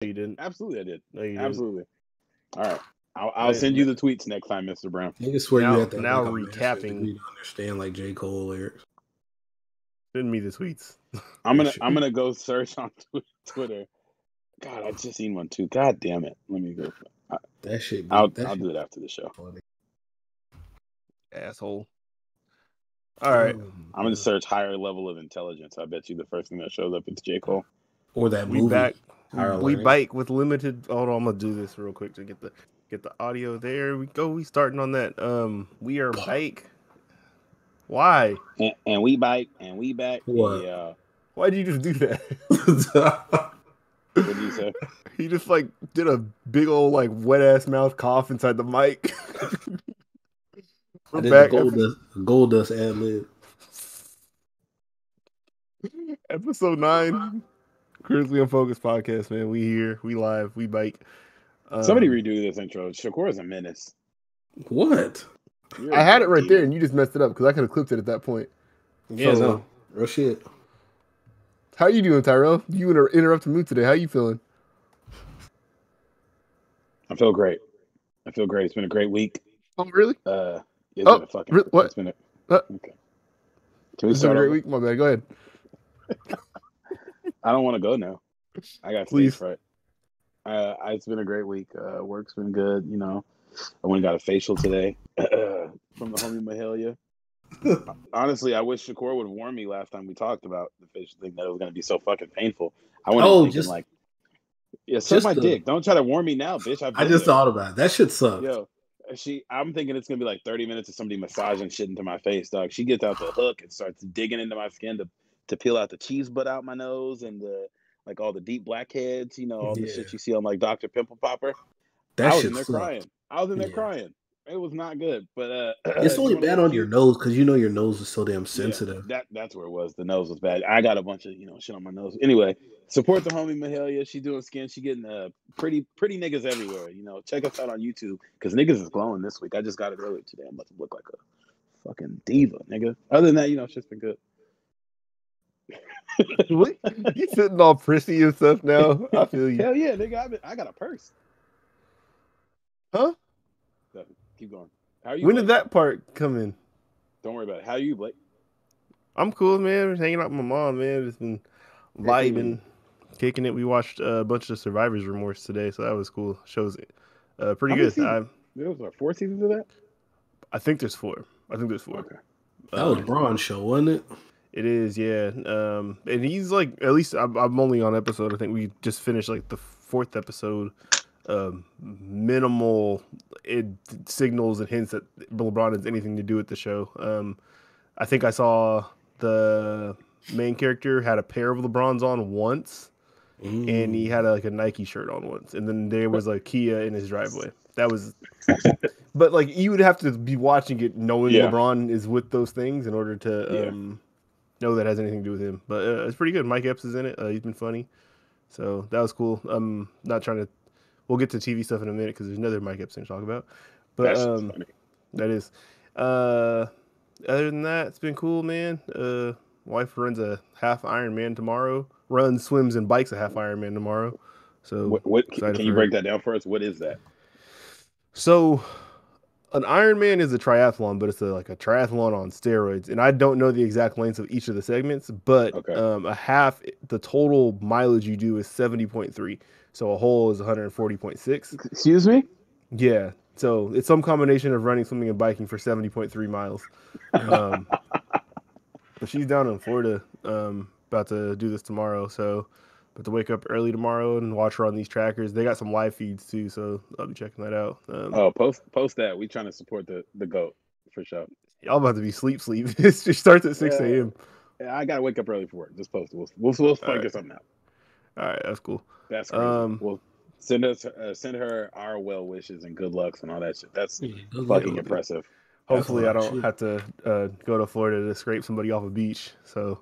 You didn't. Absolutely, I did. No, you didn't. Absolutely. All right. I'll send you the tweets next time, Mr. Brown. I just swear you have to now have like a master's recapping. degree to understand like J. Cole lyrics. Send me the tweets. I'm gonna go search on Twitter. God, I just seen one too. God damn it. Let me go. That shit. I'll do it after the show. Funny. Asshole. All right. I'm gonna search higher level of intelligence. I bet you the first thing that shows up is J. Cole. Or that We movie. back. Higher We Learning. bike with limited. Hold on, I'm gonna do this real quick to get the audio. There we go. We starting on that. We are bike. Why? And we bike and we back. What? Yeah. Why'd you just do that? What did you say? He just like did a big old like wet ass mouth cough inside the mic. I did the gold dust ad lib. Episode 9, Critically Unfocused podcast. Man, we here, we live, we bike. Somebody redo this intro. Shakur is a menace. What? I had it right there, and you just messed it up because I could have clipped it at that point. Yeah, no, real shit. How you doing, Tyrell? You interrupt the mood today. How you feeling? I feel great. It's been a great week. Oh, really? It's been a fucking. What? It's been a. Okay. Can we start a great over? week? My bad. Go ahead. I don't want to go now. I got Please. stage fright. It's been a great week. Work's been good. You know, I went and got a facial today from the homie Mahalia. Honestly, I wish Shakur would have warned me last time we talked about the facial thing that it was going to be so fucking painful. I went thinking suck my dick. Don't try to warn me now, bitch. I just thought about it. That shit sucked. Yo, I'm thinking it's gonna be like 30 minutes of somebody massaging shit into my face, dog. She gets out the hook and starts digging into my skin to peel out the cheese butt out my nose and like all the deep blackheads, you know, all the shit you see on like Dr. Pimple Popper. I was in there crying. It was not good, but it's only bad on your nose because you know your nose is so damn sensitive. Yeah, that's where it was. The nose was bad. I got a bunch of shit on my nose. Anyway, support the homie Mahalia. She doing skin. She getting pretty niggas everywhere. You know, check us out on YouTube because niggas is glowing this week. I just got it earlier today. I'm about to look like a fucking diva, nigga. Other than that, it's just been good. What? You sitting all prissy and stuff now? I feel you. Hell yeah, nigga. I got a purse. Huh? Keep going. How are you? When Blake? did that part come in? Don't worry about it. How are you, Blake? I'm cool, man. Hanging out with my mom, man. Just been vibing, kicking it. We watched a bunch of Survivor's Remorse today, so that was cool. Show's pretty good. There was 4 seasons of that? I think there's 4. Okay. That was Braun's show, wasn't it? It is, yeah. And he's like, at least I'm only on episode. I think we just finished like the 4th episode. Minimal signals and hints that LeBron has anything to do with the show. I think I saw the main character had a pair of LeBrons on once, and he had a Nike shirt on once, and then there was a Kia in his driveway. That was, but like you would have to be watching it knowing LeBron is with those things in order to know that has anything to do with him. But it's pretty good. Mike Epps is in it. He's been funny, so that was cool. I'm not trying to. We'll get to TV stuff in a minute because there's another Mike Epps thing to talk about. But funny. That is. Other than that, it's been cool, man. Wife runs a half Ironman tomorrow. Swims, and bikes a half Ironman tomorrow. So what can you break that down for us? What is that? So an Ironman is a triathlon, but it's like a triathlon on steroids. And I don't know the exact lengths of each of the segments, but a half, the total mileage you do is 70.3. So a whole is 140.6. Excuse me? Yeah. So it's some combination of running, swimming, and biking for 70.3 miles. But she's down in Florida, about to do this tomorrow. So, but to wake up early tomorrow and watch her on these trackers. They got some live feeds too, so I'll be checking that out. Post that. We trying to support the GOAT for sure. Y'all about to be sleep. It starts at 6 a.m. Yeah, I gotta wake up early for work. Just post it. We'll figure something out. All right, that's cool. That's crazy. We'll send her our well wishes and good lucks and all that shit. That's fucking impressive. Hopefully, I don't have to go to Florida to scrape somebody off a beach. So,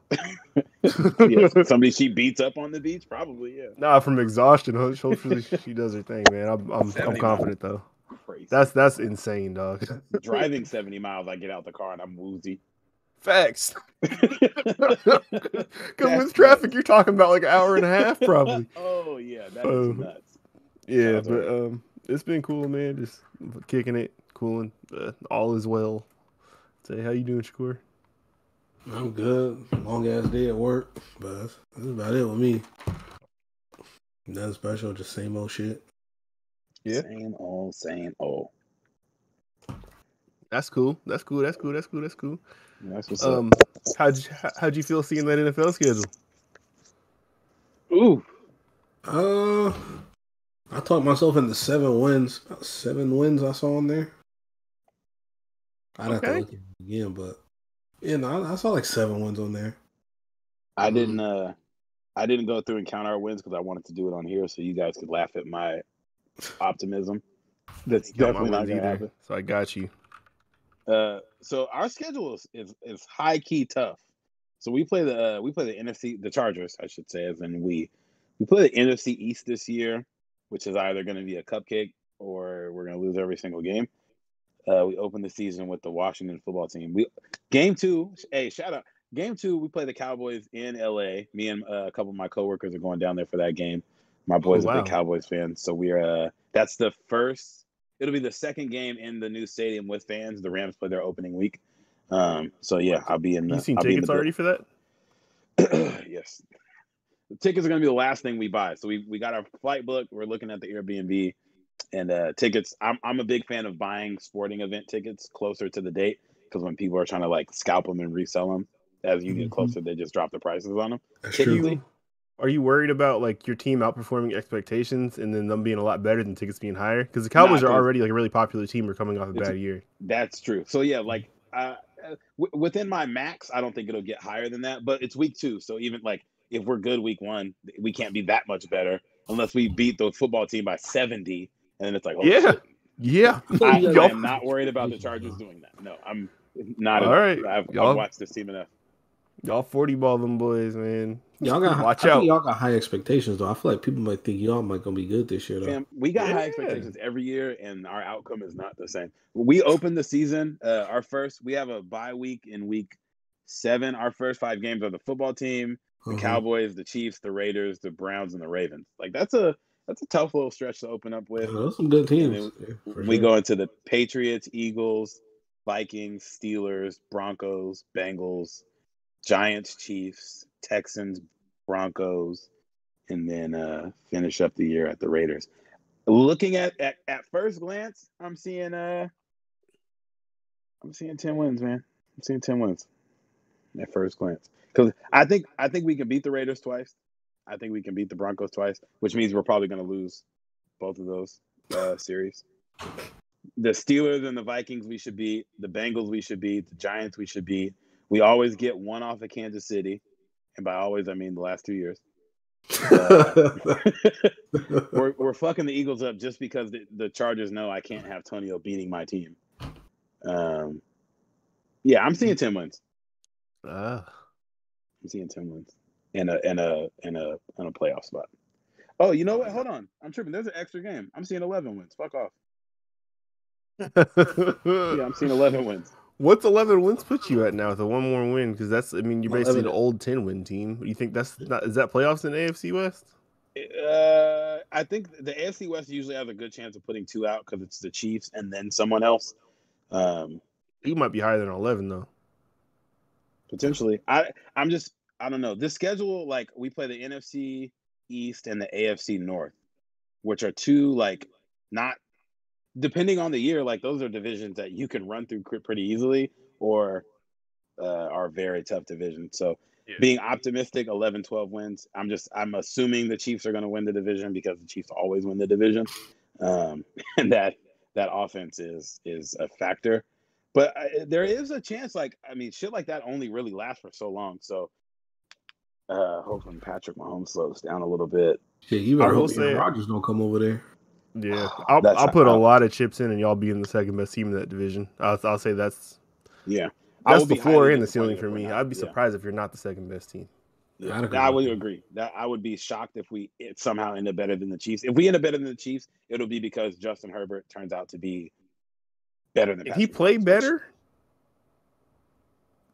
somebody she beats up on the beach, probably. Yeah. Nah, from exhaustion. Hopefully, she does her thing, man. I'm confident though. Crazy. That's insane, dog. Driving 70 miles, I get out the car and I'm woozy. Facts. Because with traffic, nuts. you're talking about like an hour and a half, probably. Oh yeah, that is nuts. Yeah, Sounds but right. it's been cool, man. Just kicking it, cooling. All is well. Say, how you doing, Shakur? I'm good. Long ass day at work, but that's about it with me. Nothing special, just same old shit. Yeah, Same old, same old. that's cool. That's cool. That's cool. That's cool. That's cool. That's what's up. How'd you feel seeing that NFL schedule? Ooh, I talked myself into 7 wins. 7 wins I saw in there. I'd have to Okay. look at it again, but I saw like 7 wins on there. I didn't go through and count our wins because I wanted to do it on here so you guys could laugh at my optimism. That's Count my definitely not wins gonna either. happen. So I got you. So our schedule is high key tough. So we play the NFC, the Chargers, I should say, as in we play the NFC East this year, which is either going to be a cupcake or we're going to lose every single game. We open the season with the Washington football team. Game 2, hey, shout out. Game 2, we play the Cowboys in LA. Me and a couple of my coworkers are going down there for that game. My boy's a big wow. Cowboys fan, so we're that's the first. It'll be the second game in the new stadium with fans. The Rams play their opening week. So yeah, I'll be in You the seen tickets already for that? yes. The tickets are gonna be the last thing we buy. So we got our flight booked. We're looking at the Airbnb and tickets. I'm a big fan of buying sporting event tickets closer to the date because when people are trying to like scalp them and resell them, as you get closer, they just drop the prices on them. That's Typically, true. Are you worried about like your team outperforming expectations and then them being a lot better than tickets being higher? Because the nah, Cowboys are already like a really popular team. We're coming off a it's bad year. that's true. So yeah, like within my max, I don't think it'll get higher than that. But it's week 2, so even like if we're good week 1, we can't be that much better unless we beat the football team by 70, and then it's like, oh Yeah, shit. yeah. I y'all, am not worried about the Chargers doing that. No, I'm not at all all. right, I've watched this team enough. y'all 40 ball them boys, man. Watch I think out. y'all got high expectations though. I feel like people might think y'all might gonna be good this year though. Fam, we got high Yeah, expectations every year, and our outcome is not the same. We opened the season. We have a bye week in week 7. Our first 5 games are the football team, the Cowboys, the Chiefs, the Raiders, the Browns, and the Ravens. Like that's a tough little stretch to open up with. Those some good And teams. then Yeah, for we sure. go into the Patriots, Eagles, Vikings, Steelers, Broncos, Bengals, Giants, Chiefs, Texans, Broncos, and then finish up the year at the Raiders. Looking at first glance, I'm seeing 10 wins, man. I'm seeing 10 wins at first glance. Because I think we can beat the Raiders twice. I think we can beat the Broncos twice, which means we're probably going to lose both of those series. The Steelers and the Vikings we should beat. The Bengals we should beat. The Giants we should beat. We always get one off of Kansas City, and by always I mean the last 2 years. We're fucking the Eagles up just because the Chargers know I can't have Tonio beating my team. Yeah, I'm seeing 10 wins. I'm seeing 10 wins and a playoff spot. Oh, you know what? Hold on, I'm tripping. There's an extra game. I'm seeing 11 wins. Fuck off. Yeah, I'm seeing 11 wins. What's 11 wins put you at now with a one more win? Because that's, I mean, you're basically 11. the old 10 win team. You think that's not? Is that playoffs in AFC West? I think the AFC West usually has a good chance of putting 2 out because it's the Chiefs and then someone else. You might be higher than 11 though. Potentially. I don't know. This schedule, like we play the NFC East and the AFC North, which are 2 like not depending on the year, like those are divisions that you can run through pretty easily or are very tough divisions. So being optimistic, 11, 12 wins. I'm assuming the Chiefs are going to win the division because the Chiefs always win the division. And that offense is a factor. But there is a chance, like, I mean, shit like that only really lasts for so long. So hopefully Patrick Mahomes slows down a little bit. Yeah, you better I will hope say- Aaron Rodgers don't come over there. Yeah, I'll put a lot of chips in, and y'all be in the second best team in that division. I'll say that's the floor and the ceiling for me. I'd be surprised if you're not the second best team. Yeah, I would agree. That I would be shocked if we somehow end up better than the Chiefs. If we end up better than the Chiefs, it'll be because Justin Herbert turns out to be better than. If he played better,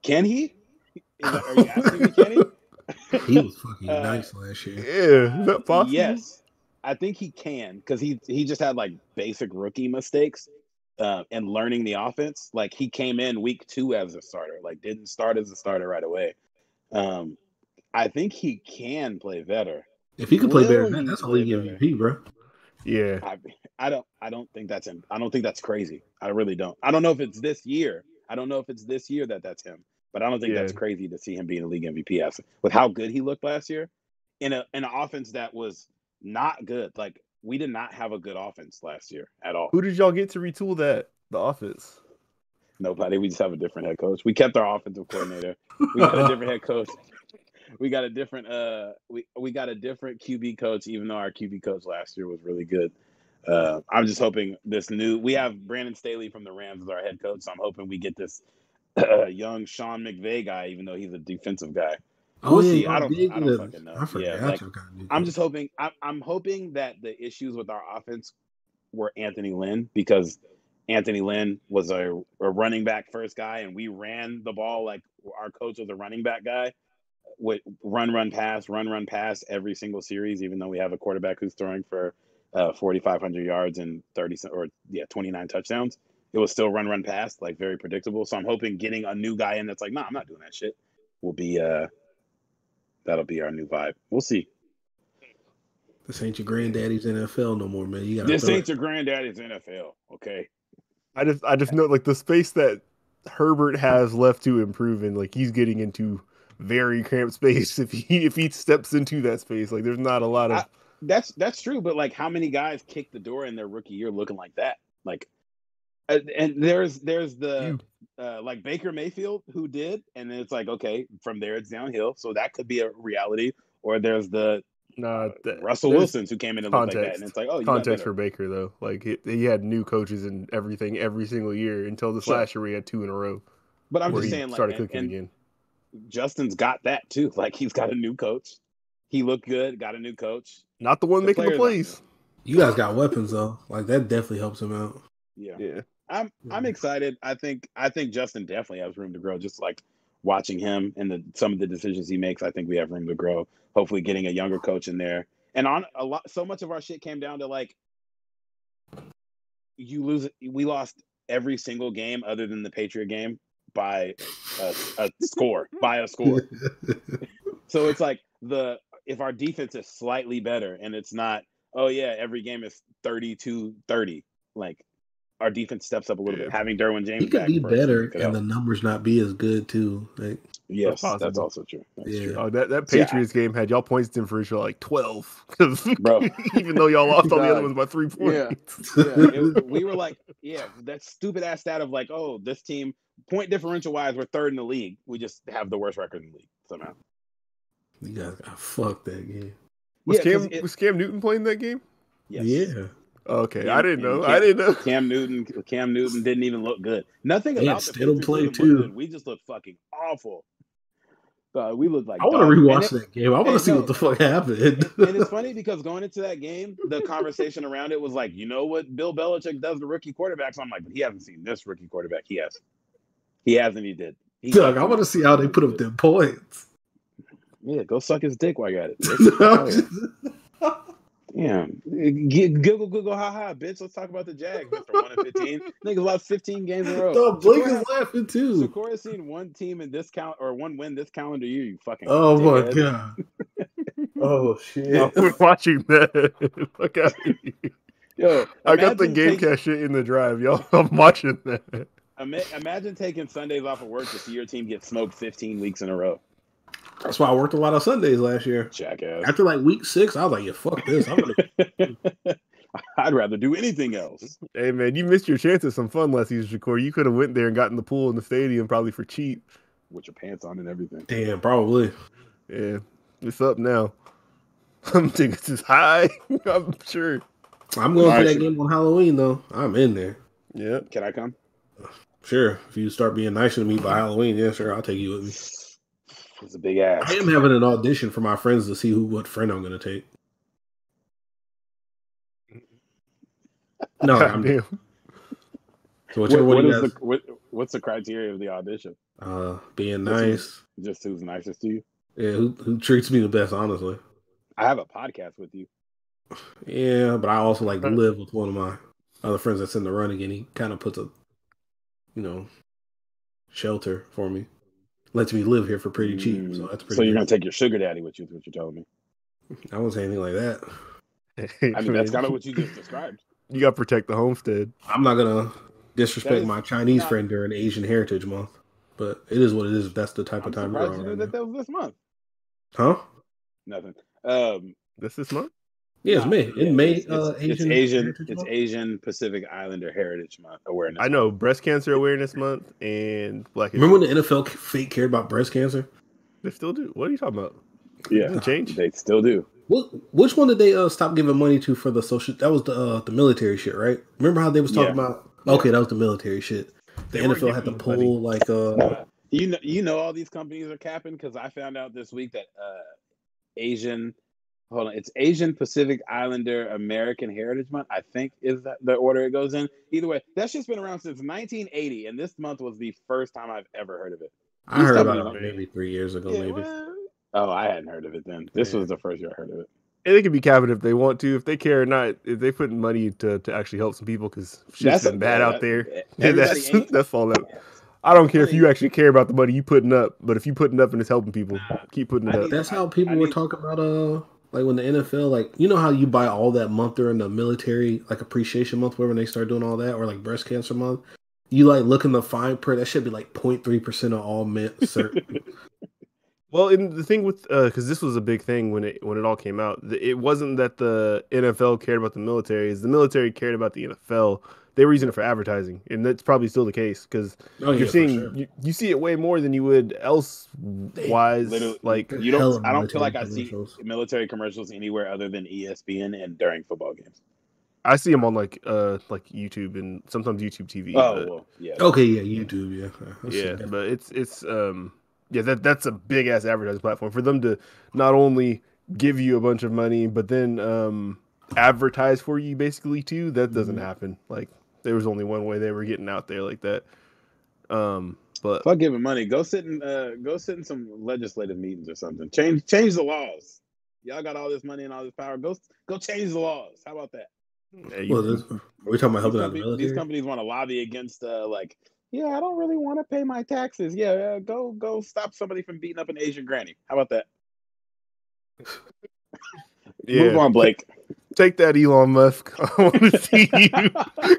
Can he? Are you asking me, can he? He was fucking nice last year. Yeah, is that possible? Yes, I think he can because he just had like basic rookie mistakes and learning the offense. Like he came in week 2 as a starter, like didn't start as a starter right away. I think he can play better. If he could play better, Will he that's a play league better? MVP, bro. Yeah. I don't think that's him. I don't think that's crazy. I really don't. I don't know if it's this year. I don't know if it's this year that's him. But I don't think that's crazy to see him being a league MVP with how good he looked last year in an offense that was not good. Like we did not have a good offense last year at all. Who did y'all get to retool the offense? Nobody. We just have a different head coach. We kept our offensive coordinator. We got a different head coach. We got a different we got a different QB coach, even though our QB coach last year was really good. I'm just hoping we have Brandon Staley from the Rams as our head coach, so I'm hoping we get this young Sean McVay guy, even though he's a defensive guy. We'll see. I don't fucking know. I'm just hoping. I'm hoping that the issues with our offense were Anthony Lynn, because Anthony Lynn was a running back first guy, and we ran the ball like our coach was a running back guy. With run, pass every single series, even though we have a quarterback who's throwing for 4,500 yards and 29 touchdowns. It was still run, pass, like very predictable. So I'm hoping getting a new guy in that's like, nah, I'm not doing that shit, will be that'll be our new vibe. We'll see. This ain't your granddaddy's NFL no more, man. This ain't your granddaddy's NFL, okay? I just know like the space that Herbert has left to improve in, like he's getting into very cramped space if he steps into that space. Like there's not a lot of that's true, but like how many guys kick the door in their rookie year looking like that? Like and there's the like Baker Mayfield who did, and then it's like, okay, from there it's downhill. So that could be a reality. Or there's the Russell Wilsons who came in and looked like that, and it's like, oh, you context for Baker though. Like he had new coaches and everything every single year until this last year we had 2 in a row. But I'm just saying, started cooking again. Justin's got that too. Like he's got a new coach. He looked good. Got a new coach. Not the one making the plays. You guys got weapons though. Like that definitely helps him out. Yeah. I'm excited. I think Justin definitely has room to grow. Just like watching him and some of the decisions he makes, I think we have room to grow. Hopefully, getting a younger coach in there. And so much of our shit came down to like, we lost every single game other than the Patriot game by a score. So it's like if our defense is slightly better and it's not, oh yeah, every game is 32-30, like our defense steps up a little bit. Having Derwin James back be better and the numbers not be as good too. Like, yes, that's also true. That's true. Oh, that Patriots game had y'all points differential like 12, bro. Even though y'all lost all the other ones by 3 points. We were like, that stupid ass stat of like, oh, this team point differential wise, we're 3rd in the league. We just have the worst record in the league somehow. You guys got fucked that game. Was Cam Newton playing that game? Yes. Yeah. Okay, I didn't know. Cam Newton didn't even look good. Nothing about the Patriots play too. Good. We just looked fucking awful. We looked like I want to rewatch that game. I want to see what the fuck happened. And it's funny because going into that game, the conversation around it was like, you know what Bill Belichick does to rookie quarterbacks? I'm like, but he hasn't seen this rookie quarterback. He has. He hasn't. He did. Doug, I want to see how they put up their points. Yeah, go suck his dick while you got it. Yeah, Google, haha, bitch. Let's talk about the Jags, Mr. 1-15. Niggas lost 15 games in a row. Blake is laughing too. Sakura's seen one team in this one win this calendar year. You fucking. Oh my god. Oh shit. Oh, we're watching that. Fuck out of here. Yo, I got the Gamecast shit in the drive, y'all. I'm watching that. Imagine taking Sundays off of work to see your team get smoked 15 weeks in a row. That's why I worked a lot of Sundays last year. Jackass. After like week 6, I was like, yeah, fuck this. I'd rather do anything else. Hey man, you missed your chance at some fun last season, Shakur. You could have went there and got in the pool in the stadium probably for cheap. With your pants on and everything. Damn, probably. Yeah. It's up now. I'm thinking it's high. I'm sure. I'm going to that game on Halloween though. I'm in there. Yeah. Can I come? Sure. If you start being nicer to me by Halloween, yeah, sure, I'll take you with me. It's a big ass. I am having an audition for my friends to see what friend I'm going to take. No, I'm damn. So whichever one what's the criteria of the audition? Being Just nice. who's nicest to you. Yeah, who treats me the best, honestly. I have a podcast with you. Yeah, but I also like live with one of my other friends that's in the running, and he kind of puts a, shelter for me. Lets me live here for pretty cheap, so that's pretty So you're good. gonna take your sugar daddy with you? Is what you're telling me? I won't say anything like that. I mean, that's kind of what you just described. You got to protect the homestead. I'm not gonna disrespect my Chinese friend during Asian Heritage Month, but it is what it is. If that's the type of time we're on you knew right that was this month. Huh? Nothing. This month? Yeah, it's May. In May, it's Asian Pacific Islander Heritage Month awareness. I know Breast Cancer Awareness Month and Black History. Remember when the NFL fake cared about breast cancer? They still do. What are you talking about? Yeah, it didn't change. They still do. Which one did they stop giving money to for the social? That was the military shit, right? Remember how they was talking about? Okay, that was the military shit. The NFL had to pull like You know all these companies are capping because I found out this week that it's Asian Pacific Islander American Heritage Month, I think is that the order it goes in. Either way, that shit's been around since 1980, and this month was the first time I've ever heard of it. I heard about it maybe 3 years ago, maybe. Oh, I hadn't heard of it then. This was the first year I heard of it. And they can be capping if they want to, if they care or not. If they put money to actually help some people, because shit's been bad out there. That's all that. I don't care if you actually care about the money you putting up, but if you putting up and it's helping people, keep putting it up. That's how people were talking about like when the NFL, like, you know how you buy all that month during the military, like appreciation month, where when they start doing all that, or like breast cancer month, you like look in the fine print, that should be like 0.3% of all men. Well, and the thing with because this was a big thing when it all came out, it wasn't that the NFL cared about the military; it's the military cared about the NFL. They were using it for advertising, and that's probably still the case because you're seeing you see it way more than you would elsewise. Like I don't feel like I see military commercials anywhere other than ESPN and during football games. I see them on like YouTube and sometimes YouTube TV. Okay, yeah, YouTube, yeah, but it's that's a big ass advertising platform for them to not only give you a bunch of money, but then advertise for you basically too. That doesn't happen. Like there was only one way they were getting out there like that. But fuck giving money. Go sit in some legislative meetings or something. Change the laws. Y'all got all this money and all this power. Go change the laws. How about that? Are we talking about helping out the military? These companies want to lobby against I don't really want to pay my taxes. Yeah, go stop somebody from beating up an Asian granny. How about that? Move on, Blake. Take that, Elon Musk. I want to see you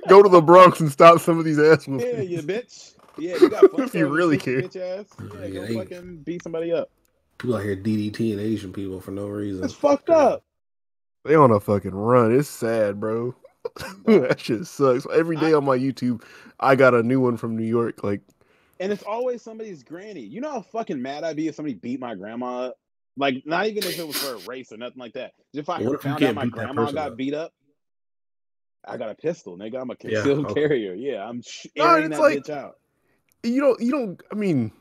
go to the Bronx and stop some of these ass whoopings. Yeah, you bitch. Yeah, you got if you really care. Bitch ass. Yeah, go fucking beat somebody up. People out here DDTing Asian people for no reason. It's fucked up. They on a fucking run. It's sad, bro. That shit sucks. Every day on my YouTube, I got a new one from New York. Like, and it's always somebody's granny. You know how fucking mad I'd be if somebody beat my grandma up? Like, not even if it was for a race or nothing like that. If I found out my grandma got beat up, I got a pistol, nigga. I'm a concealed carrier. Yeah, I'm airing that bitch out. You don't. I mean,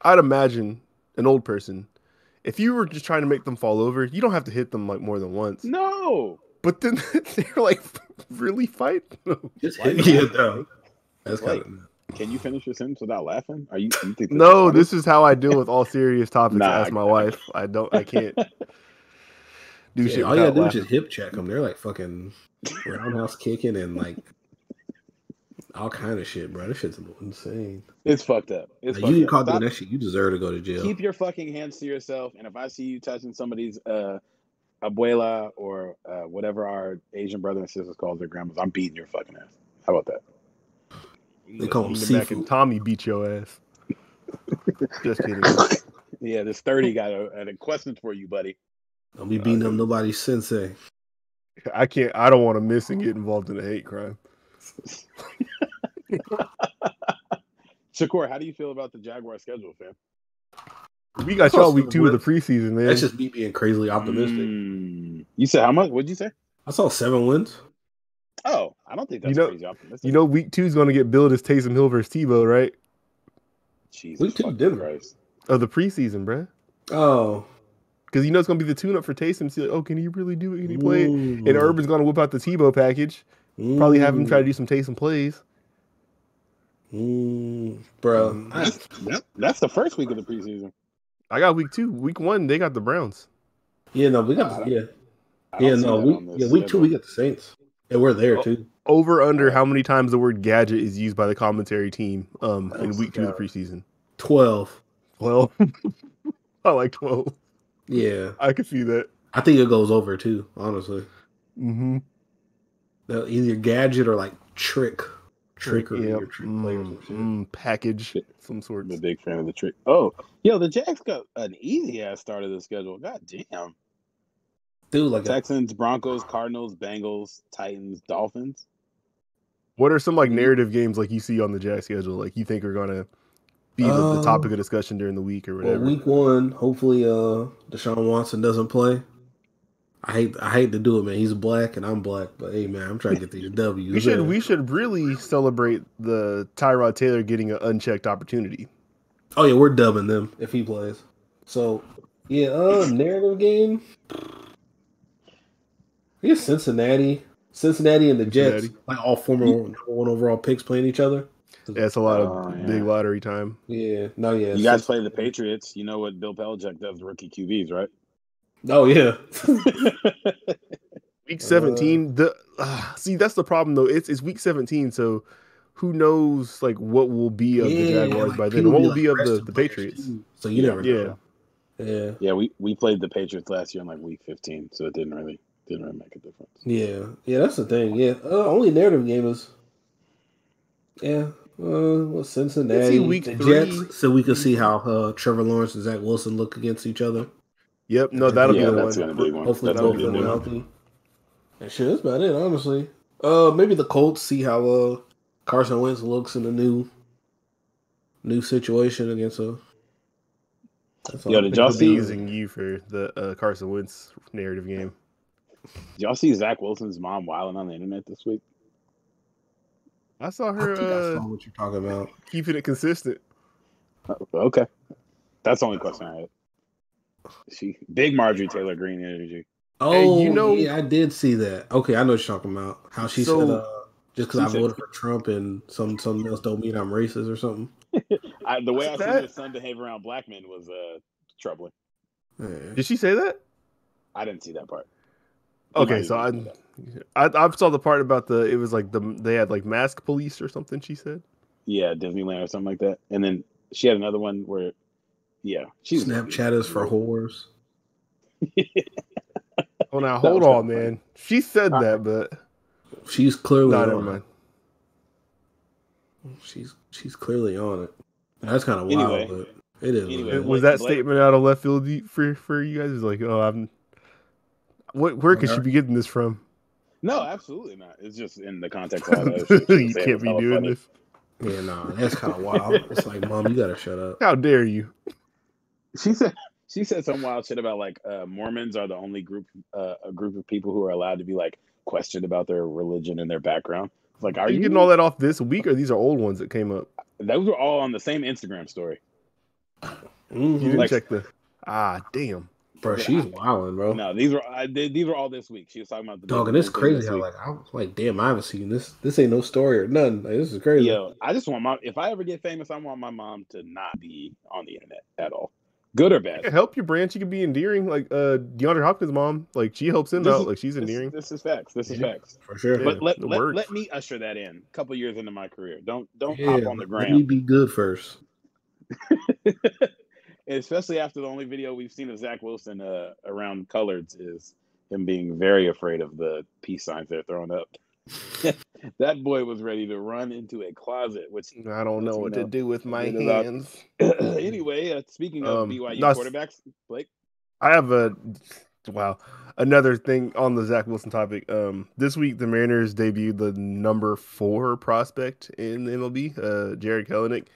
I'd imagine an old person, if you were just trying to make them fall over, you don't have to hit them like more than once. No. But then they're like, really fight? Just hit me though. That's kind of. Can you finish your sentence without laughing? You think no, this is how I deal with all serious topics. Ask my wife. I can't do shit. All you gotta do is just hip check them. They're like fucking roundhouse kicking and like all kind of shit, bro. This shit's insane. It's fucked up. You get caught doing that shit, you deserve to go to jail. Keep your fucking hands to yourself. And if I see you touching somebody's abuela or whatever our Asian brother and sisters call their grandmas, I'm beating your fucking ass. How about that? They call him seafood. Back and Tommy beat your ass. Just kidding. Yeah, this 30 got a question for you, buddy. Don't be beating up nobody's sensei. I don't want to miss and get involved in a hate crime. Shakur, how do you feel about the Jaguar schedule, fam? We got y'all week 2 of the preseason, man. That's just me being crazily optimistic. You said how much? What'd you say? I saw 7 wins. Oh, I don't think that's crazy optimistic. You know, week 2 is going to get billed as Taysom Hill versus Tebow, right? Jesus week 2 Denver. Of the preseason, bruh. Oh. Because you know it's going to be the tune-up for Taysom. See, like, can he really do it? Can he play it? And Urban's going to whip out the Tebow package. Probably have him try to do some Taysom plays. Bro, That's the first week of the preseason. I got week 2. Week 1, they got the Browns. we got week 2 we got the Saints, and we're there too. Over under how many times the word gadget is used by the commentary team in week 2 of the preseason? 12. Well, I like 12. Yeah, I could see that. I think it goes over too. Honestly, Mm-hmm. Either gadget or like trickery Yep. or trick players. Package some sort. I'm a big fan of the trick. Oh, yo, the Jags got an easy ass start of the schedule. God damn. Dude, like Texans, Broncos, Cardinals, Bengals, Titans, Dolphins. What are some like narrative games like you see on the Jags schedule, like you think are gonna be the topic of discussion during the week or whatever? Well, week 1, hopefully, Deshaun Watson doesn't play. I hate to do it, man. He's black and I'm black, but hey, man, I'm trying to get these W's. We should really celebrate the Tyrod Taylor getting an unchecked opportunity. Oh yeah, we're dubbing them if he plays. So yeah, narrative game. I guess Cincinnati and the Jets, like all former number 1 overall picks playing each other. Yeah, it's a lot of big lottery time. Yeah, You guys play the Patriots. You know what Bill Belichick does to rookie QBs, right? Oh yeah. Week 17. See, that's the problem though. It's week 17, so who knows like what will be of the Jaguars by then? What will be of the Patriots? So you never know. Yeah. We played the Patriots last year in like week 15, so it didn't really make a difference. Yeah, that's the thing. Yeah, only narrative game is Cincinnati, week the 3. Jets, so we can see how Trevor Lawrence and Zach Wilson look against each other. Yep, no, that'll be the that's one. Gonna be one. Hopefully both of them healthy. And shit, that's about it, honestly. Maybe the Colts, see how Carson Wentz looks in a new situation against a. Did y'all see using you for the Carson Wentz narrative game? Did y'all see Zach Wilson's mom wilding on the internet this week? I saw her. I think I saw what you're talking about. Keeping it consistent. Okay, that's the only question I had. She big Marjorie Taylor Greene energy. Oh, hey, yeah, I did see that. Okay, I know what you're talking about. How she said, just because I voted for Trump and something else don't mean I'm racist or something. The way I seen your son behave around black men was troubling. Yeah. Did she say that? I didn't see that part. Okay, so I saw the part about it was like they had like mask police or something. She said, yeah, Disneyland or something like that. And then she had another one where, Snapchat is for whores. Oh, now hold on, man. She said that, but she's clearly never mind. She's clearly on it. That's kind of wild, but it is. Anyway, was that statement out of left field for you guys? It's like, where could she be getting this from? No, absolutely not. It's just in the context of all that shit. You can't be doing this. Yeah, no, that's kind of wild. It's like, Mom, you gotta shut up. How dare you? She said some wild shit about like Mormons are the only a group of people who are allowed to be like questioned about their religion and their background. It's like, are you getting all that off this week, or these are old ones that came up? Those were all on the same Instagram story. You didn't check damn. Bro, she's wilding, bro. No, these were all this week. She was talking about the dog, and it's crazy how I was like, damn, I haven't seen this. This ain't no story or nothing. Like, this is crazy. Yo, I just want if I ever get famous, I want my mom to not be on the internet at all, good or bad. Help your brand. She could be endearing, like DeAndre Hopkins' mom. Like she helps him out. Like she's endearing. This is facts. This is facts for sure. But let me usher that in. A couple years into my career, don't hop on the gram. Let me be good first. Especially after the only video we've seen of Zach Wilson around coloreds is him being very afraid of the peace signs they're throwing up. That boy was ready to run into a closet, which I don't know what to do with my hands. Anyway, speaking of BYU quarterbacks, Blake, I have another thing on the Zach Wilson topic. This week the Mariners debuted the number 4 prospect in the MLB, Jared Kelenic.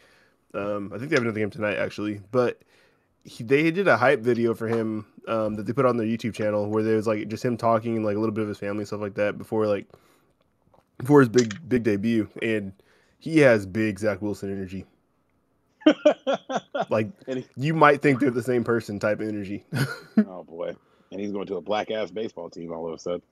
I think they have another game tonight, actually, but they did a hype video for him that they put on their YouTube channel where there was like just him talking and like a little bit of his family and stuff like that before his big debut, and he has big Zach Wilson energy. Like you might think they're the same person type of energy. Oh boy, and he's going to a black ass baseball team all of a sudden.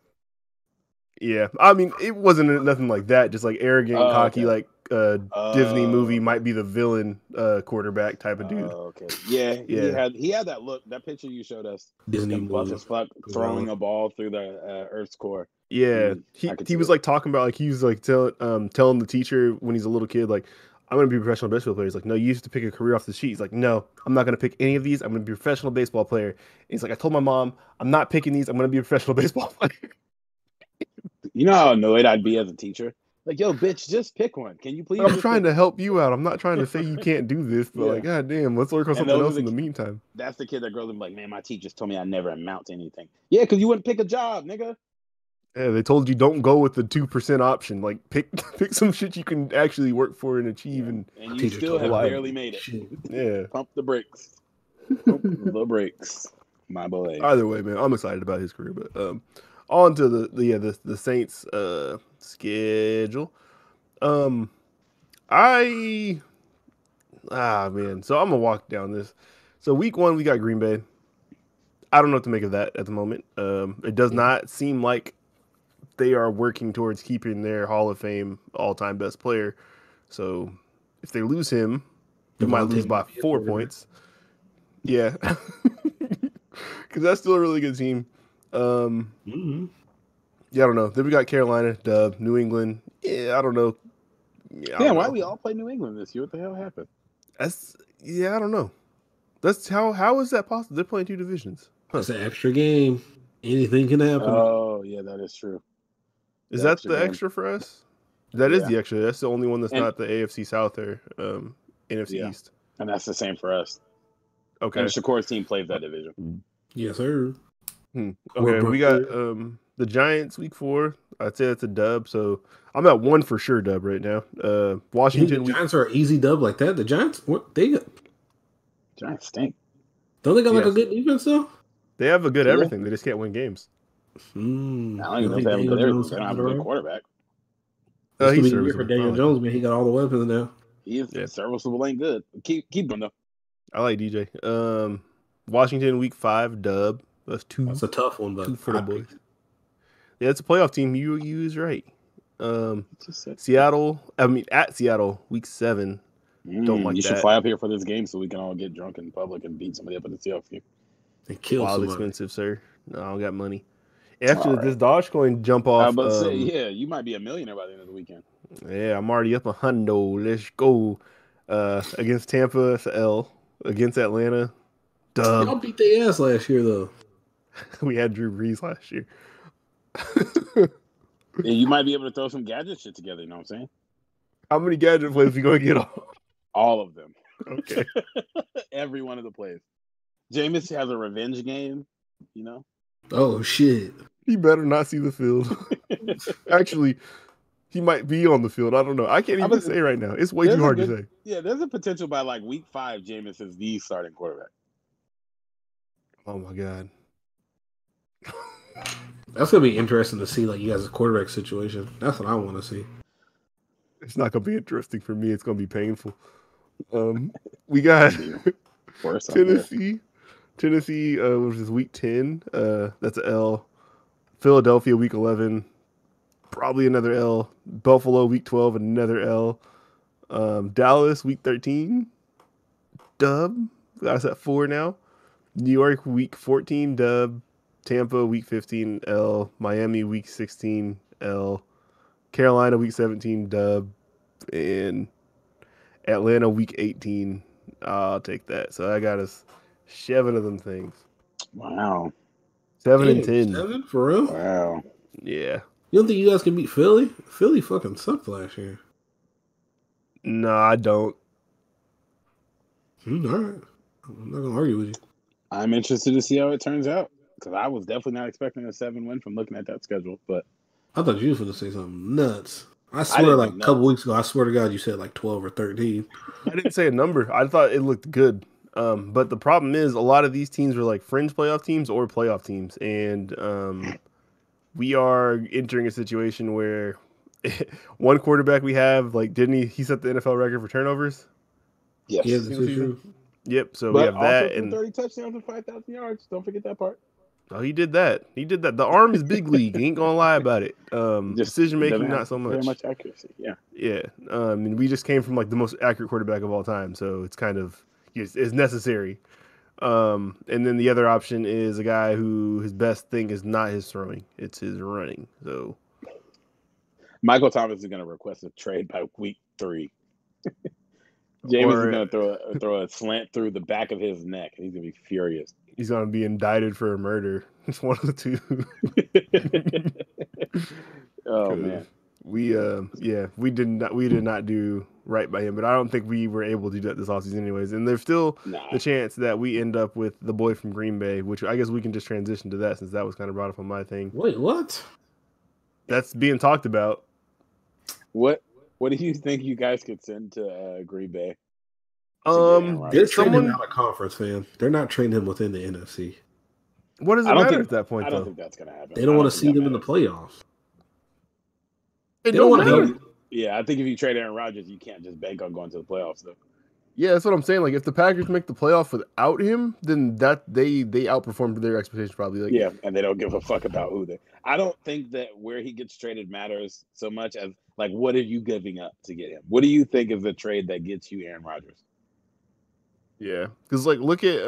Yeah, I mean it wasn't nothing like that, just like arrogant, cocky, okay. like Disney movie might be the villain quarterback type of dude. Okay. Yeah, Yeah. he had that look. That picture you showed us, Disney him buff movie. as fuck, throwing a ball through the Earth's core. Yeah, I could he see was it. like talking about like he was like telling the teacher when he's a little kid like I'm gonna be a professional baseball player. He's like, no, you used to pick a career off the sheet. He's like, no, I'm not gonna pick any of these. I'm gonna be a professional baseball player. And he's like, I told my mom I'm not picking these. I'm gonna be a professional baseball player. You know how annoyed I'd be as a teacher? Like, yo, bitch, just pick one. Can you please? I'm just trying pick to one? help you out. I'm not trying to say you can't do this, but like, god damn, let's work on And something those are else the in the ki- meantime. That's the kid that grows up like, man, my teachers told me I never amount to anything. Yeah, because you wouldn't pick a job, nigga. Yeah, they told you don't go with the 2% option. Like pick some shit you can actually work for and achieve. And you Teacher still told have me barely made it. shit. Yeah. Pump the brakes. Pump the brakes, my boy. Either way, man, I'm excited about his career. But on to the Saints schedule. Man. So I'm gonna walk down this. So week 1 we got Green Bay. I don't know what to make of that at the moment. It does not seem like they are working towards keeping their Hall of Fame all-time best player. So if they lose him, they might lose by 4 points. Yeah, because that's still a really good team. Yeah, I don't know. Then we got Carolina, dub, New England. Yeah, I don't know. Yeah, Damn, why we all play New England this year? What the hell happened? I don't know. That's how is that possible? They're playing 2 divisions. That's an extra game. Anything can happen. Oh, yeah, that is true. Is that the extra for us? That is the extra. That's the only one that's not the AFC South or NFC East. And that's the same for us. Okay. And Shakur's team plays that division. Yes, sir. Okay, we got the Giants week 4. I'd say that's a dub. So I'm at 1 for sure dub right now. Washington. The Giants are an easy dub like that. The Giants, Giants stink. Don't they got like a good defense though? They have a good everything. They just can't win games. I don't even know if they have a good everything. They don't have a good quarterback. He's serviceable for Daniel Jones, man. He got all the weapons now. He is serviceable. Ain't good. Keep them though. I like DJ. Washington week 5 dub. That's 2. That's a tough one, but 2 for the boys. Yeah, it's a playoff team. You use right. Seattle. At Seattle week 7. Don't like that. You should fly up here for this game so we can all get drunk in public and beat somebody up at the Seahawks game. And kill Wild somebody. Expensive, sir. No, I don't got money. After this Dogecoin jump off. I was about to say, yeah, you might be a millionaire by the end of the weekend. Yeah, I'm already up $100. Let's go. Against Tampa, it's an L. Against Atlanta, dub. Y'all beat their ass last year, though. We had Drew Brees last year. Yeah, you might be able to throw some gadget shit together, you know what I'm saying? How many gadget plays we going to get on? All of them. Okay. Every one of the plays. Jameis has a revenge game, you know? Oh, shit. He better not see the field. Actually, he might be on the field. I don't know. I can't even say right now. It's way too hard to say. Yeah, there's a potential by like week 5, Jameis is the starting quarterback. Oh, my God. That's going to be interesting to see, like, you guys' quarterback situation. That's what I want to see. It's not going to be interesting for me. It's going to be painful. We got Tennessee. Tennessee which is week 10. That's an L. Philadelphia week 11. Probably another L. Buffalo week 12. Another L. Dallas week 13. Dub. That's at 4 now. New York week 14. Dub. Tampa week 15. L. Miami week 16. L. Carolina week 17. Dub. And Atlanta week 18. I'll take that. So I got us 7 of them things. Wow. 7 and 10. 7 for real? Wow. Yeah. You don't think you guys can beat Philly? Philly fucking sucked last year. No, I don't. All right. I'm not gonna argue with you. I'm interested to see how it turns out because I was definitely not expecting a 7 win from looking at that schedule. But I thought you were going to say something nuts. I swear, like a couple weeks ago, I swear to God, you said like 12 or 13. I didn't say a number. I thought it looked good. But the problem is a lot of these teams were like fringe playoff teams or playoff teams. And we are entering a situation where one quarterback we have, like, didn't he set the NFL record for turnovers? Yes. Yeah, that's true. Yep. So we have that. And 30 touchdowns and 5,000 yards. Don't forget that part. Oh, he did that. The arm is big league. He ain't gonna lie about it. Decision making, not so very much. much accuracy. Yeah. Yeah. And we just came from like the most accurate quarterback of all time, so it's kind of it's necessary. And then the other option is a guy who his best thing is not his throwing; it's his running. So Michael Thomas is going to request a trade by week 3. Jameis is going to throw a slant through the back of his neck. He's going to be furious. He's going to be indicted for a murder. It's one of the two. Oh man, we did not do right by him, but I don't think we were able to do that this offseason anyways. And there's still the chance that we end up with the boy from Green Bay, which I guess we can just transition to that since that was kind of brought up on my thing. Wait, what? That's being talked about. What do you think you guys could send to Green Bay? They're trading out of conference, man. They're not trading him within the NFC. What does it matter at that point? I don't think that's going to happen. They don't want to see them in the playoffs. They don't want to. Yeah, I think if you trade Aaron Rodgers, you can't just bank on going to the playoffs, though. Yeah, that's what I'm saying. Like, if the Packers make the playoff without him, then that they outperformed their expectations probably. Like, yeah, and they don't give a fuck about who they. I don't think that where he gets traded matters so much as like what are you giving up to get him? What do you think is the trade that gets you Aaron Rodgers? Yeah, because like look at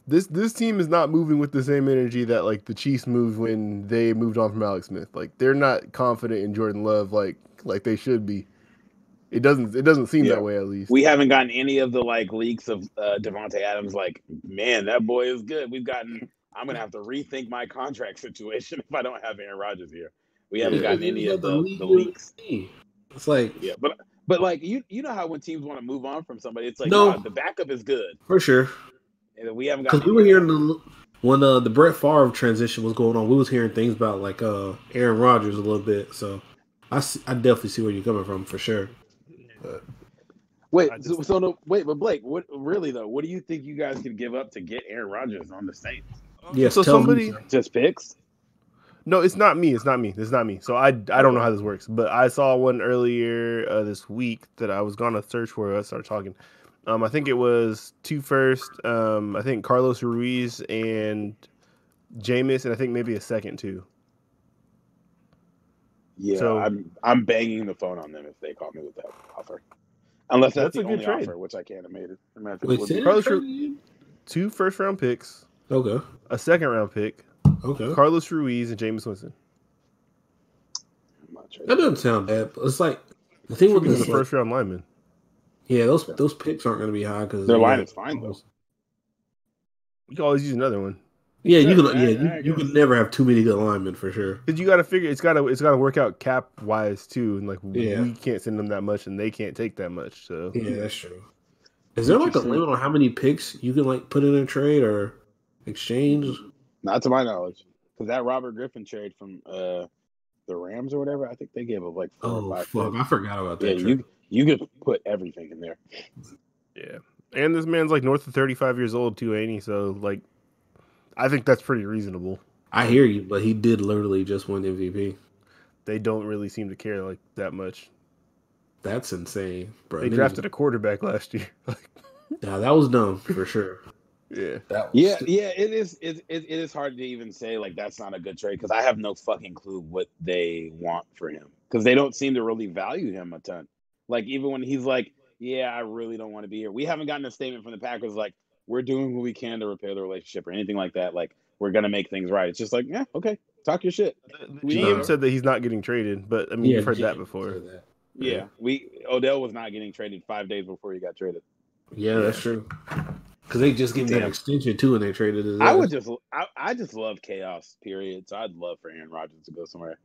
this team is not moving with the same energy that like the Chiefs moved when they moved on from Alex Smith. Like they're not confident in Jordan Love like they should be. It doesn't seem that way, at least. We haven't gotten any of the like leaks of Devontae Adams. Like, man, that boy is good. I'm gonna have to rethink my contract situation if I don't have Aaron Rodgers here. We haven't gotten any of the leaks. It's like but like you know how when teams want to move on from somebody, it's like the backup is good for sure. And we haven't gotten because we were hearing when the Brett Favre transition was going on, we was hearing things about like Aaron Rodgers a little bit. So I definitely see where you're coming from for sure. But Blake, what really though? What do you think you guys could give up to get Aaron Rodgers on the Saints? Yes, so somebody just picks. No, it's not me. So I don't know how this works, but I saw one earlier this week that I was gonna search for. I started talking. I think it was 2 first. I think Carlos Ruiz and Jameis, and I think maybe a second too. Yeah, so, I'm banging the phone on them if they call me with that offer. Unless that's the only offer, which I can't imagine. Carlos 2 first-round picks. Okay. A second-round pick. Okay. Carlos Ruiz and Jameis Winston. That doesn't sound bad. It's like the thing with the first-round lineman. Yeah, those picks aren't going to be high because their line is fine though. You can always use another one. Yeah, you can never have too many good linemen for sure. Because you got to figure it's got to work out cap wise too, and like we can't send them that much, and they can't take that much. So yeah, that's true. Is there like a limit on how many picks you can like put in a trade or exchange? Not to my knowledge, because that Robert Griffin trade from the Rams or whatever, I think they gave up like 4 or 5 fuck, picks. I forgot about that. Yeah, you could put everything in there. Yeah, and this man's like north of 35 years old too, ain't he? So like. I think that's pretty reasonable. I hear you, but he did literally just win MVP. They don't really seem to care like that much. That's insane, bro. They drafted a quarterback last year. Nah, that was dumb for sure. Yeah. It is. It is hard to even say like that's not a good trade because I have no fucking clue what they want for him because they don't seem to really value him a ton. Like even when he's like, "Yeah, I really don't want to be here." We haven't gotten a statement from the Packers like. We're doing what we can to repair the relationship or anything like that. Like, we're going to make things right. It's just like, yeah, okay, talk your shit. The GM said that he's not getting traded, but I mean, you've heard that before. Yeah, Odell was not getting traded 5 days before he got traded. Yeah, that's true. Because they just gave him that extension too, and they traded his I just love chaos, period. So I'd love for Aaron Rodgers to go somewhere.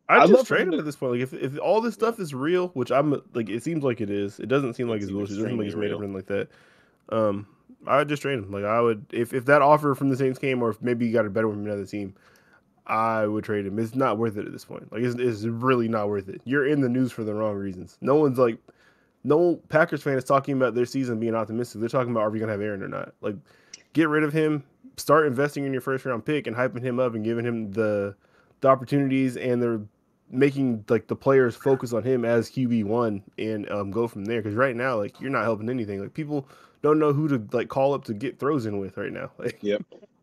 I'd just trade him at this point. Like, if all this stuff is real, which I'm like, it seems like it is. It doesn't seem like it's bullshit. It doesn't seem like it's made up or anything like that. I would just trade him. Like I would, if that offer from the Saints came, or if maybe you got a better one from another team, I would trade him. It's not worth it at this point. Like it's really not worth it. You're in the news for the wrong reasons. No Packers fan is talking about their season being optimistic. They're talking about are we gonna have Aaron or not. Like get rid of him, start investing in your first round pick and hyping him up and giving him the opportunities, and they're making like the players focus on him as QB1 and go from there. Because right now, like you're not helping anything. Like people don't know who to like call up to get throws in with right now. Like, yep.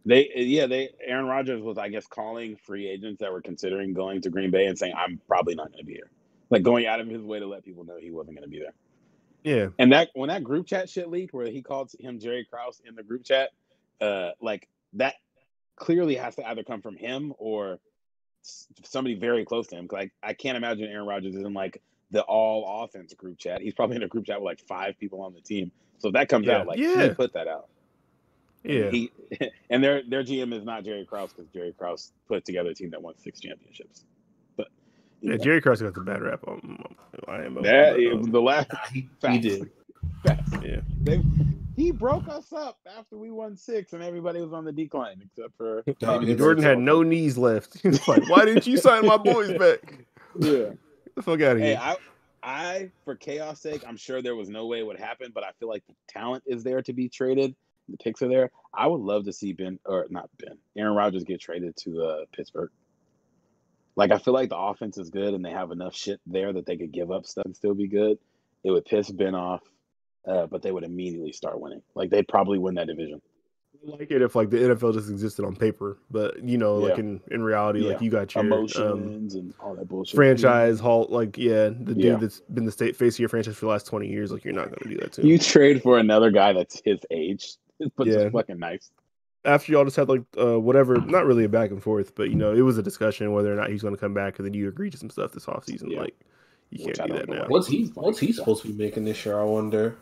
Aaron Rodgers was, I guess, calling free agents that were considering going to Green Bay and saying, I'm probably not going to be here. Like going out of his way to let people know he wasn't going to be there. Yeah. And when that group chat shit leaked where he called him Jerry Krause in the group chat, like that clearly has to either come from him or somebody very close to him. Like I can't imagine Aaron Rodgers is in like the all offense group chat. He's probably in a group chat with like 5 people on the team. So if that comes out, like he put that out. Yeah. And their GM is not Jerry Krause because Jerry Krause put together a team that won 6 championships. But Jerry Krause got the bad rap on IMO. The last he did. Facts. Yeah. He broke us up after we won 6 and everybody was on the decline except for Jordan had no knees left. He was like, why didn't you sign my boys back? Yeah. Get the fuck out of here. Hey, I for chaos sake, I'm sure there was no way it would happen, but I feel like the talent is there to be traded. The picks are there. I would love to see Aaron Rodgers get traded to Pittsburgh. Like I feel like the offense is good and they have enough shit there that they could give up stuff and still be good. It would piss Ben off, but they would immediately start winning. Like they'd probably win that division. I like it if like the NFL just existed on paper, but like in reality, like you got your emotions and all that bullshit. Franchise halt, like dude that's been the face of your franchise for the last 20 years, like you're not gonna do that to him. You trade for another guy that's his age. But just fucking nice. After y'all just had like whatever, not really a back and forth, but it was a discussion whether or not he's going to come back, and then you agreed to some stuff this offseason. Like you can't do that now. What's he supposed to be making this year? I wonder.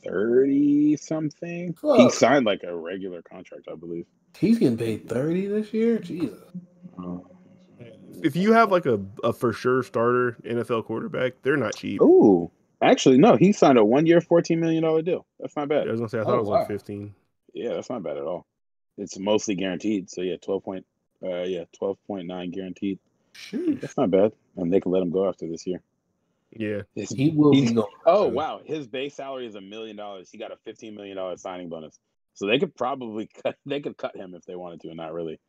30 something. Fuck. He signed like a regular contract, I believe. He's getting paid 30 this year. Jesus. If you have like a for sure starter NFL quarterback, they're not cheap. Ooh. Actually, no, he signed a 1-year, $14 million deal. That's not bad. I was gonna say I thought it was like 15. Yeah, that's not bad at all. It's mostly guaranteed. So 12.9 guaranteed. Sheesh. That's not bad. And they can let him go after this year. Yeah. He will be going. Oh wow. His base salary is $1 million. He got a $15 million signing bonus. So they could probably cut him if they wanted to, and not really.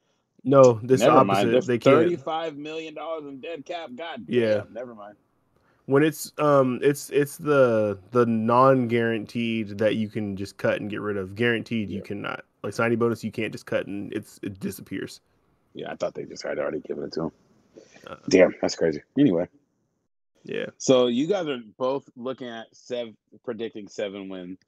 No, this never opposite. Mind. They can't. $35 million in dead cap. God yeah. Damn, never mind. When it's the non-guaranteed that you can just cut and get rid of. Guaranteed you cannot. Like signing bonus you can't just cut and it disappears. Yeah, I thought they just had already given it to him. Damn, that's crazy. Anyway. Yeah. So you guys are both looking at predicting 7-win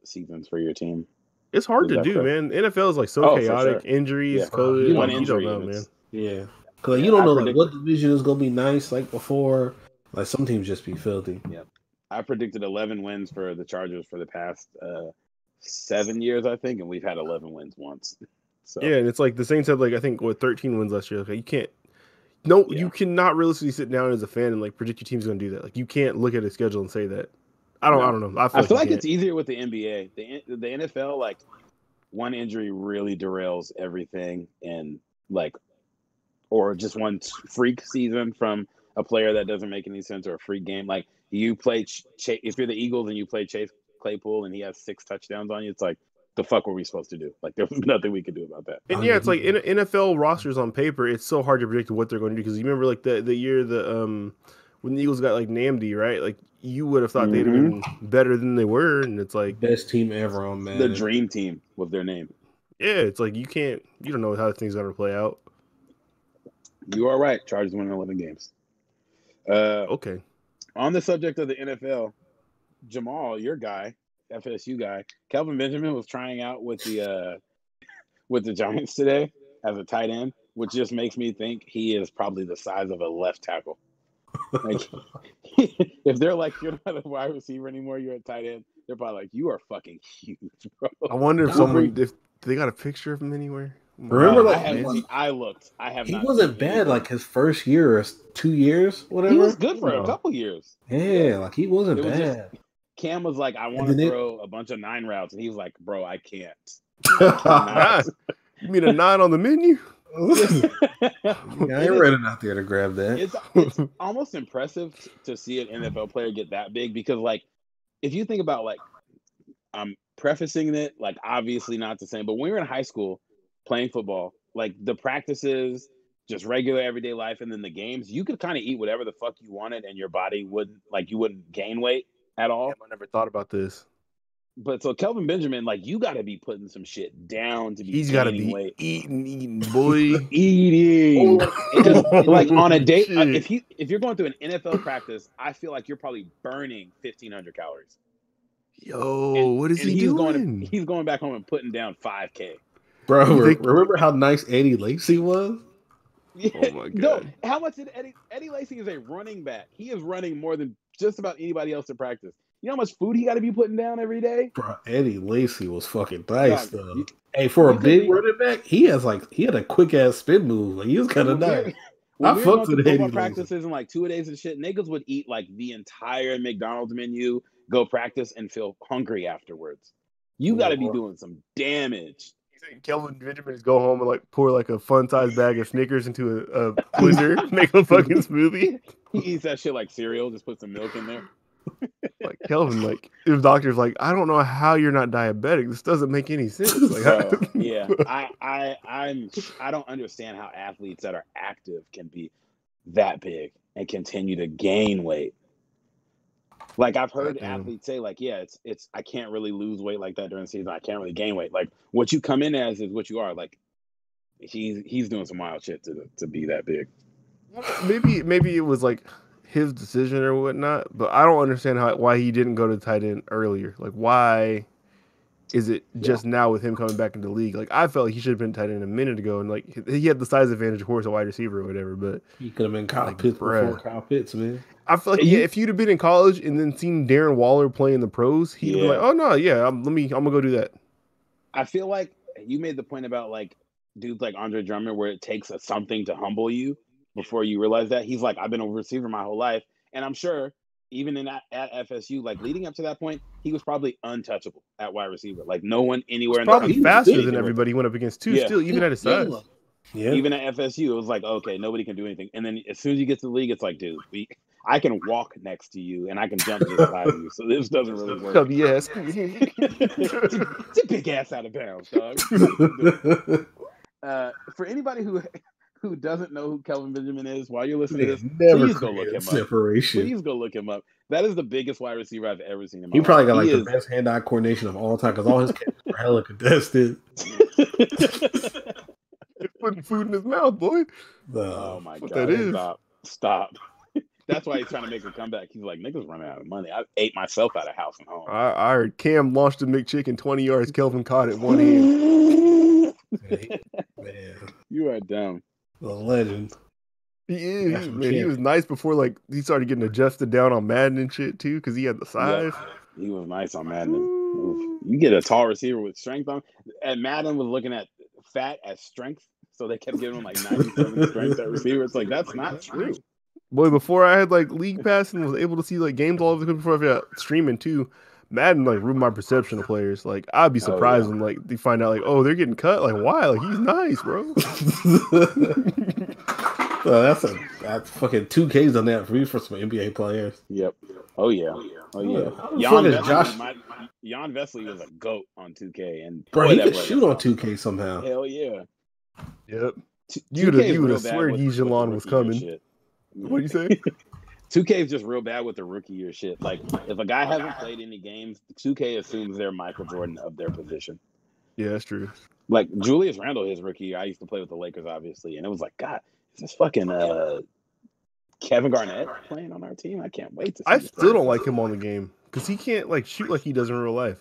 seasons for your team. It's hard to do, correct? Man. NFL is like so chaotic. Sure. Injuries, COVID. One injury, you don't know, man. Yeah. Because you don't know like what division is gonna be nice like before. Like some teams just be filthy. Yeah. I predicted 11 wins for the Chargers for the past 7 years, I think, and we've had 11 wins once. So yeah, and it's like the Saints had like I think 13 wins last year. Like you can't. You cannot realistically sit down as a fan and like predict your team's going to do that. Like you can't look at a schedule and say that. I don't know. I feel like it's easier with the NBA. The NFL, like one injury really derails everything, and like, or just one freak season from a player that doesn't make any sense, or a freak game. Like you play if you're the Eagles and you play Chase Claypool and he has 6 touchdowns on you, it's like, the fuck were we supposed to do? Like there was nothing we could do about that. And it's like in NFL rosters on paper, it's so hard to predict what they're going to do because you remember like the year when the Eagles got like Namdi, right? Like you would have thought they'd have been better than they were, and it's like best team ever on man. The dream team was their name. Yeah, it's like you don't know how things are going to play out. You are right. Chargers won 11 games. Okay. On the subject of the NFL, Jamal, your guy, FSU guy, Kelvin Benjamin was trying out with the Giants today as a tight end, which just makes me think he is probably the size of a left tackle. Like, if they're like, you're not a wide receiver anymore, you're a tight end, they're probably like, you are fucking huge, bro. I wonder if they got a picture of him anywhere. Remember, I looked. I have. He not wasn't bad. Like his first year or 2 years, whatever. He was good for a couple years. Yeah, like he wasn't bad. Cam was like, I want to throw a bunch of 9 routes, and he was like, bro, I can't. You mean a 9 on the menu? I ain't running out there to grab that. It's almost impressive to see an NFL player get that big because, like, if you think about, like, I'm prefacing it, like, obviously not the same, but when we were in high school playing football, like, the practices, just regular everyday life, and then the games, you could kind of eat whatever the fuck you wanted, and your body wouldn't, like, you wouldn't gain weight at all. I never thought about this. But so Kelvin Benjamin, like you got to be putting some shit down to be He's got to gaining be weight. eating, boy. Eating. Because like on a day, Shit. if you're going through an NFL practice, I feel like you're probably burning 1,500 calories. Yo, what is he doing? He's going back home and putting down 5K. Bro, You think- remember how nice Eddie Lacy was? Yeah. Oh my No, god. how much did Eddie Lacy is a running back? He is running more than just about anybody else in practice. You know how much food he got to be putting down every day? Bro, Eddie Lacy was fucking nice, Dog, though. Hey, for a you could big be- running back, he had a quick ass spin move. Like, he was kind of nice. When I we were fucked going with to Eddie football Lacy. practices and like 2 days and shit, niggas would eat like the entire McDonald's menu, go practice, and feel hungry afterwards. You got to be doing some damage. You think Kelvin Benjamin is go home and like pour like a fun size bag of Snickers into a blender, make a fucking smoothie? He eats that shit like cereal, just put some milk in there. Like Kelvin, like if doctor's like, I don't know how you're not diabetic. This doesn't make any sense. Like, Bro, yeah, I don't understand how athletes that are active can be that big and continue to gain weight. Like I've heard athletes say, like, yeah, it's I can't really lose weight like that during the season. I can't really gain weight. Like what you come in as is what you are. Like he's doing some wild shit to be that big. maybe it was like his decision or whatnot, but I don't understand why he didn't go to tight end earlier. Like, why is it just now with him coming back into the league? Like, I felt like he should have been tight end a minute ago, and like he had the size advantage, of course, a wide receiver or whatever. But he could have been Kyle Pitts before Kyle Pitts, man. I feel like if you'd have been in college and then seen Darren Waller play in the pros, he'd be like, oh no, yeah, I'm gonna go do that. I feel like you made the point about like dudes like Andre Drummond, where it takes something to humble you before you realize that. He's like, I've been a receiver my whole life. And I'm sure even at FSU, like leading up to that point, he was probably untouchable at wide receiver. Like no one anywhere. Probably faster than everybody went up against too. Still, even at his size. Yeah. Even at FSU, it was like, okay, nobody can do anything. And then as soon as you get to the league, it's like, dude, I can walk next to you and I can jump just by you. So this doesn't really work. Yes. Get your big ass out of bounds, dog. For anybody who doesn't know who Kelvin Benjamin is, while you're listening to this, please go look him up. Please go look him up. That is the biggest wide receiver I've ever seen in my life. He probably got like the best hand-eye coordination of all time because all his catches were hella contested. Putting food in his mouth, boy. Oh my god! That is. Stop. That's why he's trying to make a comeback. He's like, niggas running out of money. I ate myself out of house and home. I heard Cam launched a McChicken 20 yards. Kelvin caught it one hand. Man, you are dumb. The legend. He is. Man, he was nice before like he started getting adjusted down on Madden and shit too because he had the size. Yep. He was nice on Madden. Oof. You get a tall receiver with strength on. And Madden was looking at fat as strength, so they kept giving him like 97 strength at receiver. It's like that's not true. Boy, before I had like League Pass and was able to see like games all over the country before I got streaming too, Madden like ruined my perception of players. Like I'd be surprised when like they find out like, oh, they're getting cut. Like why? Like he's nice, bro. That's fucking 2Ks on that for you for some NBA players. Yep. Oh yeah. Jan Vesley was a goat on 2K, and bro, he could shoot on 2K somehow. Hell yeah. Yep. You would have swear Yijalon was coming. What do you say? 2K is just real bad with the rookie year shit. Like, if a guy hasn't played any games, 2K assumes they're Michael Jordan of their position. Yeah, that's true. Like, Julius Randle, his rookie year, I used to play with the Lakers, obviously, and it was like, God, is this fucking Kevin Garnett playing on our team? I can't wait to see I still don't like him on the game because he can't, like, shoot like he does in real life.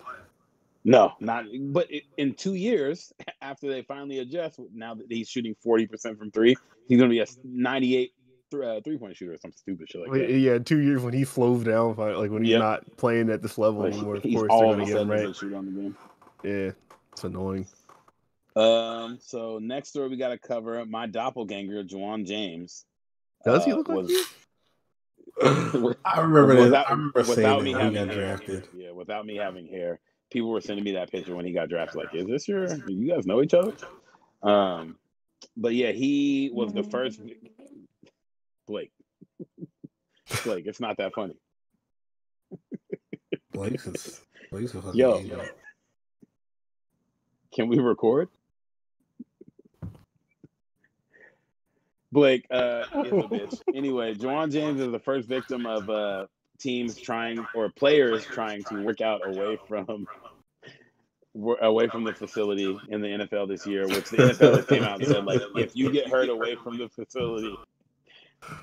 No, not. But in 2 years, after they finally adjust, now that he's shooting 40% from three, he's going to be a 98 3-point shooter or some stupid shit like that. Yeah, 2 years when he slows down, like when he's not playing at this level anymore. Of course, all they're of a gonna get him right. Shoot on the game. Yeah, it's annoying. So next story we got to cover my doppelganger, Juwan James. Does he look like you? I remember that. I remember saying me that he got hair. drafted. Yeah, without me having hair, people were sending me that picture when he got drafted. Like, is this you guys know each other? But yeah, he was the first. Blake, it's not that funny. Blake's a fucking Yo, can we record? Blake is a bitch. Anyway, Juwan James is the first victim of teams trying or players trying to work out away from the facility in the NFL this year, which the NFL has came out and said, like, if you get hurt away from the facility,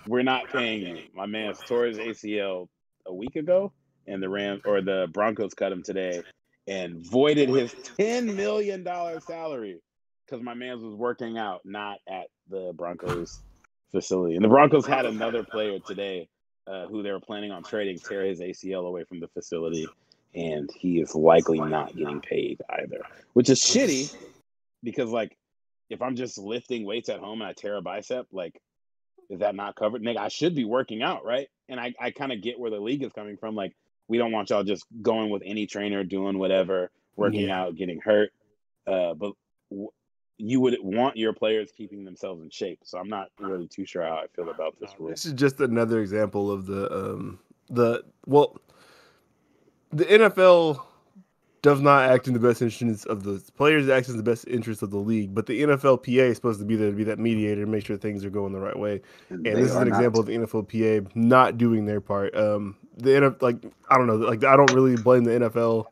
we're not paying you. My man's tore his ACL a week ago, and the Broncos cut him today and voided his $10 million salary because my man's was working out, not at the Broncos facility. And the Broncos had another player today who they were planning on trading tear his ACL away from the facility, and he is likely not getting paid either, which is shitty because, like, if I'm just lifting weights at home and I tear a bicep, like, is that not covered? Nigga, I should be working out, right? And I kind of get where the league is coming from. Like, we don't want y'all just going with any trainer, doing whatever, working out, getting hurt. But you would want your players keeping themselves in shape. So I'm not really too sure how I feel about this rule. This is just another example of the NFL does not act in the best interest of the players, acts in the best interest of the league. But the NFLPA is supposed to be there to be that mediator and make sure things are going the right way. And this is an example of the NFLPA not doing their part. I don't know, like, I don't really blame the NFL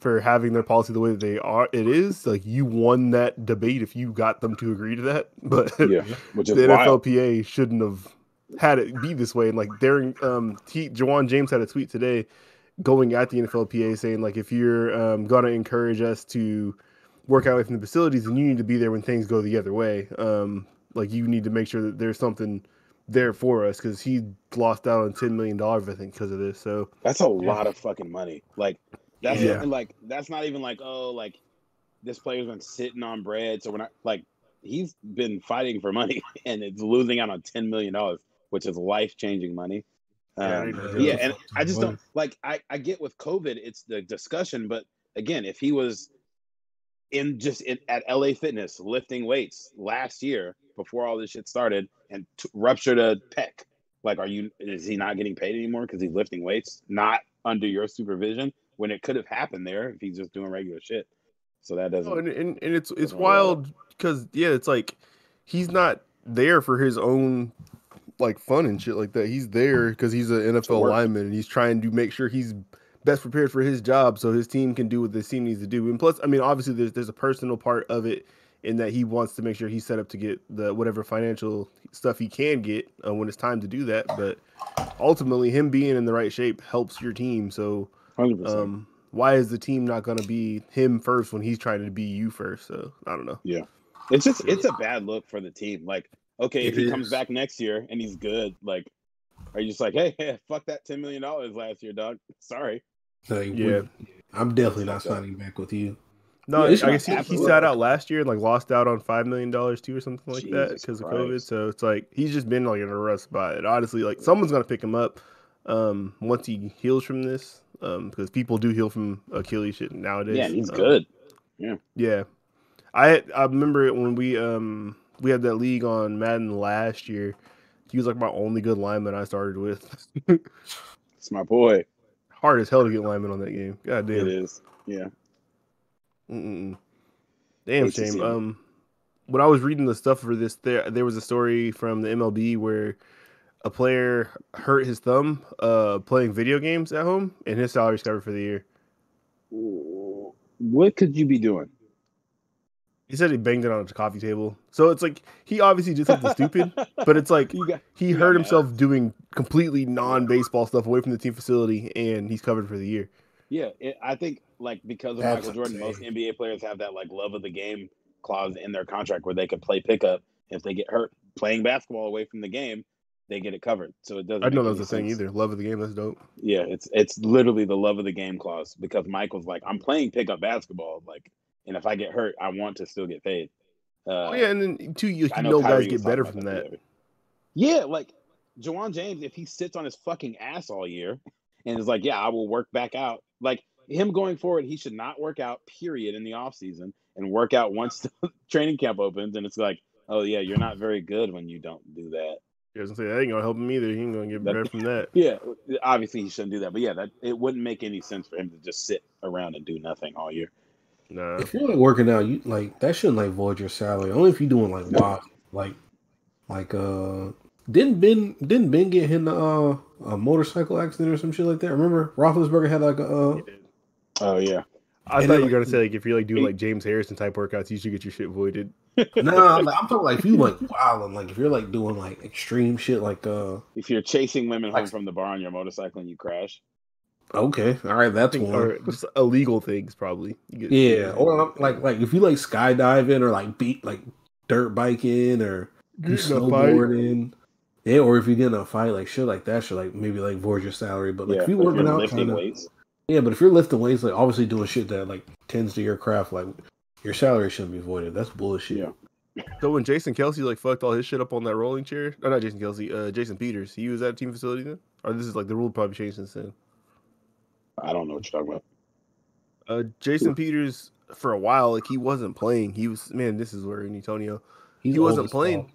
for having their policy the way that they are. It is like, you won that debate if you got them to agree to that. But which is the wild. NFLPA shouldn't have had it be this way. And like, Jawan James had a tweet today going at the NFLPA saying, like, if you're going to encourage us to work out from the facilities, then you need to be there when things go the other way. Like, you need to make sure that there's something there for us, because he lost out on $10 million, I think, because of this. So that's a lot of fucking money. Like, that's like, that's not even like, oh, like, this player's been sitting on bread, so we're not, like, he's been fighting for money and it's losing out on $10 million, which is life-changing money. And I just don't, like, I get with COVID, it's the discussion, but again, if he was at LA Fitness lifting weights last year before all this shit started and ruptured a pec, like, is he not getting paid anymore because he's lifting weights not under your supervision when it could have happened there if he's just doing regular shit? So that doesn't. And it's wild because it's like, he's not there for his own, like, fun and shit like that. He's there because he's an NFL lineman, and he's trying to make sure he's best prepared for his job so his team can do what this team needs to do. And plus, I mean, obviously there's a personal part of it in that he wants to make sure he's set up to get the whatever financial stuff he can get when it's time to do that. But ultimately, him being in the right shape helps your team. So 100%. Why is the team not going to be him first when he's trying to be you first? So I don't know. Yeah, it's a bad look for the team. Like, okay, if he comes back next year and he's good, like, are you just like, hey, fuck that $10 million last year, dog? Sorry. I'm definitely not signing back with you. No, I guess he sat out last year and, like, lost out on $5 million too or something like that because of COVID. So it's like, he's just been, like, in a rough spot. And honestly, like, someone's gonna pick him up once he heals from this, because people do heal from Achilles shit nowadays. Yeah, he's good. Yeah. I remember it when we had that league on Madden last year. He was, like, my only good lineman I started with. It's my boy. Hard as hell to get linemen on that game. God damn. It is. Yeah. Damn shame. When I was reading the stuff for this, there was a story from the MLB where a player hurt his thumb playing video games at home, and his salary's covered for the year. What could you be doing? He said he banged it on a coffee table. So it's like, he obviously did something stupid, but it's like, he hurt himself doing completely non-baseball stuff away from the team facility, and he's covered for the year. Yeah, I think, like, because of Michael Jordan, most NBA players have that, like, love of the game clause in their contract where they could play pickup. If they get hurt playing basketball away from the game, they get it covered. So it doesn't. I didn't know that was a thing either. Love of the game, that's dope. Yeah, it's literally the love of the game clause, because Michael's like, I'm playing pickup basketball, like, and if I get hurt, I want to still get paid. And then too, you know guys get better from that. Yeah, like Jawan James, if he sits on his fucking ass all year and is like, yeah, I will work back out. Like, him going forward, he should not work out, period, in the off season, and work out once the training camp opens. And it's like, oh yeah, you're not very good when you don't do that. I was gonna say, that ain't gonna help him either. He ain't gonna get better from that. Yeah, obviously he shouldn't do that. But yeah, it wouldn't make any sense for him to just sit around and do nothing all year. Nah. If you're, like, working out, you, like, that shouldn't, like, void your salary. Only if you're doing, like, wild, like didn't Ben get hit in the a motorcycle accident or some shit like that. Remember, Roethlisberger had like a. Oh yeah. I thought you were gonna say like if you're like doing like James Harrison type workouts, you should get your shit voided. Nah, like, I'm talking like if you like wilding, like if you're like doing like extreme shit, like if you're chasing women home from the bar on your motorcycle and you crash. Okay, all right, that's one. Or just illegal things, probably. Or like if you like skydiving or like beat like dirt biking or you snowboarding, yeah, or if you get in a fight, like shit like that should like maybe like void your salary. But like if you working out, lifting weights, yeah, but if you're lifting weights, like obviously doing shit that like tends to your craft, like your salary shouldn't be voided. That's bullshit. Yeah. So when Jason Kelsey like fucked all his shit up on that rolling chair, not Jason Kelsey, Jason Peters, he was at a team facility then, or this is like the rule probably changed since then. I don't know what you're talking about. Jason Peters, for a while, like he wasn't playing. He was this is where in Antonio, he wasn't playing.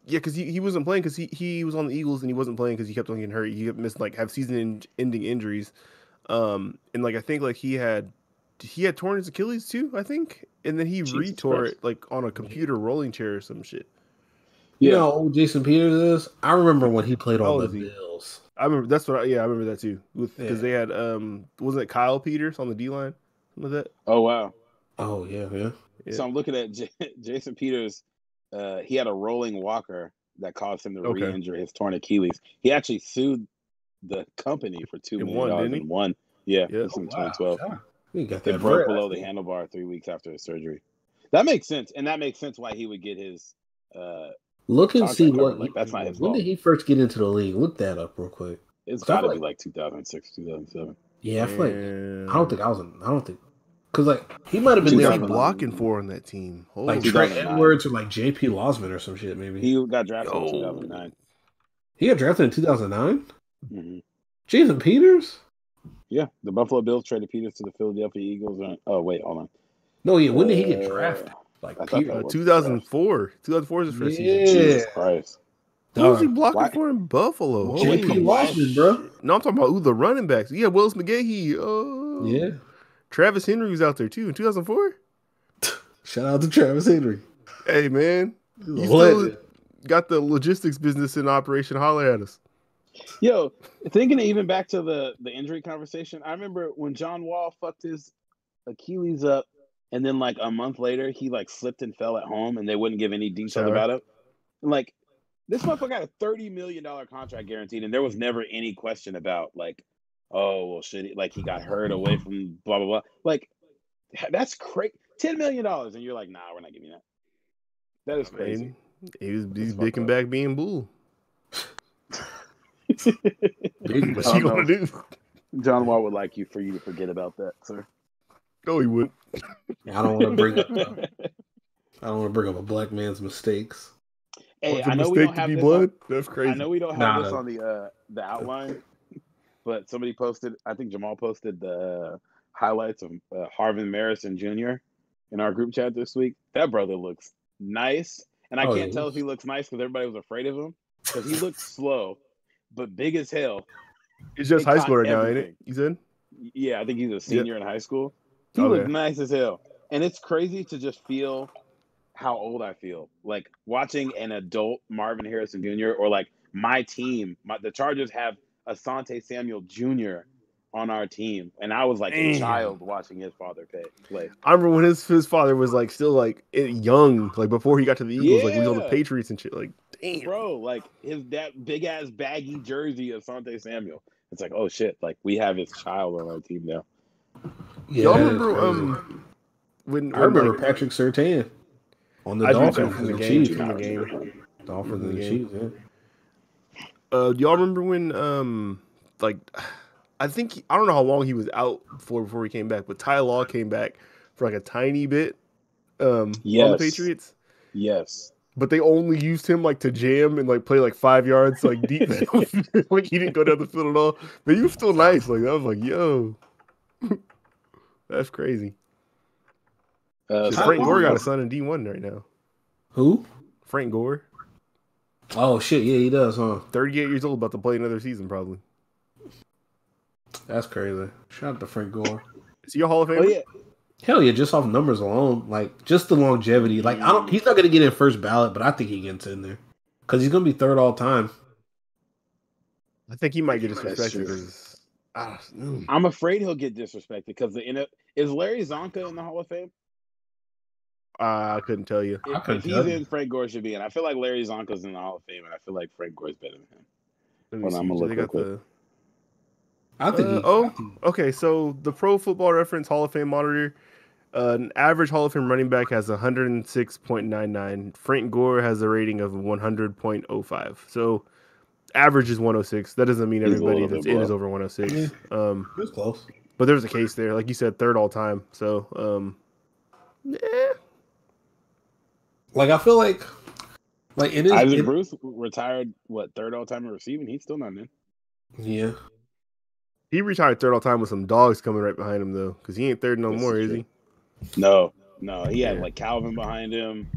Yeah, because he wasn't playing because he was on the Eagles and he wasn't playing because he kept on getting hurt. He kept missing like have season-ending injuries, and like I think like he had torn his Achilles too, I think, and then he retore it like on a computer rolling chair or some shit. You know how old Jason Peters is? I remember when he played on the Bills. I remember that's what. I remember that too. Because they had wasn't it Kyle Peters on the D line? Something like that. Oh wow. Oh yeah. So I'm looking at Jason Peters. He had a rolling walker that caused him to re-injure his torn Achilles. He actually sued the company for $2 million and won. Yeah, this in 2012. It broke below the handlebar 3 weeks after his surgery. That makes sense, and that makes sense why he would get his. Look and see what that's not his when fault. did he first get into the league? Look that up real quick. It's got to be like 2006, 2007. Yeah, I feel like I don't think because like he might have been there blocking for on that team. Like Trey Edwards or like J.P. Losman or some shit maybe. He got drafted in 2009. He got drafted in 2009. Mm-hmm. Jason Peters. Yeah, the Buffalo Bills traded Peters to the Philadelphia Eagles. Oh wait, hold on. No, yeah, when did he get drafted? Like 2004. 2004 is his first season. Jesus Christ. Who was he blocking for in Buffalo? J.P. Losman, bro. No, I'm talking about the running backs. Yeah, Willis McGahee. Yeah. Travis Henry was out there too in 2004. Shout out to Travis Henry. Hey man, you still got the logistics business in operation. Holler at us. Yo, thinking even back to the injury conversation, I remember when John Wall fucked his Achilles up, and then like a month later he like slipped and fell at home, and they wouldn't give any detail about it. And like this motherfucker got a $30 million contract guaranteed, and there was never any question about like, oh well, should he, like he got hurt away from blah blah blah. Like that's crazy. $10 million, and you're like, nah, we're not giving you that. That is crazy. He's big and back being bull. What's he gonna do? John Wall would like you to forget about that, sir. No, he wouldn't. I don't want to bring up a black man's mistakes. Hey, I know we don't have this blood. That's crazy. I know we don't have this on the outline, but somebody posted. I think Jamal posted the highlights of Harvin Marison Jr. in our group chat this week. That brother looks nice, and I can't tell if he looks nice because everybody was afraid of him because he looks slow, but big as hell. He's just high school right now, ain't it? You said? Yeah, I think he's a senior in high school. He looks nice as hell, and it's crazy to just feel how old I feel. Like watching an adult Marvin Harrison Jr. or like my team. The Chargers have Asante Samuel Jr. on our team, and I was like a child watching his father play. I remember when his father was like still like young, like before he got to the Eagles, like we was on the Patriots and shit. Like, damn, bro, like that big ass baggy jersey of Asante Samuel. It's like, oh shit, like we have his child on our team now. Yeah, y'all remember when I remember like, Patrick Surtain on the Dolphins in the game. Dolphins in the Chiefs, yeah. Do y'all remember when like I think I don't know how long he was out before he came back, but Ty Law came back for like a tiny bit on the Patriots. Yes. But they only used him like to jam and like play like 5 yards like deep. Like he didn't go down the field at all. But he was still nice. Like I was like, yo. That's crazy. Frank Gore got a son in D1 right now. Who? Frank Gore. Oh shit, yeah, he does, huh? 38 years old, about to play another season probably. That's crazy. Shout out to Frank Gore. Is he a Hall of Famer? Oh yeah. Hell yeah, just off numbers alone, like just the longevity. Like he's not gonna get in first ballot, but I think he gets in there because he's gonna be third all time. I think he might get That's disrespected true. because I'm afraid he'll get disrespected because is Larry Zonka in the Hall of Fame? I couldn't tell you. If he's in, Frank Gore should be in. I feel like Larry Zonka's in the Hall of Fame, and I feel like Frank Gore's better than him. Let me Hold on, see. I'm gonna So look they real got quick. the. I think Okay. So the Pro Football Reference Hall of Fame monitor, an average Hall of Fame running back has 106.99. Frank Gore has a rating of 100.05. So average is 106. That doesn't mean He's a everybody little that's bit in is below. over 106. Yeah. It's close. But there's a case there, like you said, third all time. So Like I feel like it is. Isaac Bruce retired, third all time in receiving? He's still not in. Yeah. he retired third all time with some dogs coming right behind him though, because he ain't third no This more, is is true. he? No, he had Yeah. like Calvin behind him.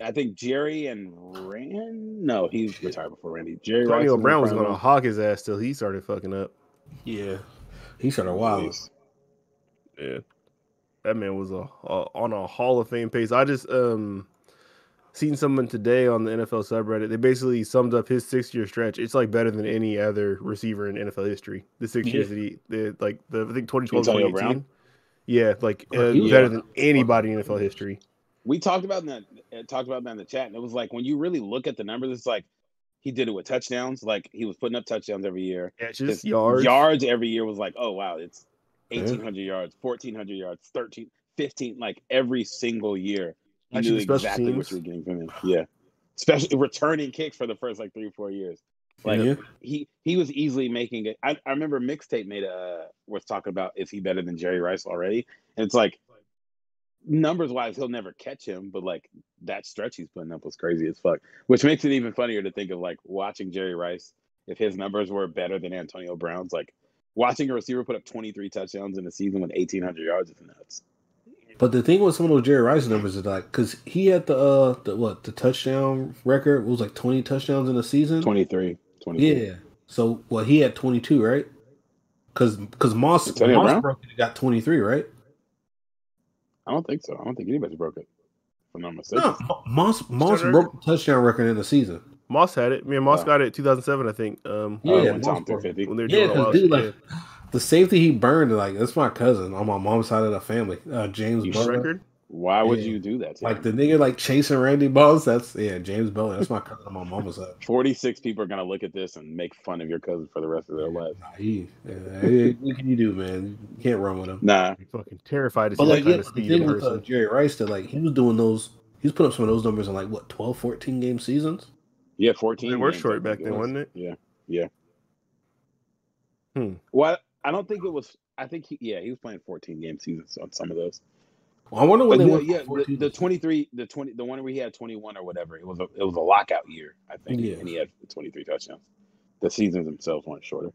I think Jerry and Rand. No, he retired before Randy. Jerry Rice Antonio was in Brown was front of gonna him. hawk his ass till he started fucking up. Yeah. He started wild. Jeez. Yeah, that man was on a Hall of Fame pace. I just seen someone today on the NFL subreddit. They basically summed up his 6-year stretch. It's like better than any other receiver in NFL history. The 6 years that I think 2012 Antonio 2018. Brown? Yeah, like better than anybody in NFL history. We talked about that in the chat, and it was like when you really look at the numbers, it's like he did it with touchdowns. Like he was putting up touchdowns every year. Catches, His yards every year was like, oh wow, it's 1,800 yards, 1,400 yards, 13, 15. Like every single year, you Actually, knew the special exactly what teams. you were getting from him. Yeah, especially returning kicks for the first like 3 or 4 years. Like he was easily making it. I remember Mixtape was talking about, is he better than Jerry Rice already? And it's like, numbers wise, he'll never catch him, but like that stretch he's putting up was crazy as fuck. Which makes it even funnier to think of like watching Jerry Rice, if his numbers were better than Antonio Brown's, like watching a receiver put up 23 touchdowns in a season with 1,800 yards is nuts. But the thing with some of those Jerry Rice numbers is like, because he had the touchdown record was like 20 touchdowns in a season. 23. Yeah. So he had 22, right? Because Moss Brown? broke it, he got 23, right? I don't think so. I don't think anybody's broke it. If I'm not mistaken. No, Moss broke the touchdown record in the season. Moss had it. Moss got it 2007, I think. When Tom threw 50. When they were doing all dude, that shit. The safety he burned, like that's my cousin on my mom's side of the family, James Butler. Record? Why would you do that? Like the nigga like chasing Randy Moss. That's James Butler. That's my cousin on my mom's side. 46 people are gonna look at this and make fun of your cousin for the rest of their life. What can you do, man? You can't run with him. Nah, I'm fucking terrified to But see like, that kind of speed in with person. Jerry Rice, that like he was doing those. He's putting up some of those numbers in like what 12, 14 game seasons. Yeah, 14. They were games, short back then, wasn't it? Yeah. Well, I don't think it was. I think he was playing 14 game seasons on some of those. Well, I wonder when they went. The 23, the one where he had 21 or whatever. It was a lockout year, I think, and he had 23 touchdowns. The seasons themselves weren't shorter.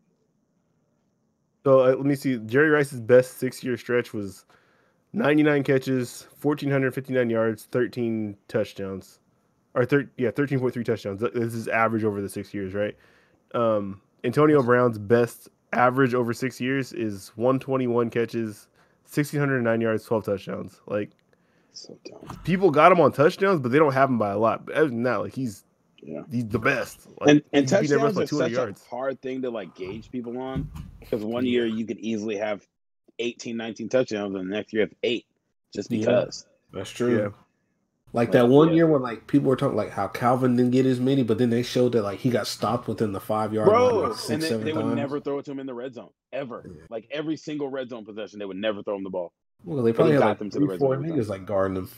So let me see. Jerry Rice's best 6-year stretch was 99 catches, 1,459 yards, 13 touchdowns, or 13.3 touchdowns. This is average over the 6 years, right? Antonio Brown's best average over 6 years is 121 catches, 1,609 yards, 12 touchdowns. Like, so dumb. People got him on touchdowns, but they don't have him by a lot. But other than that, like he's the best. Like, and touchdowns are such yards. a hard thing to like gauge people on, because one year you could easily have 18, 19 touchdowns, and the next year have 8, just because. That's true. Yeah. Like that one year when like people were talking like how Calvin didn't get as many, but then they showed that like he got stopped within the 5-yard line like 6, and 7 they times. would never throw it to him in the red zone ever. Yeah. Like every single red zone possession, they would never throw him the ball. Well, they probably had like 3-4 niggas like guarding him.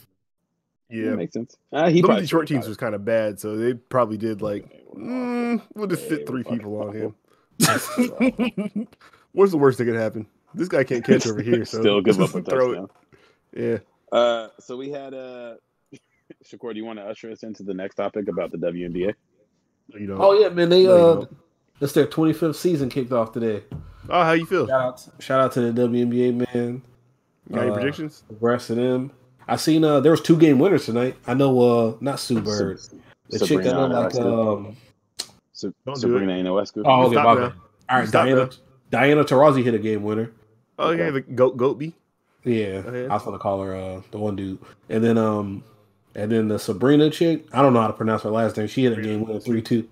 Yeah, that makes sense. Those short teams was kind of bad, so they probably did like, we'll just sit 3 people on him. What's the worst that could happen? This guy can't catch over here, so still give up a throw touchdown. it. Yeah. So we had Shakur, do you want to usher us into the next topic about the WNBA? Oh yeah, man. They it's their 25th season kicked off today. Oh, how you feel? Shout out to the WNBA, man. Got any predictions? Congrats to them. I seen there was 2 game winners tonight. I know not Sue Bird. The chick that looked like Sabrina Ionescu. Oh, okay, my bad. All right, Diana Taurasi hit a game winner. Oh, okay, the goat bee. Yeah, I was gonna call her the one dude, and then the Sabrina chick. I don't know how to pronounce her last name. She hit a game winner 3-2.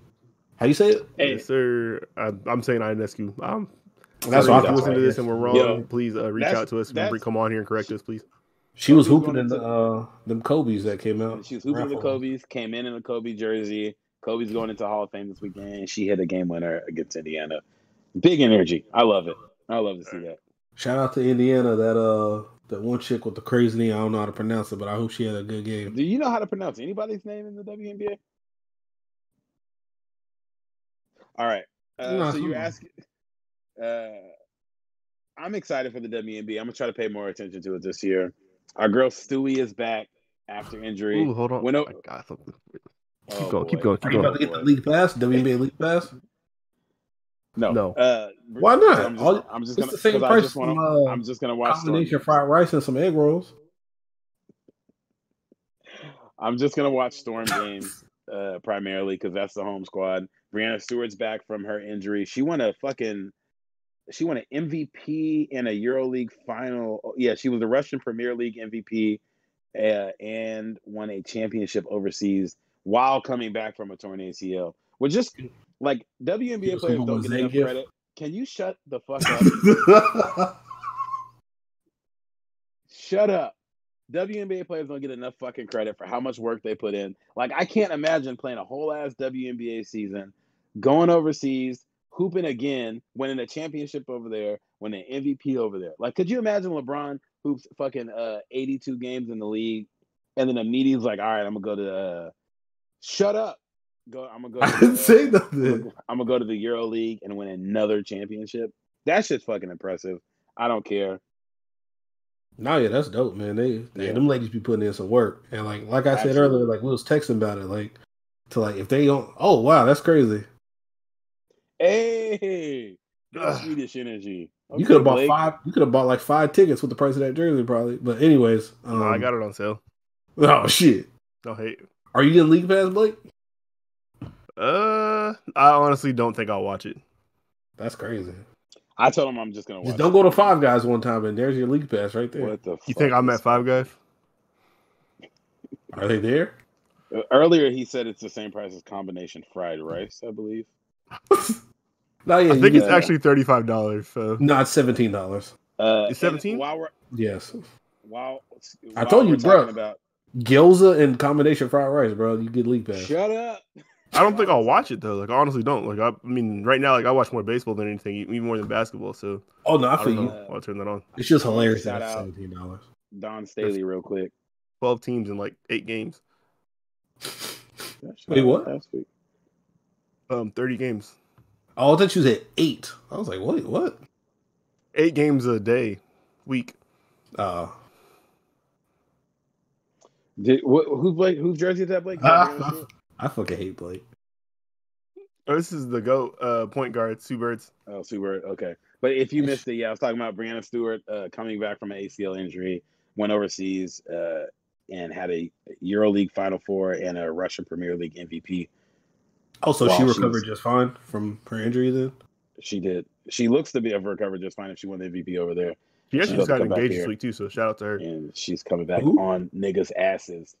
How you say it? Hey, Yes, sir. I'm saying Ionescu. That's Sorry, what if I you thought. listen to this Yes. and we're yo, wrong, please reach out to us and that's come on here and correct us, please. She was Kobe's hooping going in into them Kobe's that came out. she was hooping in the Raffle. Kobe's, came in a Kobe jersey. Kobe's going into Hall of Fame this weekend. She hit a game winner against Indiana. Big energy. I love it. I love to see that. Shout out to Indiana. That one chick with the crazy name. I don't know how to pronounce it, but I hope she had a good game. Do you know how to pronounce anybody's name in the WNBA? All right. So you're asking. I'm excited for the WNBA. I'm gonna try to pay more attention to it this year. Our girl Stewie is back after injury. Ooh, hold on. Went I got something. Oh, Keep boy. going. Are you about to get the league pass? WNBA league pass? No. Why not? I'm just it's gonna the same because price. I'm just gonna watch Storm combination games. fried rice and some egg rolls. I'm just gonna watch Storm games primarily because that's the home squad. Brianna Stewart's back from her injury. She won an MVP in a EuroLeague final. Yeah, she was the Russian Premier League MVP and won a championship overseas while coming back from a torn ACL. We're just like WNBA players don't get enough credit. Can you shut the fuck up? Shut up. WNBA players don't get enough fucking credit for how much work they put in. Like, I can't imagine playing a whole ass WNBA season, going overseas, hooping again, winning a championship over there, winning an MVP over there. Like, could you imagine LeBron hoops fucking 82 games in the league, and then immediately like, all right, I'm gonna go to shut up. I'm gonna go. I didn't say nothing. I'm gonna go to the Euro League and win another championship. That shit's fucking impressive. I don't care. No, yeah, that's dope, man. Them ladies be putting in some work, and like I said earlier, like we was texting about it, like if they don't, oh wow, that's crazy. Hey, Swedish energy. Okay, you could have bought five. You could have bought like 5 tickets with the price of that jersey, probably. But anyways, no, I got it on sale. Oh shit! No hate. Are you getting league pass, Blake? I honestly don't think I'll watch it. That's crazy. I told him I'm just gonna watch. Just don't go to Five Guys one time, and there's your league pass right there. What the? You think I'm at Five Guys? Are they there? Earlier, he said it's the same price as combination fried rice, I believe. No, yeah, I think it's actually $35. So no, it's $17. It's 17. Yes. While I told you, bro. About gyoza and combination fried rice, bro. You get league pass. Shut up. I don't think I'll watch it though. Like I honestly don't. Like I mean, right now, like I watch more baseball than anything, even more than basketball. So oh no, I feel you. I'll turn that on. It's just hilarious. Shout That's out $17. Don Staley, real quick. 12 teams in like 8 games. Wait, what? Last week. 30 games. Oh, I thought you said 8. I was like, wait, what? 8 games a day, week. Whose jersey is that, Blake? I fucking hate Blake. Oh, this is the GOAT point guard, Sue Birds. Oh, Sue Bird. Okay. But if you missed it, yeah, I was talking about Brianna Stewart coming back from an ACL injury, went overseas and had a EuroLeague Final Four and a Russian Premier League MVP. Oh, so she recovered just fine from her injury then? She did. She looks to have recovered just fine if she won the MVP over there. She actually just got engaged this week too, so shout out to her. And she's coming back on niggas' asses.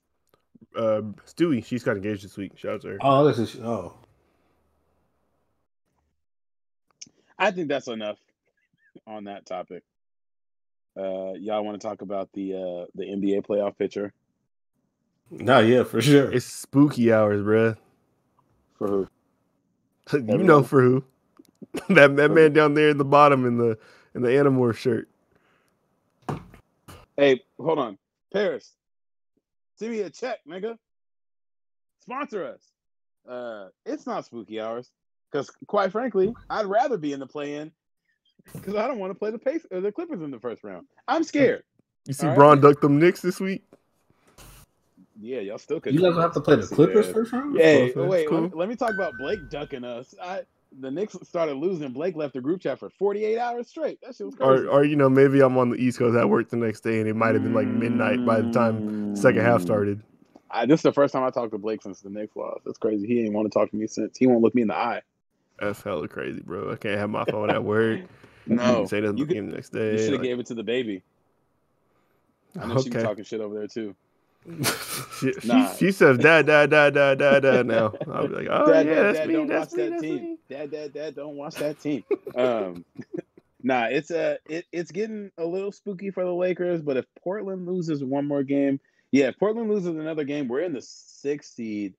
Stewie, she's got engaged this week. Shout out to her. Oh, this is I think that's enough on that topic. Y'all want to talk about the NBA playoff picture? No, yeah, for sure. It's spooky hours, bruh. For who? You know for who? that man down there at the bottom in the Animorph shirt. Hey, hold on. Paris, send me a check, nigga. Sponsor us. It's not spooky hours. Because, quite frankly, I'd rather be in the play-in because I don't want to play the Clippers in the first round. I'm scared. You see Braun duck them Knicks this week? Yeah, y'all still could. You guys have to play the Clippers first round? Yeah, wait. Cool. Let me talk about Blake ducking us. The Knicks started losing. Blake left the group chat for 48 hours straight. That shit was crazy. Or maybe I'm on the East Coast at work the next day, and it might have been like midnight by the time the second half started. This is the first time I talked to Blake since the Knicks lost. That's crazy. He ain't want to talk to me since. He won't look me in the eye. That's hella crazy, bro. I can't have my phone at work. No. Say nothing the next day. You should have gave it to the baby. I know she be talking shit over there, too. She says dad now. I'll be like, oh Dad, yeah, dad, that's dad, me, don't that's watch me, that that's team. me. Dad, don't watch that team. It's getting a little spooky for the Lakers, but if Portland loses one more game, if Portland loses another game, we're in the 6th seed.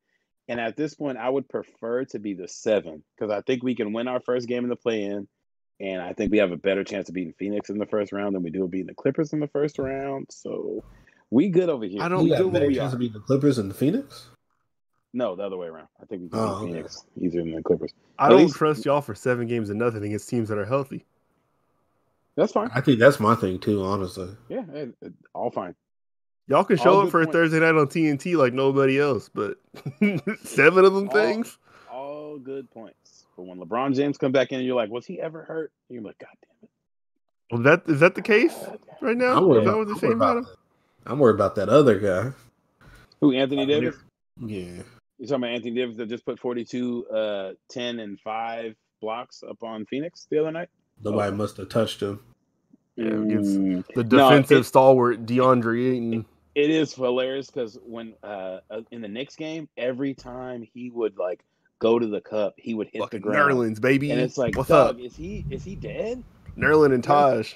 And at this point, I would prefer to be the 7 because I think we can win our first game in the play-in. And I think we have a better chance of beating Phoenix in the first round than we do of beating the Clippers in the first round. So we good over here. You We got a good where better we chance are. of beating the Clippers and the Phoenix? No, the other way around. I think we can beat Okay. Phoenix easier than the Clippers. I don't trust y'all for 7 games and nothing against teams that are healthy. That's fine. I think that's my thing too, honestly. Yeah, all fine. Y'all can show up for a Thursday night on TNT like nobody else, but 7 of them things? All good points. But when LeBron James come back in, you're like, was he ever hurt? And you're like, God damn it. Well, is that the case right now? I'm worried about that other guy. Who, Anthony Davis? Yeah. You talking about Anthony Davis that just put 42, 10, and 5 blocks up on Phoenix the other night? Nobody must have touched him. Yeah, against the defensive stalwart DeAndre Ayton. It is hilarious because when in the Knicks game, every time he would like go to the cup, he would hit fucking the ground. Nerlens, baby. And it's like, what's dog, up? Is he dead? Nerlens and Taj.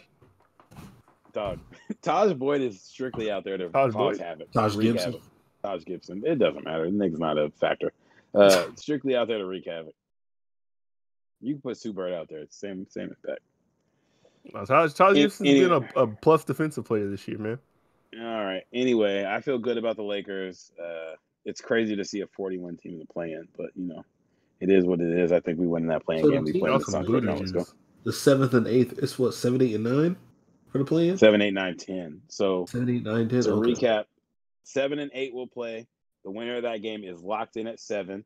Dog. Taj Boyd is strictly out there to cause havoc. Taj Gibson. Taj Gibson. It doesn't matter. The nigga's not a factor. Strictly out there to wreak havoc. You can put Sue Bird out there. It's same impact. Taj Gibson's been a plus defensive player this year, man. All right. Anyway, I feel good about the Lakers. It's crazy to see a 40-win team in the play-in, but it is what it is. I think we win that play-in game. We play in the Suns right now. Let's go. The 7th and 8th is what, 7, 8, and 9 for the play-in? 7, 8, 9, 10. So 7, 8, 9, 10. To recap, 7 and 8 will play. The winner of that game is locked in at 7.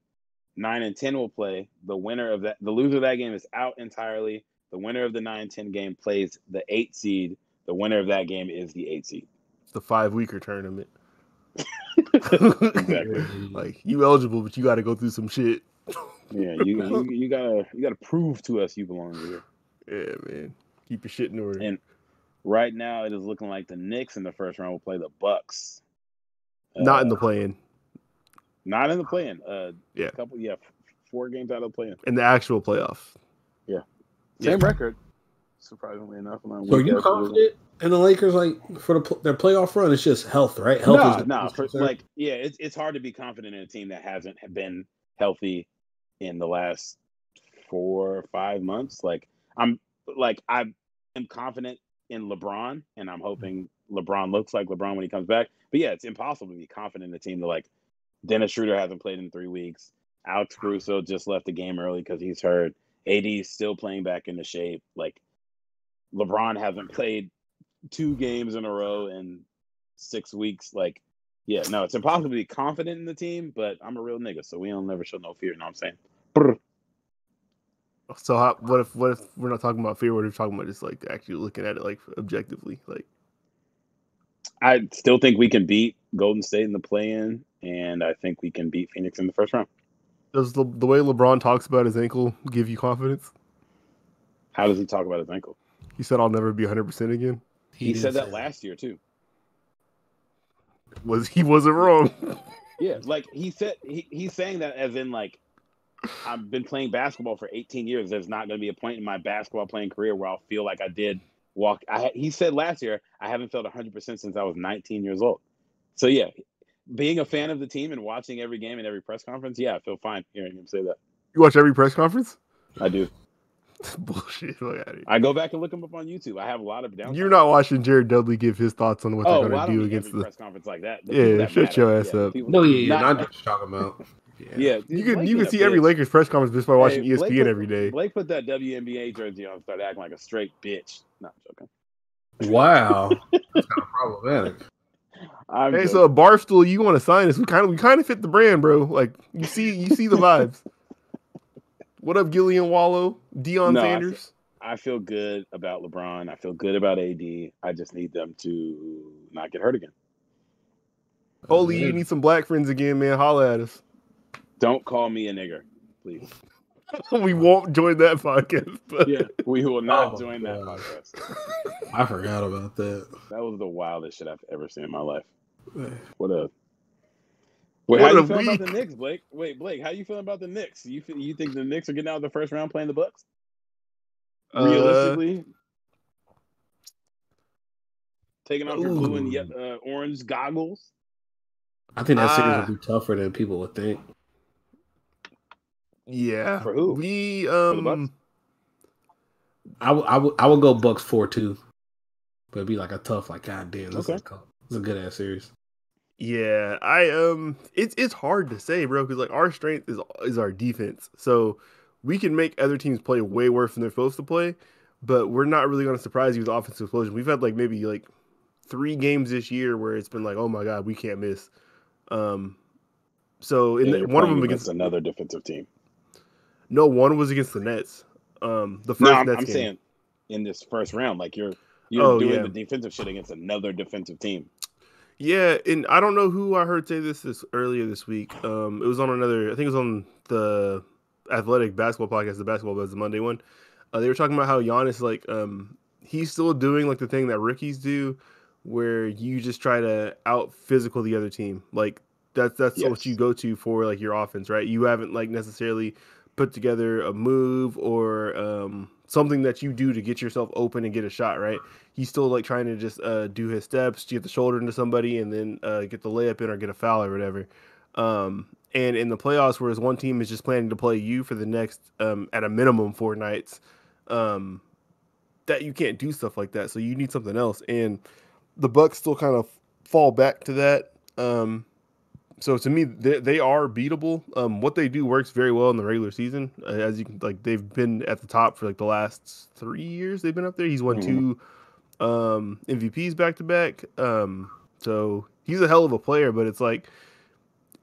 9 and 10 will play. The loser of that game is out entirely. The winner of the 9-10 game plays the 8 seed. The winner of that game is the 8 seed. It's the 5-weeker tournament. Exactly. Like, you eligible, but you got to go through some shit. Yeah, you gotta prove to us you belong here. Yeah, man. Keep your shit in order. And right now, it is looking like the Knicks in the first round will play the Bucks. Not in the play-in. Not in the play-in. Yeah. 4 games out of the play-in. In the actual playoffs. Yeah. Same record. Surprisingly enough. So are you confident in the Lakers, like for their playoff run? It's just health, right? Health it's hard to be confident in a team that hasn't been healthy in the last 4 or 5 months. I am confident in LeBron, and I'm hoping LeBron looks like LeBron when he comes back. But yeah, it's impossible to be confident in a team that Dennis Schroeder hasn't played in 3 weeks. Alex Caruso just left the game early because he's hurt. AD's still playing back into shape. LeBron hasn't played 2 games in a row in 6 weeks. It's impossible to be confident in the team, but I'm a real nigga, so we don't never show no fear. You know what I'm saying? Brr. So what if we're not talking about fear? What if we're talking about just actually looking at it objectively? I still think we can beat Golden State in the play-in, and I think we can beat Phoenix in the first round. Does the way LeBron talks about his ankle give you confidence? How does he talk about his ankle? He said, "I'll never be 100% again." He said that last year too. He wasn't wrong. Yeah, he said he's saying that as in I've been playing basketball for 18 years. There's not going to be a point in my basketball playing career where I'll feel like I did walk. He said last year, I haven't felt 100% since I was 19 years old. So yeah, being a fan of the team and watching every game and every press conference, yeah, I feel fine hearing him say that. You watch every press conference? I do. Bullshit. Look at it. I go back and look him up on YouTube. I have a lot of downtime. You're not watching Jared Dudley give his thoughts on what they're going to do against the press conference like that. Shut your ass up. I know what you're talking about. Yeah, you can see every Lakers press conference just by watching ESPN every day. Blake put that WNBA jersey on and started acting like a straight bitch. Not joking. Wow, that's kind of problematic. Hey, so a Barstool, you want to sign us? We kind of fit the brand, bro. You see the vibes. What up, Gillian Wallow, Deion Sanders? I feel good about LeBron. I feel good about AD. I just need them to not get hurt again. Holy, you need some black friends again, man. Holla at us. Don't call me a nigger, please. We won't join that podcast. But... Yeah, we will not join that podcast. I forgot about that. That was the wildest shit I've ever seen in my life. What up? Wait, how What you a feel about week! the Knicks, Blake? Wait, Blake, how you feeling about the Knicks? You think the Knicks are getting out of the first round playing the Bucks? Realistically, taking off your blue and orange goggles. I think that series will be tougher than people would think. Yeah. For who? We For the Bucks? I would go Bucks 4-2, but it'd be like a tough, like, God damn, this is a good ass series. Yeah, it's hard to say, bro, because like our strength is our defense, so we can make other teams play way worse than they're supposed to play, but we're not really going to surprise you with offensive explosion. We've had like maybe like 3 games this year where it's been like, oh my god, we can't miss. So one of them against another defensive team. No, one was against the Nets. The first No, Nets I'm game. saying in this first round, like you're doing the defensive shit against another defensive team. Yeah, and I don't know who I heard say this earlier this week. It was on I think it was on the Athletic Basketball Podcast, the Basketball Buzz, the Monday one. They were talking about how Giannis, like, he's still doing like the thing that rookies do, where you just try to out physical the other team. Like that's what you go to for like your offense, right? You haven't like necessarily put together a move or something that you do to get yourself open and get a shot, right? He's still like trying to just do his steps, get the shoulder into somebody, and then get the layup in or get a foul or whatever. And in the playoffs, whereas one team is just planning to play you for the next at a minimum 4 nights, that you can't do stuff like that. So you need something else, and the Bucks still kind of fall back to that. So to me, they are beatable. What they do works very well in the regular season, as you can like. They've been at the top for like the last 3 years. They've been up there. He's won 2 MVPs back to back. So he's a hell of a player, but it's like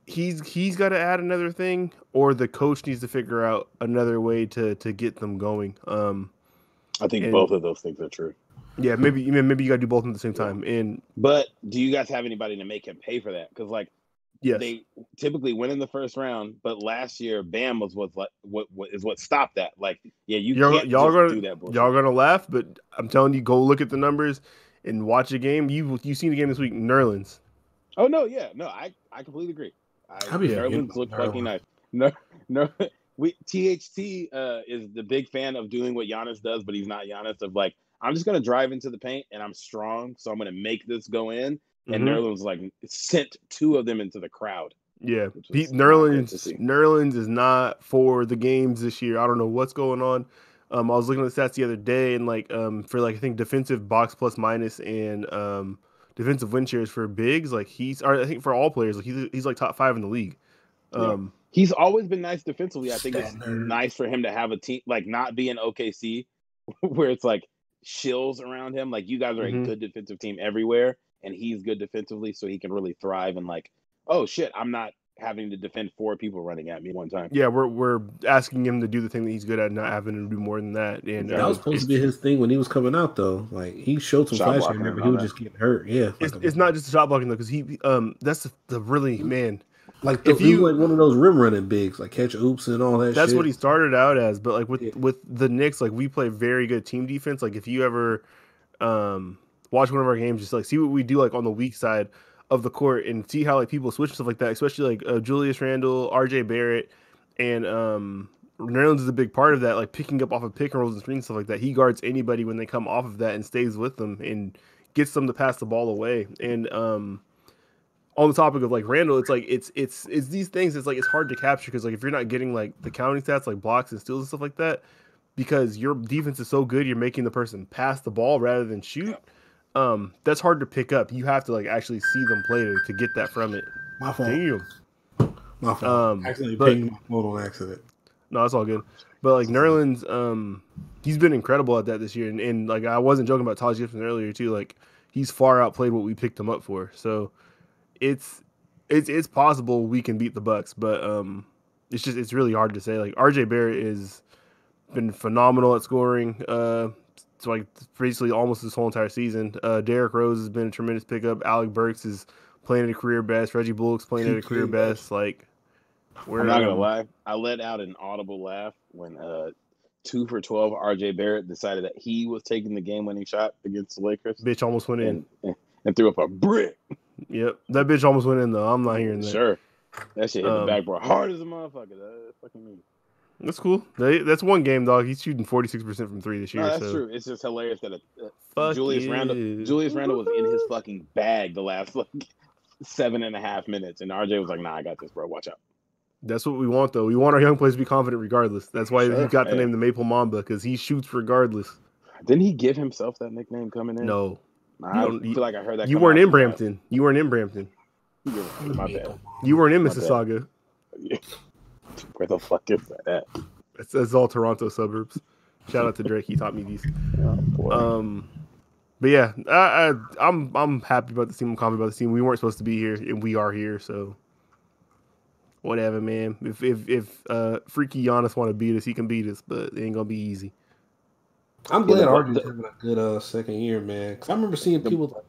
he's got to add another thing, or the coach needs to figure out another way to get them going. I think both of those things are true. Yeah, maybe you got to do both at the same time. But do you guys have anybody to make him pay for that? Because like, yes, they typically win in the first round, but last year Bam was what stopped that. Like, yeah, y'all gonna do that bullshit. Y'all gonna laugh, but I'm telling you, go look at the numbers and watch a game. You seen the game this week, Nerlens. Oh no, yeah, no, I completely agree. Nerlens looked fucking nice. No, THT is the big fan of doing what Giannis does, but he's not Giannis. Of like, I'm just gonna drive into the paint and I'm strong, so I'm gonna make this go in. And Nerlens like sent 2 of them into the crowd. Yeah, Nerlens is not for the games this year. I don't know what's going on. I was looking at the stats the other day, and like for like I think defensive box plus minus and defensive win shares for bigs, like I think for all players, like he's like top 5 in the league. He's always been nice defensively. I think it's nice for him to have a team like not be an OKC where it's like shills around him. Like you guys are a good defensive team everywhere. And he's good defensively, so he can really thrive. And like, oh shit, I'm not having to defend 4 people running at me one time. Yeah, we're asking him to do the thing that he's good at, not having to do more than that. And that was supposed to be his thing when he was coming out, though. Like he showed some flash here, but he was just getting hurt. Yeah, it's not just the shot blocking though, because he that's the really man. Like if you like one of those rim running bigs, like catch oops and all that. That's shit. What he started out as, but like with the Knicks, like we play very good team defense. Like if you ever watch one of our games, just like see what we do like on the weak side of the court and see how like people switch and stuff like that, especially like Julius Randle, RJ Barrett, and Nerlens is a big part of that, like picking up off of pick and rolls and screens and stuff like that. He guards anybody when they come off of that and stays with them and gets them to pass the ball away. And on the topic of like Randle, it's like it's these things. It's like it's hard to capture because like if you're not getting like the counting stats like blocks and steals and stuff like that, because your defense is so good, you're making the person pass the ball rather than shoot. That's hard to pick up. You have to like actually see them play to get that from it. My fault. Damn. My fault. Accidentally pinged my phone on accident. No, it's all good. But like Nerlens, he's been incredible at that this year, and like I wasn't joking about Taj Gibson earlier too. Like he's far outplayed what we picked him up for. So it's possible we can beat the Bucks, but it's really hard to say. Like RJ Barrett is been phenomenal at scoring. So like basically almost this whole entire season. Derrick Rose has been a tremendous pickup. Alec Burks is playing at a career best. Reggie Bullock's playing at a career best. Like, I'm not gonna lie, I let out an audible laugh when 2 for 12 RJ Barrett decided that he was taking the game-winning shot against the Lakers. Bitch almost went in and threw up a brick. Yep. That bitch almost went in though. I'm not hearing that. Sure. That shit hit the backboard hard as a motherfucker. That fucking me. That's cool. That's one game, dog. He's shooting 46% from 3 this year. No, that's so. true. It's just hilarious that Julius Randle was in his fucking bag the last 7.5 minutes, and RJ was like, "Nah, I got this, bro. Watch out." That's what we want, though. We want our young players to be confident regardless. That's why he got the name the Maple Mamba, because he shoots regardless. Didn't he give himself that nickname coming in? No. I feel like I heard that. You weren't in Brampton. You weren't in Brampton. My bad. You weren't in Mississauga. Where the fuck is that at? That's all Toronto suburbs. Shout out to Drake. He taught me these. Oh, but yeah, I'm happy about the team. I'm confident about the team. We weren't supposed to be here, and we are here. So whatever, man. If freaky Giannis want to beat us, he can beat us, but it ain't gonna be easy. I'm glad RJ's having a good second year, man. Because I remember seeing people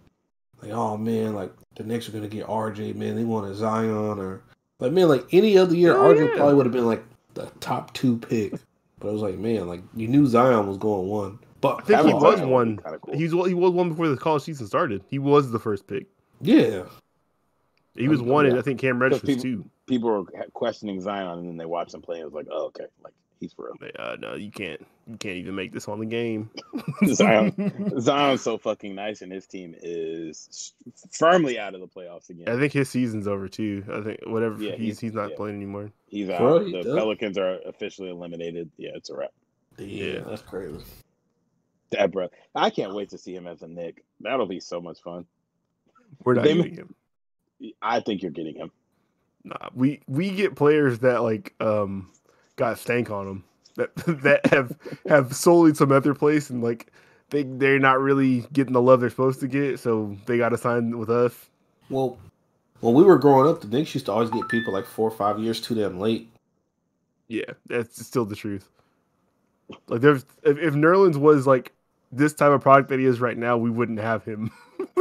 like, oh man, like the Knicks are gonna get RJ, man. They want a Zion or like, man, like any other year, RJ probably would have been like the top 2 pick. But I was like, man, like you knew Zion was going 1. But I think he was one. Cool. He was one before the college season started. He was the first pick. Yeah, he was 1, and I think Cam Reddish was 2. People were questioning Zion, and then they watched him play, and it was like, oh, okay, like he's for real. No, you can't even make this on the game. Zion's so fucking nice, and his team is firmly out of the playoffs again. I think his season's over too. I think whatever he's not playing anymore. He's out. The Pelicans are officially eliminated. Yeah, it's a wrap. Yeah, that's crazy. That bro, I can't wait to see him as a Knick. That'll be so much fun. We're not getting him. I think you're getting him. Nah, we get players that got stank on them that have solely some other place, and they're not really getting the love they're supposed to get, so they got to sign with us. Well, when we were growing up, the Knicks used to always get people like 4 or 5 years too damn late. Yeah, that's still the truth. Like if Nerlens was like this type of product that he is right now, we wouldn't have him.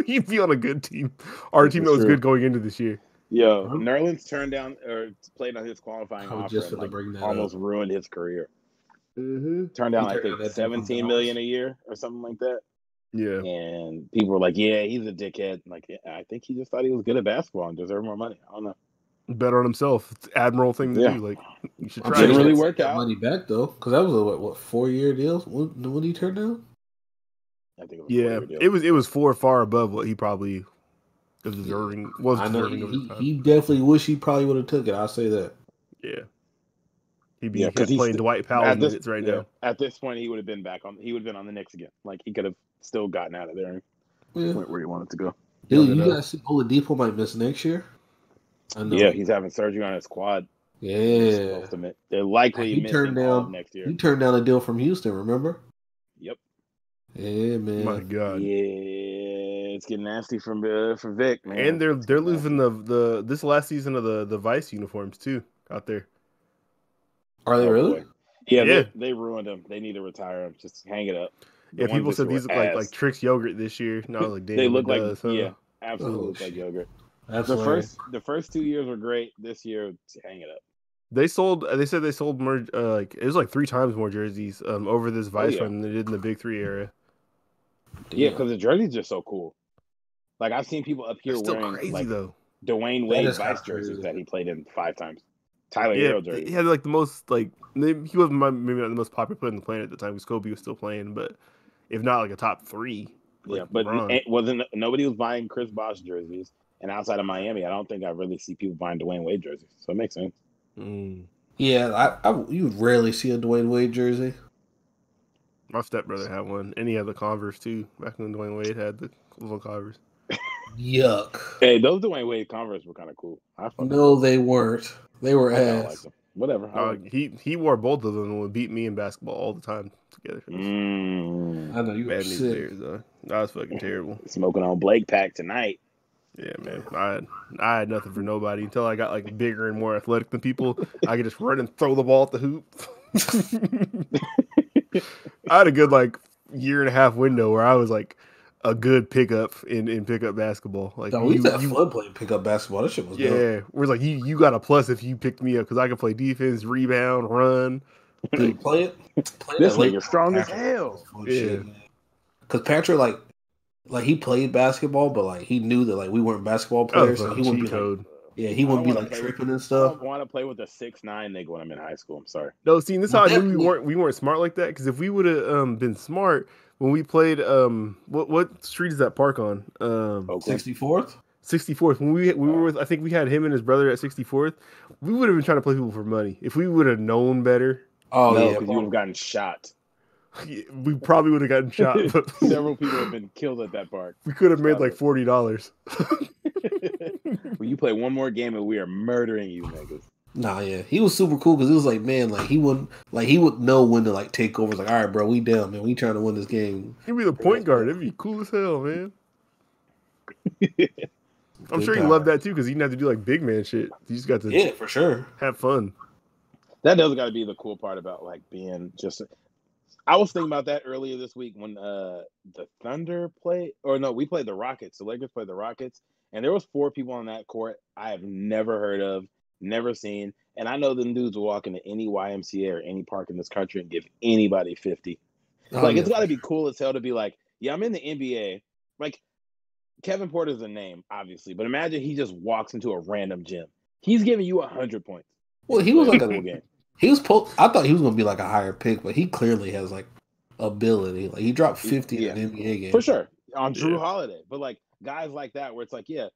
He'd be on a good team. Our team that was good going into this year. Yo, Nerlens turned down or played on his qualifying offer and almost ruined his career. Mm-hmm. Turned down, I think, $17 million a year or something like that. Yeah. And people were like, yeah, he's a dickhead. I think he just thought he was good at basketball and deserved more money. I don't know. Bet on himself. It's an admirable thing to do. Like, you should try. It really worked out. Money back though, because that was a what 4-year deal. What did he turn down? I think it was far above what he probably was deserving. He definitely wish he probably would have took it. I'll say that. Yeah, he'd be playing Dwight Powell minutes right now. At this point, he would have been He would have been on the Knicks again. Like he could have still gotten out of there and went where he wanted to go. Dude, you guys see Oladipo might miss next year. Yeah, he's having surgery on his quad. Yeah, they're likely missing all next year. He turned down a deal from Houston. Remember? Yep. Yeah, man. My God. Yeah, it's getting nasty for Vic, man. And they're losing this last season of the Vice uniforms too out there. Are they really? Yeah. They ruined them. They need to retire them. Just hang it up. Yeah, people said these look like Trix yogurt this year. No, like they look like absolutely look like yogurt. That's the first 2 years were great. This year, hang it up. They said they sold more. It was like 3 times more jerseys over this Vice run than they did in the Big 3 era. Yeah, because the jersey's just so cool. Like I've seen people up here wearing crazy, though. Dwayne Wade Vice jerseys that he played in 5 times. Tyler Hero jersey. He had like the most he wasn't maybe not the most popular player on the planet at the time because Kobe was still playing, but if not like a top 3. But nobody was buying Chris Bosh jerseys, and outside of Miami, I don't think I really see people buying Dwayne Wade jerseys. So it makes sense. Yeah, you rarely see a Dwayne Wade jersey. My stepbrother had one, and he had the Converse too. Back when Dwayne Wade had the little Converse. Yuck. Hey, those Dwayne Wade Converse were kind of cool. No, they weren't. They were ass. Like whatever. He wore both of them and would beat me in basketball all the time together. I know you were sick. Players, though. That was fucking terrible. Smoking on Blake Pack tonight. Yeah, man. I had nothing for nobody until I got like bigger and more athletic than people. I could just run and throw the ball at the hoop. I had a good year and a half window where I was like a good pickup in pickup basketball. Like we used to have fun playing pickup basketball. That shit was dope. We're like you got a plus if you picked me up because I could play defense, rebound, run. Dude, play it. This nigga strong as hell. Because Patrick like he played basketball, but like he knew that like we weren't basketball players, so he wouldn't be code. like, yeah, he wouldn't be like tripping and stuff. I don't want to play with a 6'9" nigga when I'm in high school. I'm sorry. No, see, this is how I knew we weren't smart like that. Because if we would have been smart when we played, what street is that park on? 64th. 64th. When we were with, I think we had him and his brother at 64th. We would have been trying to play people for money if we would have known better. Oh no, yeah, because you would have gotten shot. We probably would have gotten shot. But several people have been killed at that park. We could have made like $40. When you play one more game and we are murdering you niggas. Nah, yeah, he was super cool because it was like, man, like he would know when to like take over. It's like, all right, bro, we down, man. We trying to win this game. He'd be the point guard. It'd be cool as hell, man. I'm sure he time. loved that too because he didn't have to do like big man shit. He just got to for sure have fun. That does got to be the cool part about like being just. I was thinking about that earlier this week when the Thunder played, or no, we played the Rockets. The Lakers played the Rockets, and there was 4 people on that court I have never heard of, never seen, and I know them dudes will walk into any YMCA or any park in this country and give anybody 50. It's got to be cool as hell to be like, yeah, I'm in the NBA. Like Kevin Porter's a name, obviously, but imagine he just walks into a random gym. He's giving you 100 points. Well, he was like a game. He was. I thought he was gonna be like a higher pick, but he clearly has like ability. Like he dropped 50 in an NBA game for sure on Drew Holiday. But like guys like that, where it's like, yeah,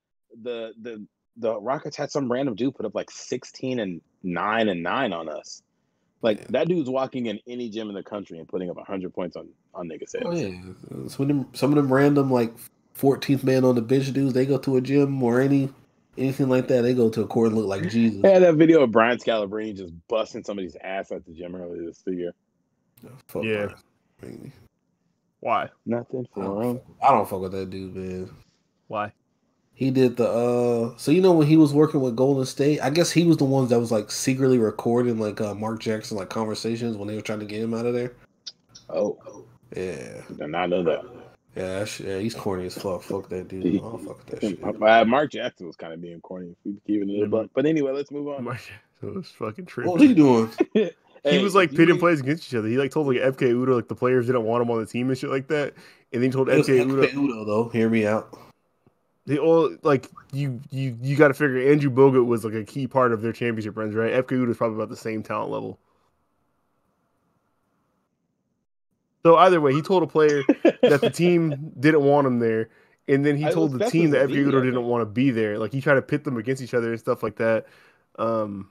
the Rockets had some random dude put up like 16 and 9 and 9 on us. Like that dude's walking in any gym in the country and putting up 100 points on niggas' heads. Oh yeah, some of them random like 14th man on the bench dudes. They go to a gym or anything like that. They go to a court and look like Jesus. Yeah, that video of Brian Scalabrine just busting somebody's ass at the gym earlier this year. Yeah. Why? Nothing for him. I don't fuck with that dude, man. Why? He did the so when he was working with Golden State, I guess he was the ones that was like secretly recording like Mark Jackson like conversations when they were trying to get him out of there. Oh. Yeah. Did not know that. Yeah, he's corny as fuck. Fuck that dude. I don't fuck with that shit. Mark Jackson was kind of being corny if we keep it in the butt. But anyway, let's move on. Mark Jackson was fucking tripping. What was he doing? He was like pitting players against each other. He like told like FK Udo like the players didn't want him on the team and shit like that. And then he told FK Udo though. Hear me out. They all like you got to figure Andrew Bogut was like a key part of their championship runs, right? FK Udo is probably about the same talent level. So either way, he told a player that the team didn't want him there, and then he told the team that FK Udo didn't want to be there. Like he tried to pit them against each other and stuff like that. And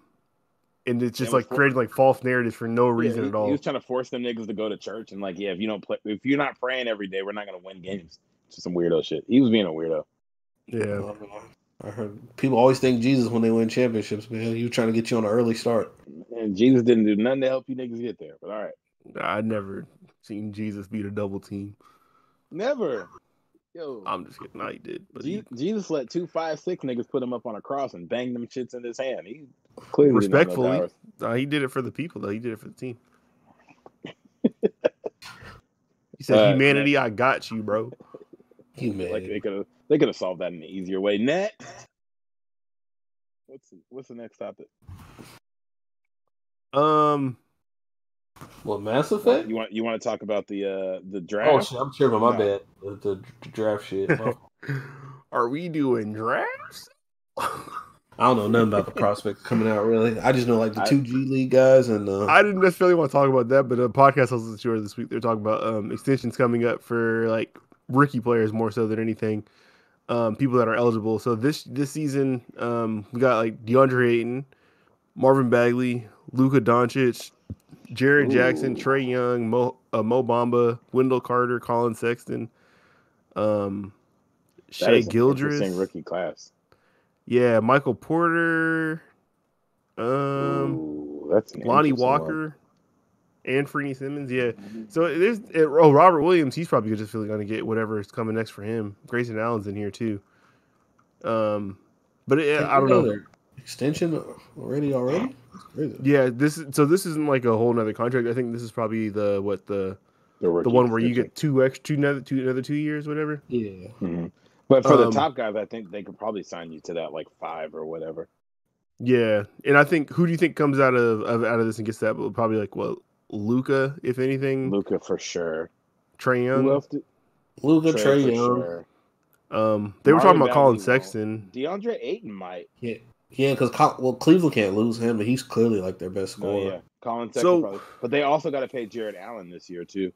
it's just like creating like false narratives for no reason at all. He was trying to force them niggas to go to church and like, yeah, if you're not praying every day, we're not gonna win games. It's just some weirdo shit. He was being a weirdo. Yeah. I heard people always thank Jesus when they win championships, man. He was trying to get you on an early start. And Jesus didn't do nothing to help you niggas get there. But all right. I never seen Jesus beat a double team. Never. Yo. I'm just kidding. No, he did. But Jesus let 2 5'6" niggas put him up on a cross and bang them shits in his hand. He clearly respectfully. He did it for the people though. He did it for the team. He said, "Humanity, I got you, bro." Humanity. Like they could have solved that in an easier way. Next. What's the next topic? What, Mass Effect? You want to talk about the draft? Oh shit, I'm tripping. My bad. The draft shit. Are we doing drafts? I don't know nothing about the prospects coming out really. I just know like the 2G League guys and I didn't necessarily want to talk about that, but a podcast I was listening to this week, they're talking about extensions coming up for like rookie players more so than anything. People that are eligible. So this season, we got like DeAndre Ayton, Marvin Bagley, Luka Doncic, Jared Jackson, Trae Young, Mo Bamba, Wendell Carter, Colin Sexton, Shea Gildress. Interesting rookie class. Yeah, Michael Porter, that's Lonnie Walker, and Freeney Simmons. Yeah, so there's Robert Williams. He's probably just really going to get whatever is coming next for him. Grayson Allen's in here too. But I don't know. Extension already. Yeah, this isn't like a whole nother contract. I think this is probably the one where you get another 2 years, whatever. Yeah. Mm-hmm. But for the top guys, I think they could probably sign you to that like 5 or whatever. Yeah, and I think who do you think comes out of this and gets that? Probably like Luka, if anything. Luka for sure. Trae Young. Who else? Luka, Trey Trae for Young. sure. They were talking Marvin about Colin Bagley won't. Sexton. DeAndre Ayton might. Yeah, because Cleveland can't lose him, but he's clearly like their best No, scorer. yeah. Colin Sexton So probably. But they also got to pay Jared Allen this year, too.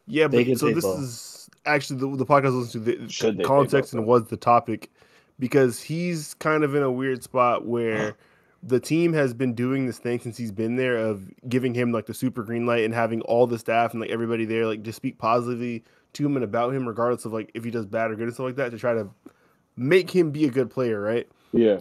yeah, They but can so pay this both. is actually the podcast I listened to. Should they Colin pay both, Sexton though? was the topic because he's kind of in a weird spot where the team has been doing this thing since he's been there of giving him like the super green light and having all the staff and like everybody there like just speak positively to him and about him regardless of like if he does bad or good and stuff like that to try to make him be a good player, right? Yeah.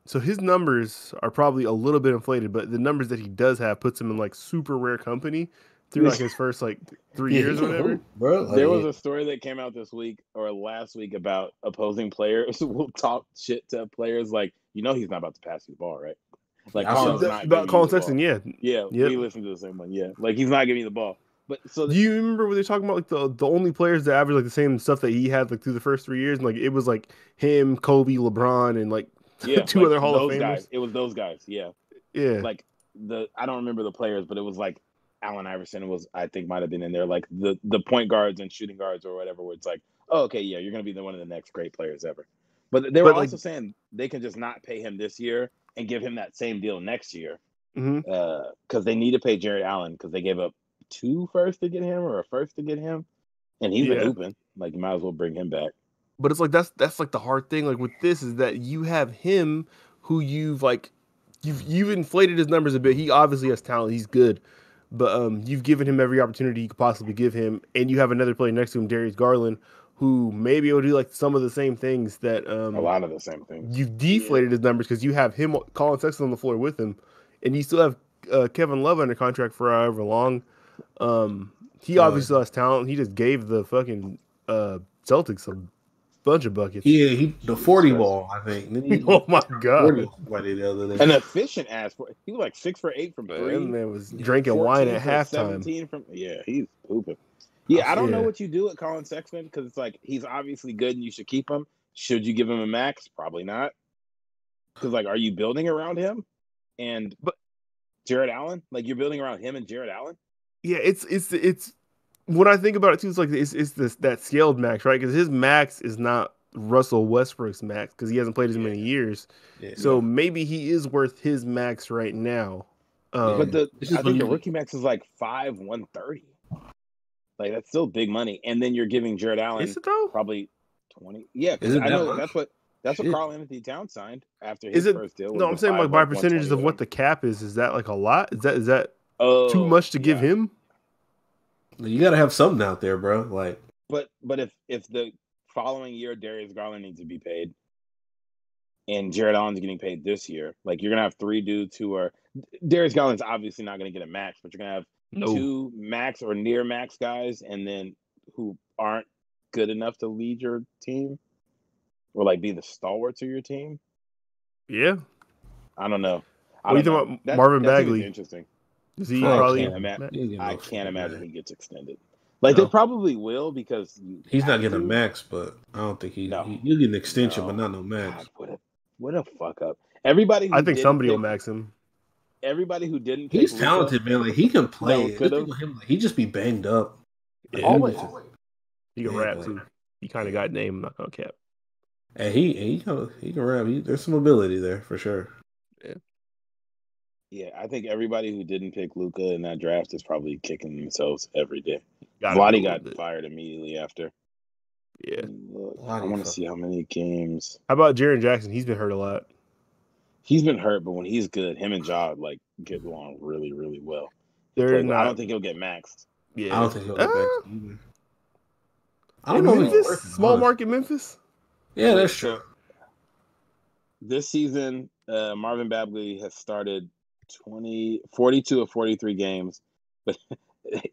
So his numbers are probably a little bit inflated, but the numbers that he does have puts him in like super rare company through like his first like 3 Yeah, years he or can whatever. hoop, bro. Like, There was a story that came out this week or last week about opposing players will talk shit to players like, he's not about to pass you the ball, right? Like, I saw Colin's that. not About giving Colin you the Sexton, ball. yeah. Yeah, Yep. we listened to the same one. Yeah, like he's not giving you the ball. But so Do you remember when they're talking about like the only players that average like the same stuff that he had like through the first 3 years? And like it was like him, Kobe, LeBron, and like yeah, two like other Hall of those Famers. guys. It was those guys. Yeah, Yeah. like I don't remember the players, but it was like Allen Iverson I think might have been in there. Like the point guards and shooting guards or whatever. Where it's like, oh, okay, yeah, you're gonna be one of the next great players ever. But they were But, also like- saying they can just not pay him this year and give him that same deal next year. Mhm. Because they need to pay Jared Allen because they gave up 2 firsts to get him or a first to get him, and he's been Yeah. hooping. Like you might as well bring him back. But it's like that's like the hard thing. Like with this is that you have him who you've inflated his numbers a bit. He obviously has talent. He's good. But you've given him every opportunity you could possibly give him, and you have another player next to him, Darius Garland, who maybe will do like some of the same things that A lot of the same things. you've deflated his numbers because you have him, Colin Sexton, on the floor with him, and you still have Kevin Love under contract for however long. He obviously has talent. He just gave the fucking Celtics a bunch of buckets. Yeah, the 40 ball, I think. Oh my god! 40 somebody the other day. An efficient ass. He was like 6 for 8 from That 3. man was drinking wine at 14 for halftime. 17 from he's pooping. Yeah, I don't know Yeah. what you do with Colin Sexton because it's like he's obviously good and you should keep him. Should you give him a max? Probably not. Because like, are you building around him and Jared Allen? Like you're building around him and Jared Allen? Yeah, it's when I think about it too, it's like it's this that scaled max, right? Because his max is not Russell Westbrook's max because he hasn't played as many years. Yeah. So maybe he is worth his max right now. But I think the believe- rookie max is like 5,130. Like that's still big money. And then you're giving Jared Allen Is it though? probably 20. Yeah, Is it I that know much? that's what Shit. Carl Anthony Towns signed after his Is it? first deal. No, I'm saying like by percentages of what the cap is. Is that like a lot? Is that too much to give him? You got to have something out there, bro. Like, But if the following year Darius Garland needs to be paid, and Jared Allen's getting paid this year, like you're gonna have 3 dudes who are Darius Garland's obviously not gonna get a max, but you're gonna have 2 max or near max guys, and then who aren't good enough to lead your team or like be the stalwarts of your team. Yeah. I don't know. What do you think about Marvin that team Bagley? is interesting. Is he I probably? can't imagine he gets extended. Like they probably will because he's not getting a max, but I don't think he'll get an extension, but not no max. God, what a fuck up. Everybody. I think somebody will max him. Everybody who didn't. He's pick talented, Luka, man. Like he can play. could Him, like, he just be banged up. Yeah. Always. He can rap too. He kind of got named. I'm not gonna cap. And he can rap. There's some ability there for sure. Yeah, I think everybody who didn't pick Luka in that draft is probably kicking themselves every day. Gotta Vladdy be a got little bit. fired immediately after. Yeah. Look, I want to see how many games. How about Jaren Jackson? He's been hurt a lot. He's been hurt, but when he's good, him and Ja like get along really, really well. They're I not. don't think he'll get maxed. Yeah. I don't think he'll get back either. I don't In know. if he's Memphis, working, small honestly. market Memphis. Yeah, that's true. This season, Marvin Bagley has started 42 of 43 games, but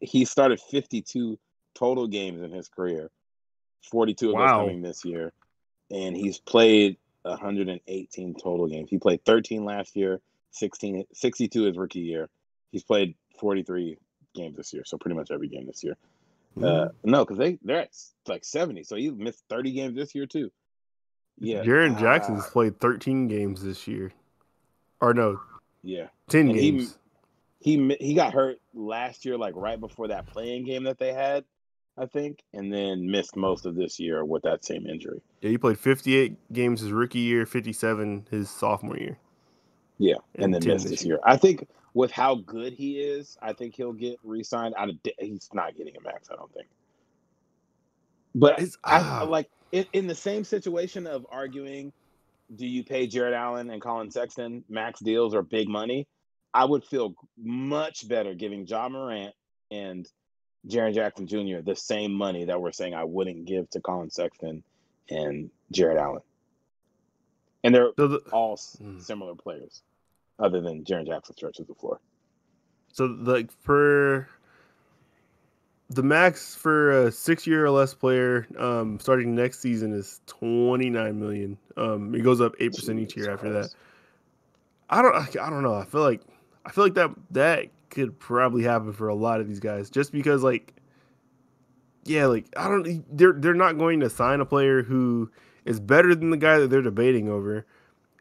he started 52 total games in his career. 42 of those coming this year. And he's played 118 total games. He played 13 last year, 62 his rookie year. He's played 43 games this year, so pretty much every game this year. No, because they're at like 70, so he missed 30 games this year too. Yeah, Jaren Jackson's played 13 games this year, or no, 10 games. He got hurt last year, like right before that playing game that they had, I think, and then missed most of this year with that same injury. Yeah, he played 58 games his rookie year, 57 his sophomore year. Yeah, and then 10 missed this year. I think with how good he is, I think he'll get re-signed. He's not getting a max, I don't think. But I like in the same situation of arguing, do you pay Jared Allen and Colin Sexton max deals or big money? I would feel much better giving Ja Morant and Jaren Jackson Jr. the same money that we're saying I wouldn't give to Colin Sexton and Jared Allen. And they're all similar players, other than Jaren Jackson stretches the floor. So, like, for the max for a 6-year or less player starting next season is $29 million. It goes up 8% each year after that. I don't know. I feel like that could probably happen for a lot of these guys, just because, like, yeah, like, they're not going to sign a player who is better than the guy that they're debating over.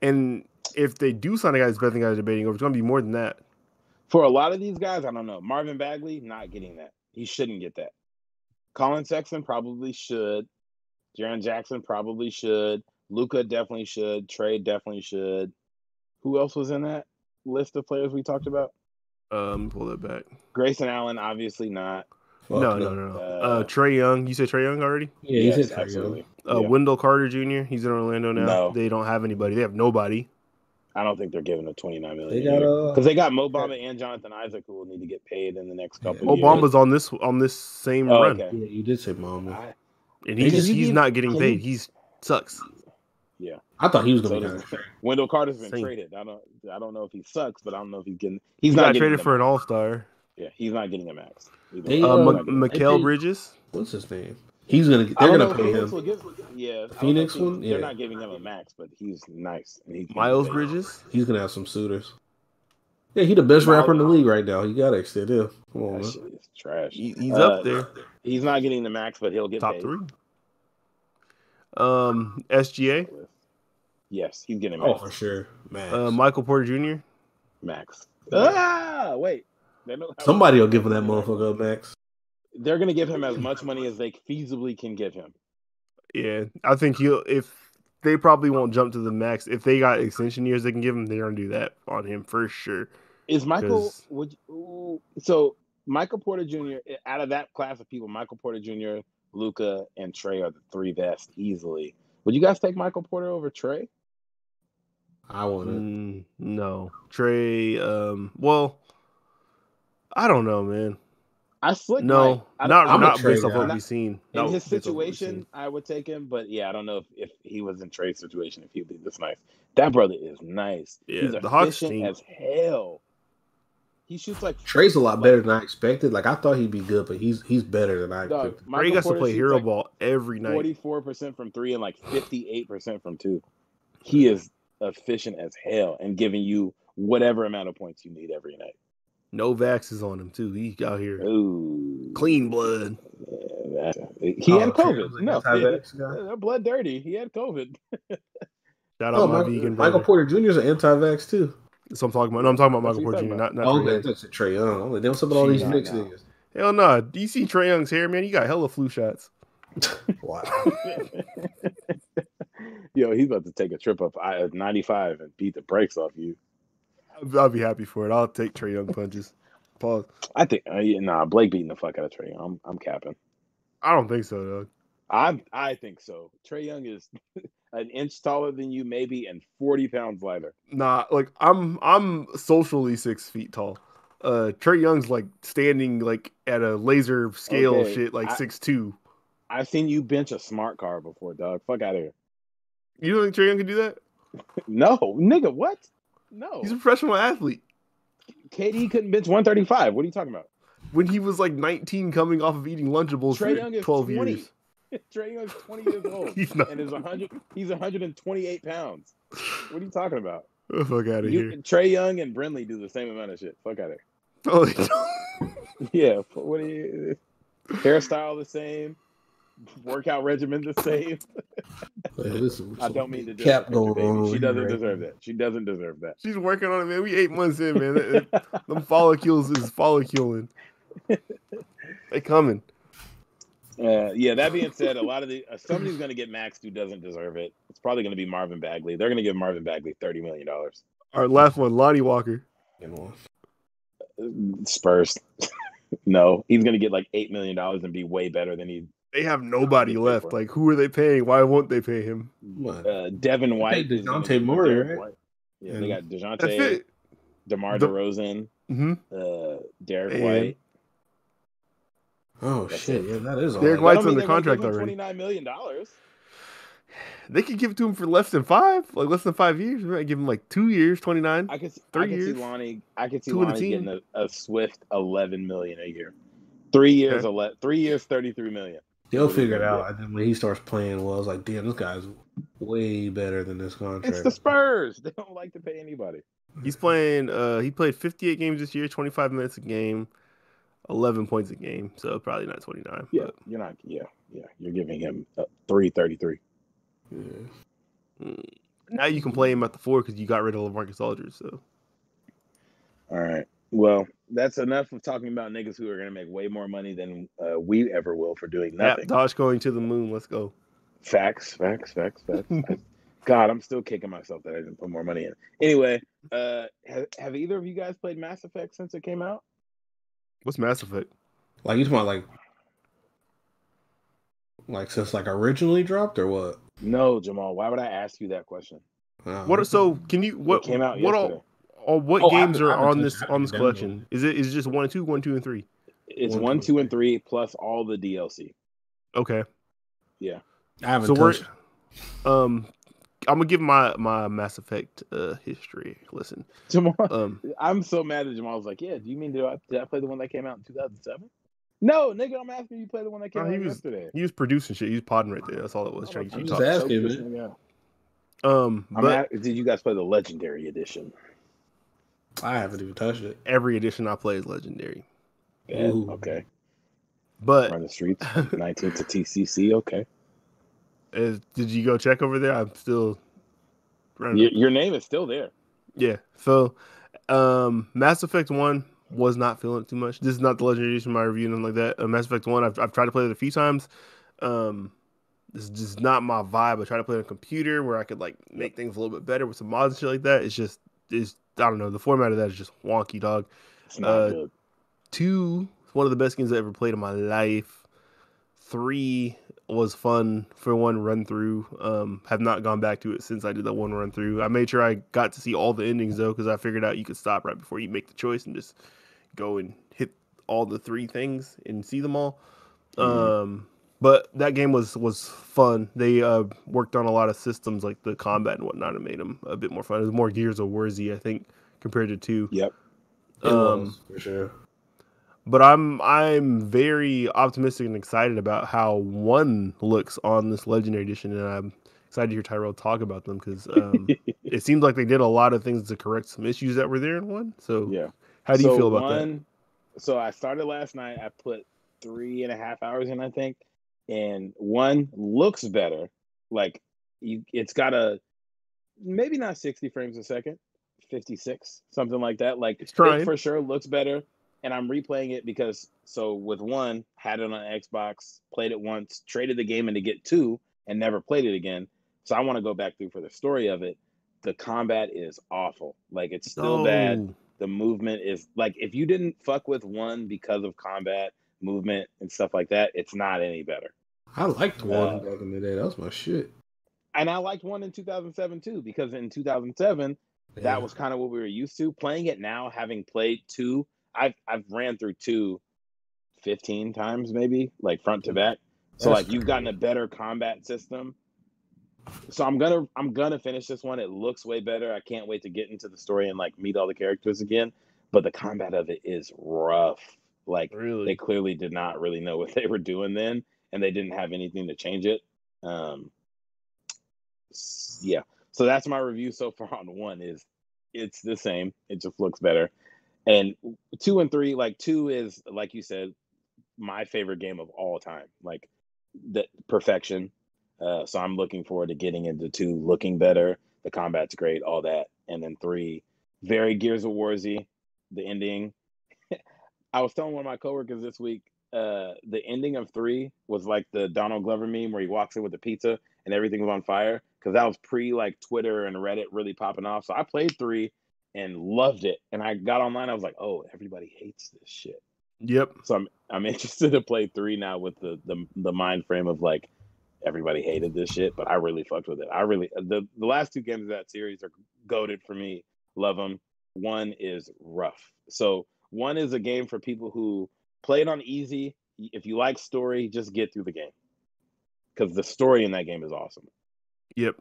And if they do sign a guy that's better than the guy they're debating over, it's going to be more than that. For a lot of these guys, I don't know. Marvin Bagley, not getting that. He shouldn't get that. Colin Sexton probably should. Jaren Jackson probably should. Luka definitely should. Trey definitely should. Who else was in that list of players we talked about? Pull that back. Grayson Allen, obviously not. No. Trey Young. You said Trey Young already? Yeah, yes, you said absolutely. Wendell Carter Jr. He's in Orlando now. No. They don't have anybody. They have nobody. I don't think they're giving a $29 million because they got Mo Bamba and Jonathan Isaac who will need to get paid in the next couple of years. Mo Bamba's on this same run. Okay. Yeah, you did say Bamba. And he's not getting paid. He sucks. Yeah, I thought he was going to be traded. Wendell Carter's been traded. I don't know if he sucks, but I don't know if he's getting. He's not traded for an All-Star. Yeah, he's not getting a max. Mikal Bridges. What's his name? He's gonna. They're gonna pay him. Yeah, Phoenix one. Yeah, they're not giving him a max, but he's nice. And Miles Bridges. He's gonna have some suitors. Yeah, he's the best rapper in the league right now. You gotta extend him. Come on, man. Shit is trash. He's up there. He's not getting the max, but he'll get top paid. 3. SGA. Yes, he's getting max. Oh, for sure. Max. Michael Porter Jr. Max. Wait. Somebody will give him that motherfucker a max. They're going to give him as much money as they feasibly can give him. Yeah, I think if they probably won't jump to the max. If they got extension years they can give him, they're going to do that on him for sure. Is Michael so Michael Porter Jr. out of that class of people, Michael Porter Jr., Luka, and Trey are the 3 best easily. Would you guys take Michael Porter over Trey? I wouldn't. No. Trey, well, I don't know, man. No, not based off what we've seen. In his situation, I would take him, but yeah, I don't know if he was in Trey's situation, if he'd be this nice. That brother is nice. Yeah, he's the Hawks efficient as hell. He shoots like Trey's a lot better than I expected. Like I thought he'd be good, but he's better than I expected. Trey got to play hero ball every night. 44% from 3 and like 58% from 2. He is efficient as hell and giving you whatever amount of points you need every night. No vaxes on him too. He out here clean blood. Yeah, he had COVID. No, they're blood dirty. He had COVID. Shout out my vegan brother. Michael Porter Jr. is an anti-vax too. So I'm talking about. No, I'm talking about Michael Porter Jr. Not okay, that's Trey Young. They what's up with all these mixed niggas? Hell no. Do you see Trey Young's hair, man? You got hella flu shots. Wow. Yo, he's about to take a trip up I-95 and beat the brakes off you. I'll be happy for it. I'll take Trey Young punches. Pause. I think Blake beating the fuck out of Trey Young. I'm capping. I don't think so, though. I think so. Trey Young is an inch taller than you, maybe, and 40 pounds lighter. Nah, like I'm socially 6 feet tall. Trey Young's like standing like at a laser scale shit like 6'2". I've seen you bench a smart car before, dog. Fuck out of here. You don't think Trey Young can do that? No, nigga, what? No. He's a professional athlete. KD couldn't bench 135. What are you talking about? When he was like 19 coming off of eating Lunchables Trey for Young is 12 20. years. Trey Young's 20 years old. He's 128 pounds. What are you talking about? Oh, fuck out of here. Trey Young and Brinley do the same amount of shit. Fuck out of here. Oh, yeah. What are you? Hairstyle the same. Workout regimen the same. I don't mean to cap going on. She doesn't deserve that. She doesn't deserve that. She's working on it, man. We 8 months in, man. Them follicles is folliculing. They coming. Yeah. That being said, a lot of somebody's going to get maxed who doesn't deserve it. It's probably going to be Marvin Bagley. They're going to give Marvin Bagley $30 million. Our last one, Lonnie Walker. Spurs. No, he's going to get like $8 million and be way better than he. They have nobody left. Like, who are they paying? Why won't they pay him? Devin White. DeJounte Murray, right? White. Yeah, they got DeJounte, DeMar DeRozan, Derek White. Oh, shit. Yeah, that is all. Derek White's under contract already. $29 million. They could give it to him for less than 5 years. We might give him like 2 years, 29. I could see Lonnie getting a swift $11 million a year. 3 years, okay. 3 years, $33 million. He'll figure it out. And then when he starts playing well, it's like, damn, this guy's way better than this contract. It's the Spurs. They don't like to pay anybody. He's playing. He played 58 games this year, 25 minutes a game, 11 points a game. So probably not 29. Yeah, but. You're not. Yeah. You're giving him 333. Yeah. Now you can play him at the 4 because you got rid of LaMarcus Aldridge. So. All right. Well, that's enough of talking about niggas who are going to make way more money than we ever will for doing nothing. Yeah, Dosh going to the moon. Let's go. Facts. God, I'm still kicking myself that I didn't put more money in. Anyway, have either of you guys played Mass Effect since it came out? What's Mass Effect? Like, you talking about like since like originally dropped or what? No, Jamal. Why would I ask you that question? What? So can you? What it came out yesterday? What games are on this collection? Is it just 1 and 2, 1, 2, and 3? It's 1, 2, and 3 plus all the DLC. Okay. Yeah. I haven't touched. I'm gonna give my Mass Effect history. Listen, Jamal. I'm so mad that Jamal was like, "Yeah, do you mean did I play the one that came out in 2007?" No, nigga, I'm asking you play the one that came out yesterday. He was producing shit. He was podding right there. That's all it was. I'm just asking, man. Did you guys play the Legendary Edition? I haven't even touched it. Every edition I play is Legendary. Yeah, okay. But on the streets, 19th to TCC. Okay. Did you go check over there? I'm still. Your name is still there. Yeah. So, Mass Effect 1 was not feeling it too much. This is not the Legendary Edition, my review, and like that. Mass Effect 1, I've tried to play it a few times. This is just not my vibe. I tried to play on a computer where I could like make things a little bit better with some mods and shit like that. It's I don't know. The format of that is just wonky, dog. It's not good. 2 is one of the best games I ever played in my life. 3 was fun for one run through. Have not gone back to it since I did that one run through. I made sure I got to see all the endings though, because I figured out you could stop right before you make the choice and just go and hit all the 3 things and see them all. But that game was fun. They worked on a lot of systems like the combat and whatnot and made them a bit more fun. It was more Gears of Warzy, I think, compared to 2. Yep. It was, for sure. But I'm very optimistic and excited about how 1 looks on this Legendary Edition, and I'm excited to hear Tyrell talk about them because it seems like they did a lot of things to correct some issues that were there in 1. So yeah, how do you feel about that? So I started last night. I put 3.5 hours in, I think. And 1 looks better. Like it's got maybe not 60 frames a second, 56, something like that. Like it for sure looks better. And I'm replaying it because with 1, had it on Xbox, played it once, traded the game in to get 2, and never played it again. So I want to go back through for the story of it. The combat is awful. Like it's still bad. The movement is like if you didn't fuck with 1 because of combat, movement and stuff like that, it's not any better. I liked 1 back in the day. That was my shit. And I liked 1 in 2007 too, because in 2007 that was kind of what we were used to. Playing it now, having played 2, I've ran through 2 15 times maybe, like front to back. So like you've gotten a better combat system. So I'm gonna finish this one. It looks way better. I can't wait to get into the story and like meet all the characters again. But the combat of it is rough. Like they clearly did not really know what they were doing then, and they didn't have anything to change it. Yeah. So that's my review so far on 1 is it's the same. It just looks better. And 2 and 3, like 2 is, like you said, my favorite game of all time. Like the perfection. So I'm looking forward to getting into 2, looking better. The combat's great, all that. And then 3, very Gears of Warzy, the ending. I was telling one of my coworkers this week, the ending of 3 was like the Donald Glover meme where he walks in with the pizza and everything was on fire, because that was pre like Twitter and Reddit really popping off. So I played 3 and loved it, and I got online. I was like, oh, everybody hates this shit. Yep. So I'm interested to play 3 now with the mind frame of like everybody hated this shit, but I really fucked with it. I really the last 2 games of that series are goated for me. Love them. 1 is rough. So 1 is a game for people who play it on easy. If you like story, just get through the game, because the story in that game is awesome. Yep.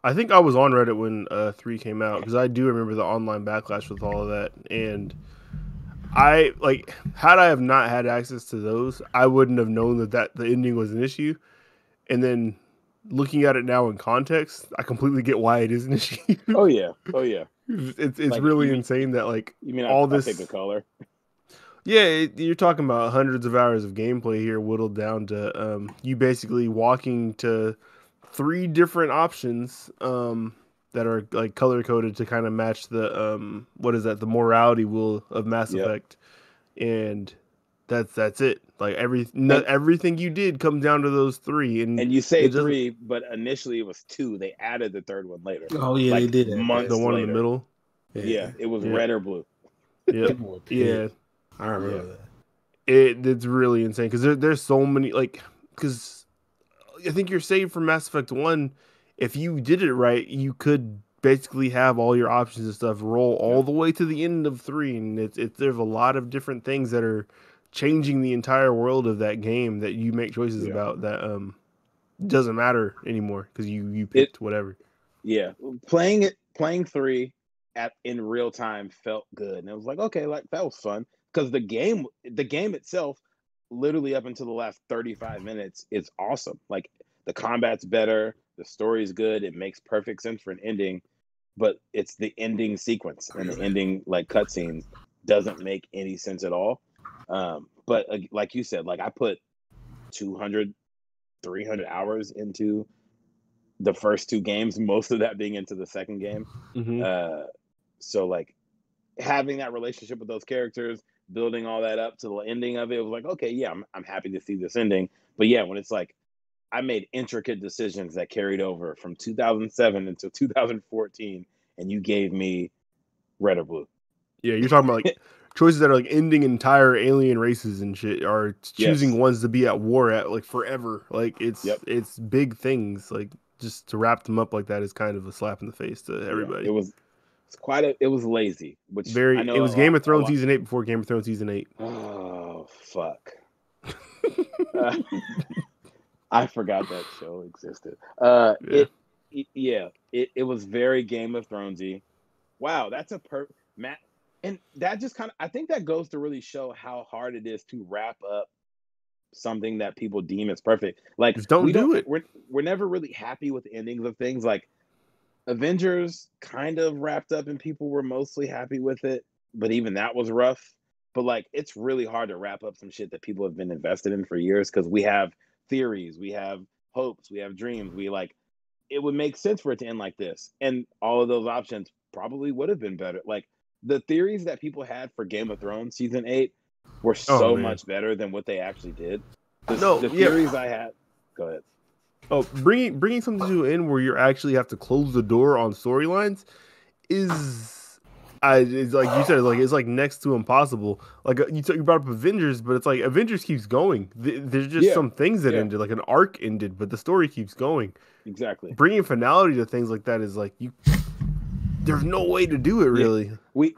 I think I was on Reddit when 3 came out, because I do remember the online backlash with all of that, and I like, had I have not had access to those, I wouldn't have known that the ending was an issue. And then looking at it now in context, I completely get why it is an issue. Oh yeah. It's Like, really insane that like You mean all I this. pick a color? Yeah, you're talking about hundreds of hours of gameplay here, whittled down to you basically walking to 3 different options that are like color coded to kind of match the what is that, the morality wheel of Mass Yep. Effect, and that's it. Like And- everything you did comes down to those 3, And you say it doesn't- 3, but initially it was 2. They added the 3rd one later. Oh yeah, like, they did that. months the one in later. the middle. Yeah, it was Yeah. red or blue. Yeah, People were yeah. pissed. I remember that. It's really insane, because there's so many, like, because I think you're saved from Mass Effect 1. If you did it right, you could basically have all your options and stuff roll all the way to the end of 3, and there's a lot of different things that are changing the entire world of that game that you make choices about that doesn't matter anymore, because you picked whatever. Yeah, playing 3 in real time felt good, and it was like, okay, like that was fun, because the game itself, literally up until the last 35 minutes, is awesome. Like, the combat's better, the story's good, it makes perfect sense for an ending, but it's the ending sequence and the ending like cutscenes doesn't make any sense at all. But like you said, like I put 200, 300 hours into the first 2 games, most of that being into the second game. So like having that relationship with those characters, building all that up to the ending of it, was like, okay, yeah, I'm happy to see this ending. But yeah, when it's like I made intricate decisions that carried over from 2007 until 2014, and you gave me red or blue. Yeah, you're talking about like choices that are like ending entire alien races and shit, or choosing ones to be at war at like forever. Like it's big things. Like, just to wrap them up like that is kind of a slap in the face to everybody. Yeah, it was lazy, which I know it was Game of Thrones season 8 before Game of Thrones season 8. Oh fuck. I forgot that show existed. It was very Game of Thronesy. Wow, that's a Matt, and that just kind of, I think that goes to really show how hard it is to wrap up something that people deem as perfect. Like, just don't do it. We're never really happy with the endings of things. Like, Avengers kind of wrapped up and people were mostly happy with it, but even that was rough. But like, it's really hard to wrap up some shit that people have been invested in for years, because we have theories, we have hopes, we have dreams. It would make sense for it to end like this, and all of those options probably would have been better. Like, the theories that people had for Game of Thrones season 8 were so much better than what they actually did. The theories I had. Go ahead. Oh, bringing something to an end where you actually have to close the door on storylines is, it's like you said, it's like next to impossible. Like, you brought up Avengers, but it's like Avengers keeps going. There's just some things that ended, like an arc ended, but the story keeps going. Exactly. Bringing finality to things like that is like, there's no way to do it, really. We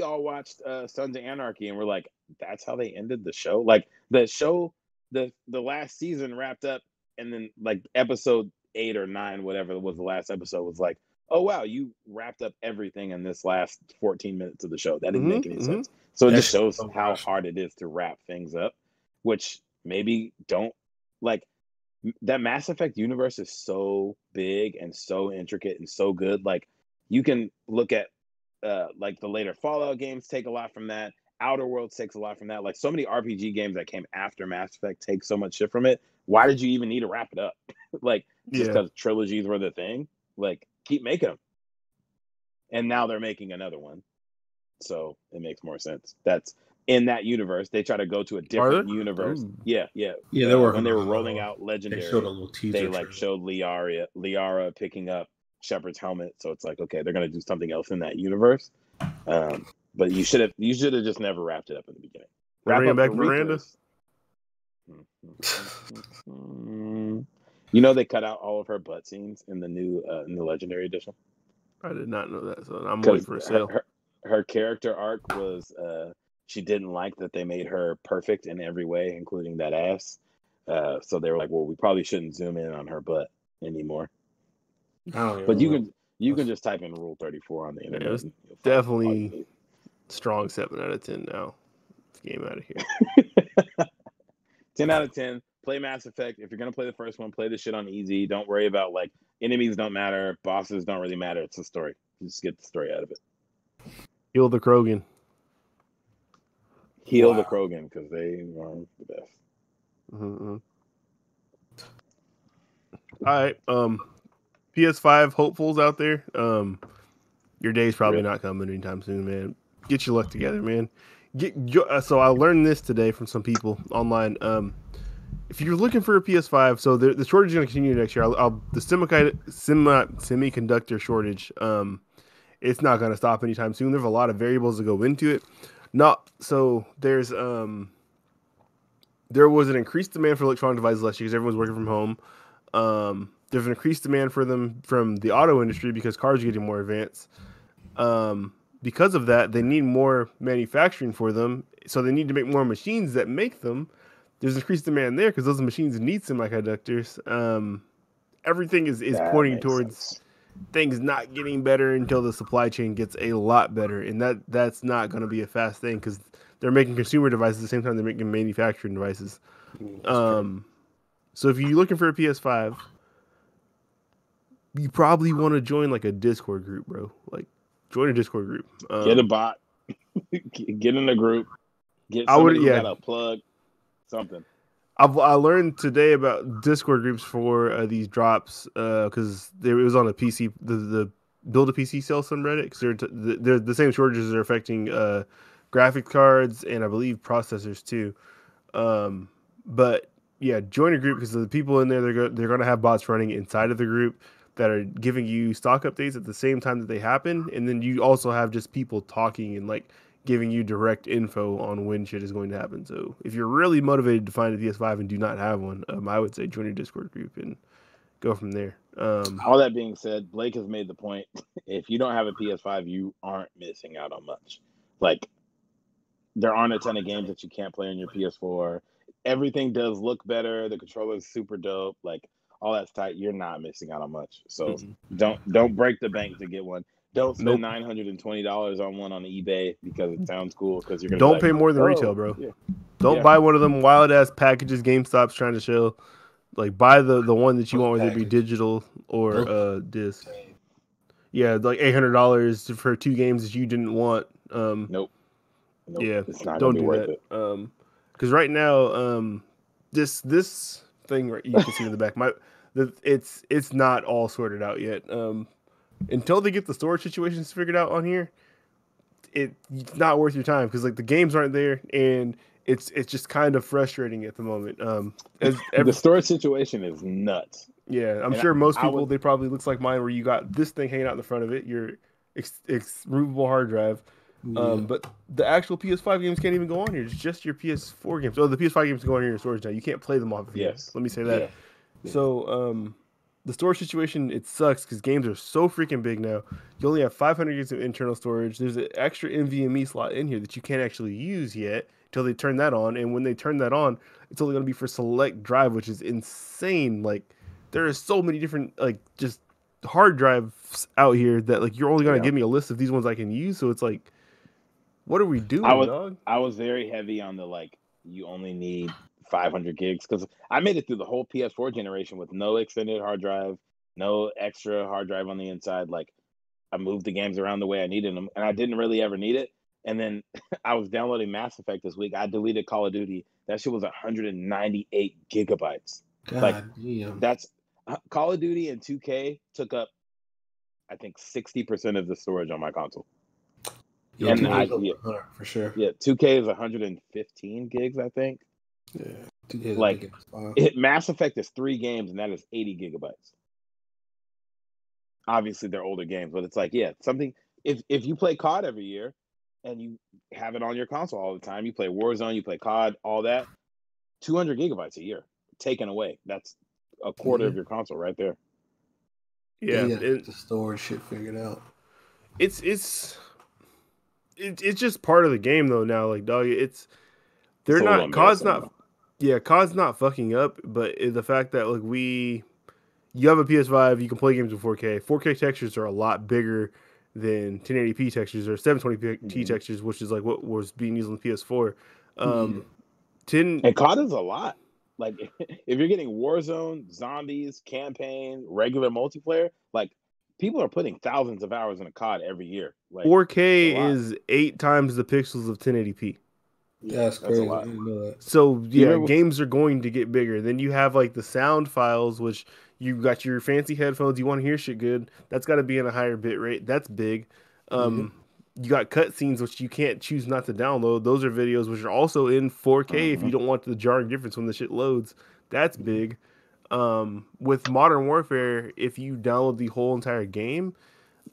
all watched Sons of Anarchy, and we're like, that's how they ended the show. Like, the show, the last season wrapped up, and then like episode 8 or 9, whatever was the last episode, was like, oh wow, you wrapped up everything in this last 14 minutes of the show. That didn't make any sense. So it just shows how hard it is to wrap things up, which maybe don't like. That Mass Effect universe is so big and so intricate and so good. Like, you can look at like the later Fallout games take a lot from that. Outer Worlds takes a lot from that. Like, so many RPG games that came after Mass Effect take so much shit from it. Why did you even need to wrap it up? Like, just because trilogies were the thing? Like, keep making them. And now they're making another one, so it makes more sense. in that universe. They try to go to a different universe. Ooh. Yeah. They're working When they were on, rolling out They Legendary, showed a little teaser. they like showed Liara picking up Shepard's helmet. So it's like, okay, they're gonna do something else in that universe. But you should have just never wrapped it up in the beginning. Wrap Bring up back the Miranda. You know they cut out all of her butt scenes in the new in the Legendary edition. I did not know that, so I'm waiting for a sale. Her character arc was she didn't like that they made her perfect in every way, including that ass. So they were like, well, we probably shouldn't zoom in on her butt anymore. But you can just type in Rule 34 on the internet. It was definitely strong 7 out of 10 now. Game out of here. 10 out of 10. Play Mass Effect. If you're gonna play the first one, play the shit on easy. Don't worry about like enemies don't matter, bosses don't really matter. It's a story. Just get the story out of it. Heal the Krogan. Heal the Krogan because they are the best. Mm-hmm. All right. PS5 hopefuls out there. Your day's probably not coming anytime soon, man. Get your luck together, man. So I learned this today from some people online. If you're looking for a PS5, so the shortage is going to continue next year. The semiconductor shortage, it's not going to stop anytime soon. There's a lot of variables that go into it. There was an increased demand for electronic devices last year because everyone's working from home. There's an increased demand for them from the auto industry because cars are getting more advanced. Because of that, they need more manufacturing for them, so they need to make more machines that make them. There's increased demand there because those machines need semiconductors. Everything is pointing towards things not getting better until the supply chain gets a lot better, and that's not going to be a fast thing because they're making consumer devices at the same time they're making manufacturing devices. So if you're looking for a PS5, you probably want to join like a Discord group, bro. Like, join a Discord group. Get a bot. Get in a group. Get somebody who got a plug. Something. I learned today about Discord groups for these drops because it was on a PC, the build a PC sale subreddit because they're the same shortages are affecting graphics cards and I believe processors too. But yeah, join a group because the people in there they're going to have bots running inside of the group that are giving you stock updates at the same time that they happen, and then you also have just people talking and like giving you direct info on when shit is going to happen. So if you're really motivated to find a PS5 and do not have one, I would say join your Discord group and go from there. All that being said, Blake has made the point. If you don't have a PS5, you aren't missing out on much. Like, there aren't a ton of games that you can't play on your PS4. Everything does look better. The controller is super dope. Like, all that's tight. You're not missing out on much. So don't break the bank to get one. Don't spend $920 on one on eBay because it sounds cool. Because you're gonna pay more than retail, bro. Yeah. Don't buy one of them wild ass packages GameStop's trying to show. Like, buy the one that you want, whether it be digital or disc. Yeah, like $800 for 2 games that you didn't want. Nope. Yeah, it's not don't gonna be do worth that. it. Because right now, this thing right, you can see in the back, it's not all sorted out yet. Until they get the storage situations figured out on here, it's not worth your time because like the games aren't there and it's just kind of frustrating at the moment. The storage situation is nuts. Yeah, I'm sure most people they probably looks like mine where you got this thing hanging out in the front of it, your removable hard drive. But the actual PS5 games can't even go on here. It's just your PS4 games. Oh, the PS5 games go on here in storage now. You can't play them off of here. Let me say that. Yeah. So, the storage situation, it sucks because games are so freaking big now. You only have 500 gigs of internal storage. There's an extra NVMe slot in here that you can't actually use yet until they turn that on. And when they turn that on, it's only going to be for select drive, which is insane. Like, there are so many different, like, just hard drives out here that, like, you're only going to give me a list of these ones I can use. So it's like, what are we doing, dog? I was very heavy on the, like, you only need 500 gigs because I made it through the whole PS4 generation with no extended hard drive, no extra hard drive on the inside. Like, I moved the games around the way I needed them, and I didn't really ever need it. And then I was downloading Mass Effect this week. I deleted Call of Duty. That shit was 198 gigabytes. Damn. That's Call of Duty and 2K took up, I think, 60% of the storage on my console. Yeah, And 2K is over 100 for sure. Yeah, 2K is 115 gigs, I think. Yeah, 2K is Like, a big spot. Mass Effect is 3 games, and that is 80 gigabytes. Obviously, they're older games, but it's like, yeah, something. If you play COD every year, and you have it on your console all the time, you play Warzone, you play COD, all that, 200 gigabytes a year taken away. That's a quarter of your console right there. Yeah, You got the storage shit figured out. It's just part of the game though now. Like, dog, they're not COD's not. Yeah, COD's not fucking up, but the fact that like you have a PS5, you can play games in 4K. 4K textures are a lot bigger than 1080p textures or 720p textures, which is like what was being used on the PS4. And COD is a lot. Like, if you're getting Warzone, zombies, campaign, regular multiplayer, like, people are putting thousands of hours in a COD every year. Like, 4K is 8 times the pixels of 1080p. Yeah, that's crazy. I didn't know that. So yeah, games are going to get bigger. Then you have like the sound files, which you got your fancy headphones. You want to hear shit good. That's got to be in a higher bit rate. That's big. You got cutscenes, which you can't choose not to download. Those are videos which are also in 4K if you don't want the jarring difference when the shit loads. That's big. With Modern Warfare, if you download the whole entire game,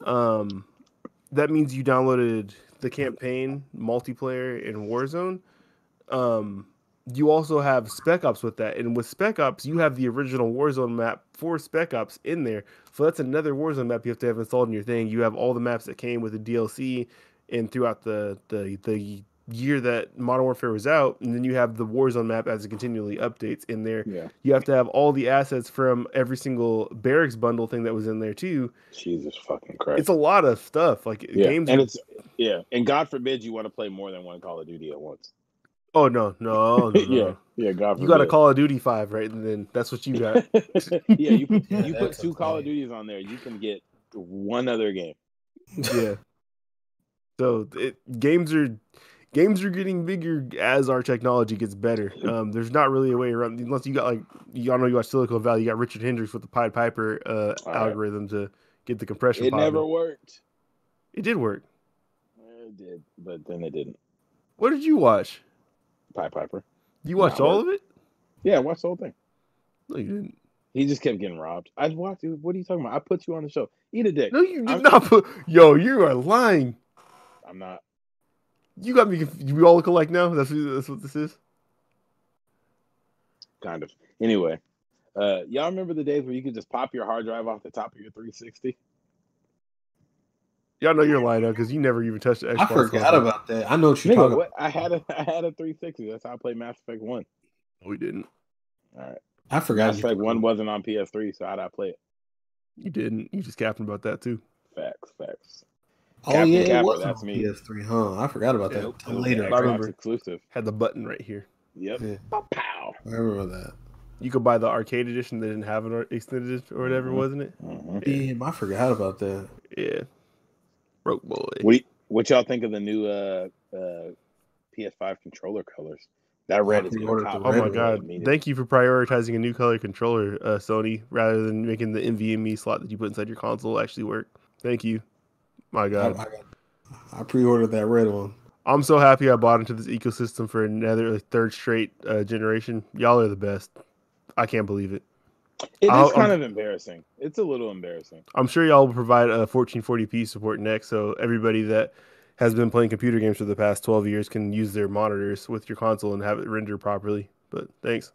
that means you downloaded the campaign, multiplayer, and Warzone. You also have Spec Ops with that, and with Spec Ops, you have the original Warzone map for Spec Ops in there. So that's another Warzone map you have to have installed in your thing. You have all the maps that came with the DLC and throughout the year that Modern Warfare was out, and then you have the Warzone map as it continually updates in there. Yeah. You have to have all the assets from every single barracks bundle thing that was in there too. Jesus fucking Christ. It's a lot of stuff. Like games and and God forbid you want to play more than one Call of Duty at once. Oh no. Yeah, God forbid. You got a Call of Duty 5, right? And then that's what you got. You put 2 Call of Duties on there, you can get one other game. Yeah. So games are getting bigger as our technology gets better. There's not really a way around unless you got like y'all know you watch Silicon Valley. You got Richard Hendricks with the Pied Piper algorithm to get the compression. It never worked. It did work. It did, but then it didn't. What did you watch? Pied Piper. You watched all of it? Yeah, I watched the whole thing. No, you didn't. He just kept getting robbed. I watched it. What are you talking about? I put you on the show. Eat a dick. No, you did not put. Yo, you are lying. I'm not. You got me. We all look alike now. That's what this is. Kind of. Anyway, y'all remember the days where you could just pop your hard drive off the top of your 360? Y'all know you're lying now because you never even touched the Xbox. I forgot about that. I know what you're talking about. I had a 360. That's how I played Mass Effect 1. No, we didn't. All right. I forgot. Mass Effect 1 wasn't on PS3, so how'd I play it? You didn't. You just capping about that too. Facts. Oh Captain yeah, Capper, it was that's on me. PS3, huh? I forgot about that. Later, I remember. Exclusive. Had the button right here. Yep. Yeah. Pow. I remember that. You could buy the arcade edition that didn't have an extended edition or whatever, wasn't it? Damn, I forgot about that. Yeah. Broke boy. What y'all think of the new PS5 controller colors? That red is top. Oh my god! Thank you for prioritizing a new color controller, Sony, rather than making the NVMe slot that you put inside your console actually work. Thank you. My god. I pre-ordered that red one. I'm so happy I bought into this ecosystem for another third straight generation. Y'all are the best. I can't believe it. It is kind of embarrassing. It's a little embarrassing. I'm sure y'all will provide a 1440p support next, so everybody that has been playing computer games for the past 12 years can use their monitors with your console and have it render properly. But thanks.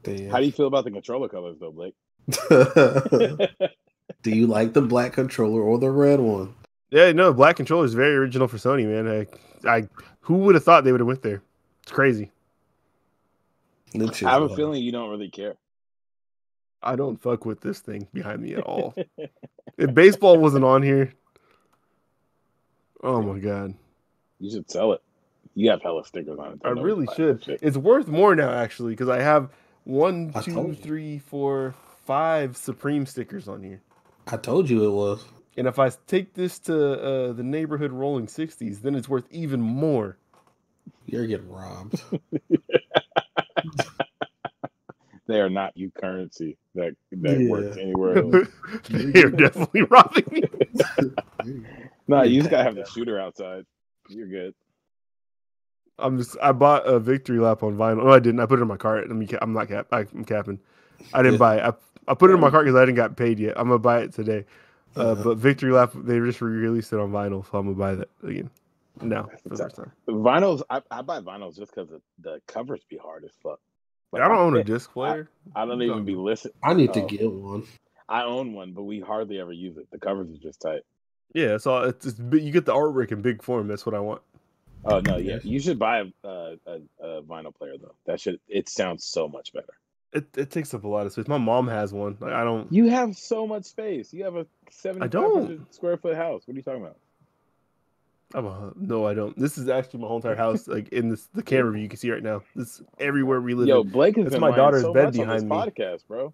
Damn. How do you feel about the controller colors, though, Blake? Do you like the black controller or the red one? Yeah, no, black controller is very original for Sony, man. I who would have thought they would have went there? It's crazy. I have a feeling you don't really care. I don't fuck with this thing behind me at all. If baseball wasn't on here, oh my god, you should sell it. You have hella stickers on it. I really should. It's worth more now, actually, because I have 1, 2, 3, 4, 5 Supreme stickers on here. I told you it was. And if I take this to the neighborhood rolling 60s, then it's worth even more. You're getting robbed. They are not you currency that works anywhere else. They're definitely robbing me. No, Yeah, you just gotta have the shooter outside. You're good. I bought a victory lap on vinyl. No, I didn't. I put it in my cart. I'm not I'm capping. I didn't buy it. I put it in my cart because I didn't got paid yet. I'm gonna buy it today. But victory lap, they just released it on vinyl, so I'm gonna buy that again. No, for the first time. Vinyls, I buy vinyls just because the covers be hard as fuck. Like, I don't own a disc player. I don't even be listening. I need to get one. I own one, but we hardly ever use it. The covers are just tight. Yeah, so it's you get the artwork in big form. That's what I want. Oh no, yeah, you should buy a vinyl player though. It sounds so much better. It takes up a lot of space. My mom has one. Like, I don't. You have so much space. You have a 7,500 square foot house. What are you talking about? No, I don't. This is actually my whole entire house. Like in the camera view you can see right now. This is everywhere we live. Yo, Blake has been my daughter's so bed much behind on me. this podcast, bro.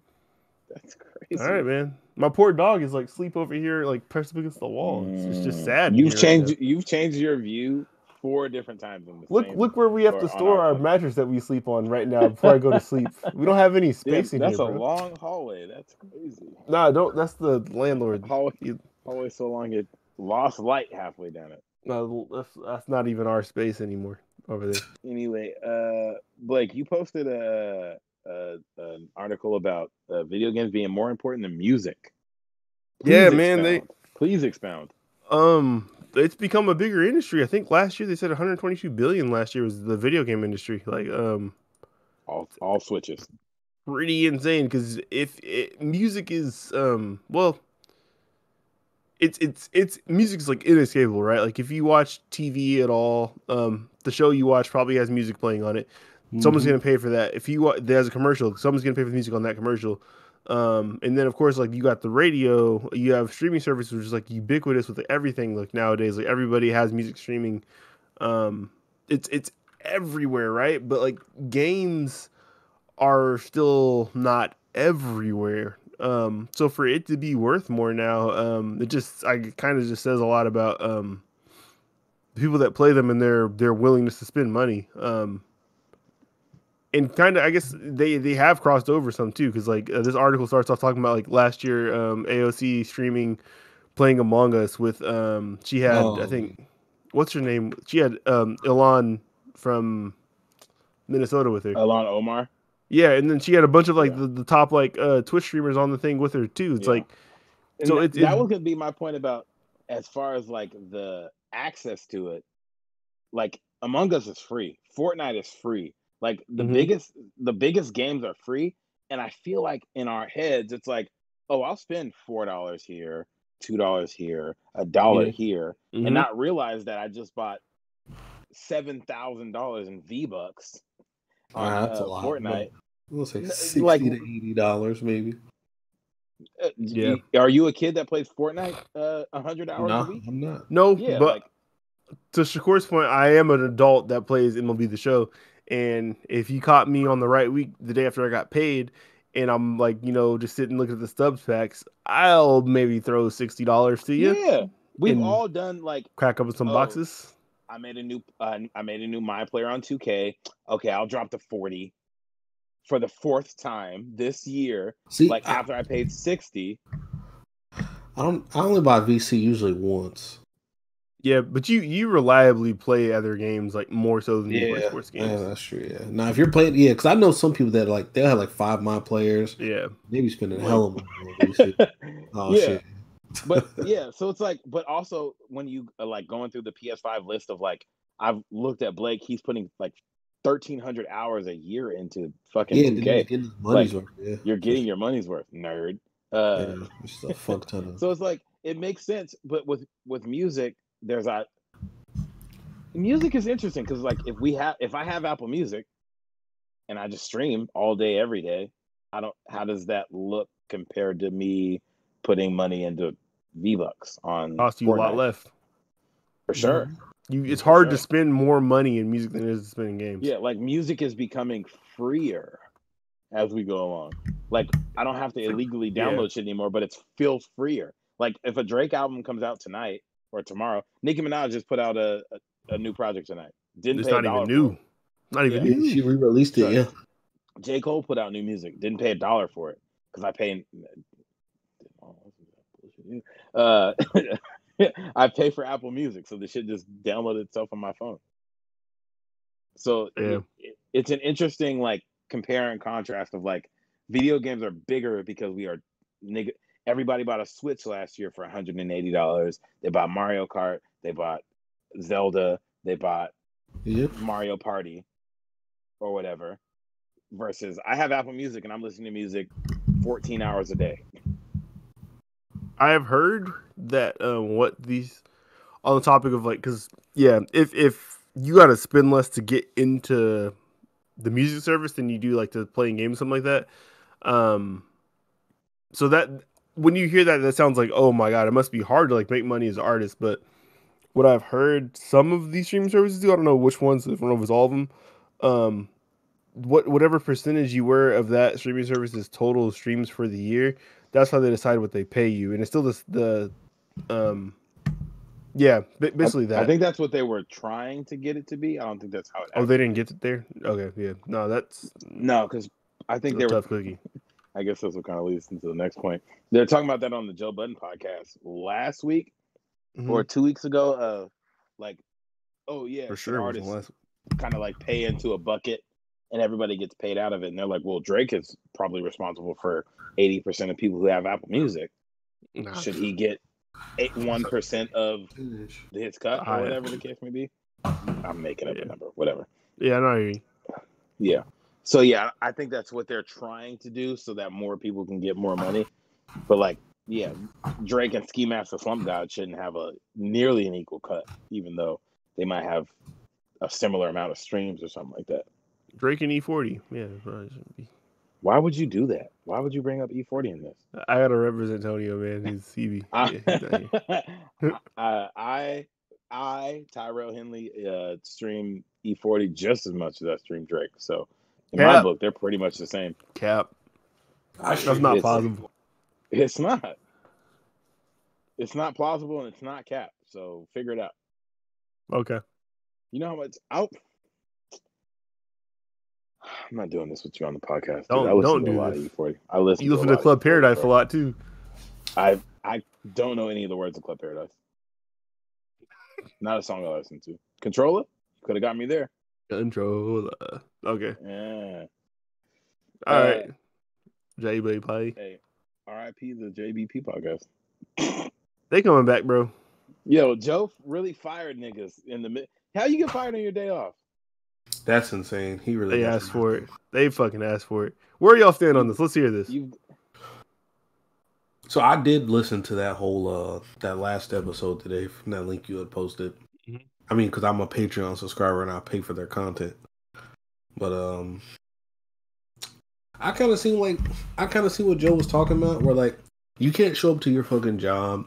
That's crazy. All right, man. My poor dog is like sleep over here, like pressed up against the wall. It's just sad. You've changed your view 4 different times in the Look where we have to store our mattress that we sleep on right now before I go to sleep. We don't have any space in here. That's a long hallway. That's crazy. Nah, don't. That's the landlord. Hallway so long it lost light halfway down it. No, that's not even our space anymore over there. Anyway, Blake, you posted an article about video games being more important than music. Please expound. It's become a bigger industry. I think last year they said 122 billion. Last year was the video game industry. Like all switches. Pretty insane because music is it's music is like inescapable, right? Like if you watch TV at all, the show you watch probably has music playing on it. Someone's gonna pay for that. If there's a commercial, someone's gonna pay for the music on that commercial. And then of course, like you got the radio, you have streaming services, which is like ubiquitous with everything. Like nowadays, like everybody has music streaming. It's everywhere, right? But like games are still not everywhere. So for it to be worth more now, it kind of just says a lot about the people that play them and their willingness to spend money. And kind of, I guess they have crossed over some too, because like this article starts off talking about like last year, AOC streaming, playing Among Us with she had I think what's her name? She had Ilan from Minnesota with her. Ilan Omar. Yeah, and then she had a bunch of like the top like Twitch streamers on the thing with her too. It's like and so that was gonna be my point about as far as like the access to it. Like Among Us is free. Fortnite is free. Like the biggest games are free, and I feel like in our heads it's like, oh, I'll spend $4 here, $2 here, $1 here, and not realize that I just bought $7,000 in V-Bucks on that's a lot, Fortnite. We'll say $60 to $80 maybe. Are you a kid that plays Fortnite 100 hours a week? I'm not. No, but to Shakur's point, I am an adult that plays MLB The Show. And if you caught me on the right week, the day after I got paid, and I'm like, just sitting looking at the stubs packs, I'll maybe throw $60 to you. Yeah, we've all done like crack up some boxes. I made a new My Player on 2K. Okay, I'll drop to 40 for the 4th time this year. After I paid 60. I only buy VC usually once. Yeah, but you reliably play other games like more so than you play sports games. Yeah, that's true. Yeah. Now if you're playing, because I know some people that like they'll have like 5 My Players. Yeah, they be spending hell of money. Shit. But so it's like, but also when you like going through the PS5 list of like, I've looked at Blake, he's putting like 1,300 hours a year into fucking 2K. You're getting your money's worth, nerd. Just a fuck ton of. So it's like it makes sense, but with music. Music is interesting because like if I have Apple Music and I just stream all day every day, how does that look compared to me putting money into V-Bucks on cost you Fortnite? A lot less for sure. It's hard to spend more money in music than it is to spend in games. Yeah, like music is becoming freer as we go along. Like I don't have to illegally download shit anymore, but it feels freer. Like if a Drake album comes out tonight or tomorrow, Nicki Minaj just put out a new project tonight. It's not even new. Not even new. She re-released it. Yeah. J. Cole put out new music. Didn't pay $1 for it because I paid. I pay for Apple Music, so the shit just downloaded itself on my phone. So Yeah. it's an interesting like compare and contrast of like video games are bigger because we are nigga. Everybody bought a Switch last year for $180. They bought Mario Kart. They bought Zelda. They bought Mario Party or whatever. Versus I have Apple Music and I'm listening to music 14 hours a day. I have heard that what these on the topic of like, because yeah, if you got to spend less to get into the music service than you do like to playing games, something like that. So that when you hear that, that sounds like, oh my god, it must be hard to like make money as an artist. But what I've heard some of these streaming services do, I don't know which ones, I don't know if it's all of them. Whatever percentage you were of that streaming service's total streams for the year, that's how they decide what they pay you, and it's still yeah, basically that. I think that's what they were trying to get it to be. I don't think that's how it. Oh, they didn't get it there. Okay, yeah, no, that's no, because I think they were tough cookie. I guess that's what kind of leads into the next point. They're talking about that on the Joe Budden podcast last week or 2 weeks ago. Like, oh yeah, for sure, artists kind of like pay into a bucket and everybody gets paid out of it. And they're like, well, Drake is probably responsible for 80% of people who have Apple Music. Nah. Should he get 1% of his cut or whatever the case may be? I'm making up a number, whatever. Yeah, I know. Yeah. So yeah, I think that's what they're trying to do so that more people can get more money. But like, yeah, Drake and Ski Mask the Slump God shouldn't have a nearly an equal cut, even though they might have a similar amount of streams or something like that. Drake and E40, yeah, probably shouldn't be. Why would you do that? Why would you bring up E40 in this? I gotta represent Antonio, man. He's CB. I Tyrell Henley stream E40 just as much as I stream Drake. So in my book, they're pretty much the same. Cap. That's not plausible. It's not. It's not plausible and it's not cap. So figure it out. Okay. You know how much out? I'm not doing this with you on the podcast. Don't do a lot of E40. I listen. You listen to Club Paradise a lot too. I don't know any of the words of Club Paradise. Not a song I listen to. Controller could have got me there. Controller. Okay. Yeah. All right. JBP. Hey, R.I.P. the JBP podcast. They coming back, bro. Yo, Joe really fired niggas in the mid. How you get fired on your day off? That's insane. He really. They asked for it. They fucking asked for it. Where y'all stand on this? Let's hear this. So I did listen to that whole that last episode today from that link you had posted. Mm-hmm. I mean, because I'm a Patreon subscriber and I pay for their content. But I kind of see what Joe was talking about. Where like you can't show up to your fucking job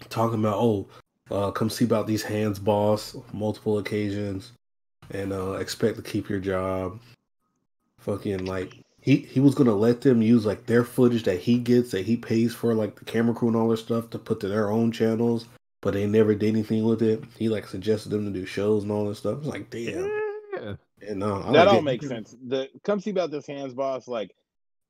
talking about come see about these hands, boss, multiple occasions, and expect to keep your job. Fucking like. He was gonna let them use like their footage that he gets that he pays for like the camera crew and all their stuff to put to their own channels, but they never did anything with it. He like suggested them to do shows and all this stuff. It's like damn. Yeah. And that all makes sense. The come see about this hands boss like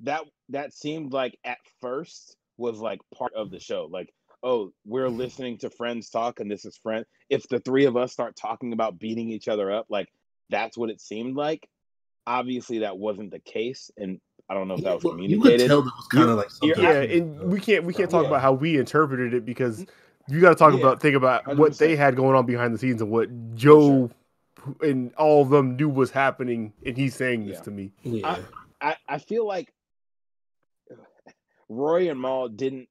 that seemed like at first was like part of the show. Like, oh, we're listening to friends talk and this is friend. If the three of us start talking about beating each other up, like that's what it seemed like. Obviously, that wasn't the case, and I don't know if that was communicated. You could tell that was kind of like something. Yeah, and we can't talk about how we interpreted it because you got to think about 100%. What they had going on behind the scenes and what Joe and all of them knew was happening, and he's saying this to me. Yeah. I feel like Roy and Maul didn't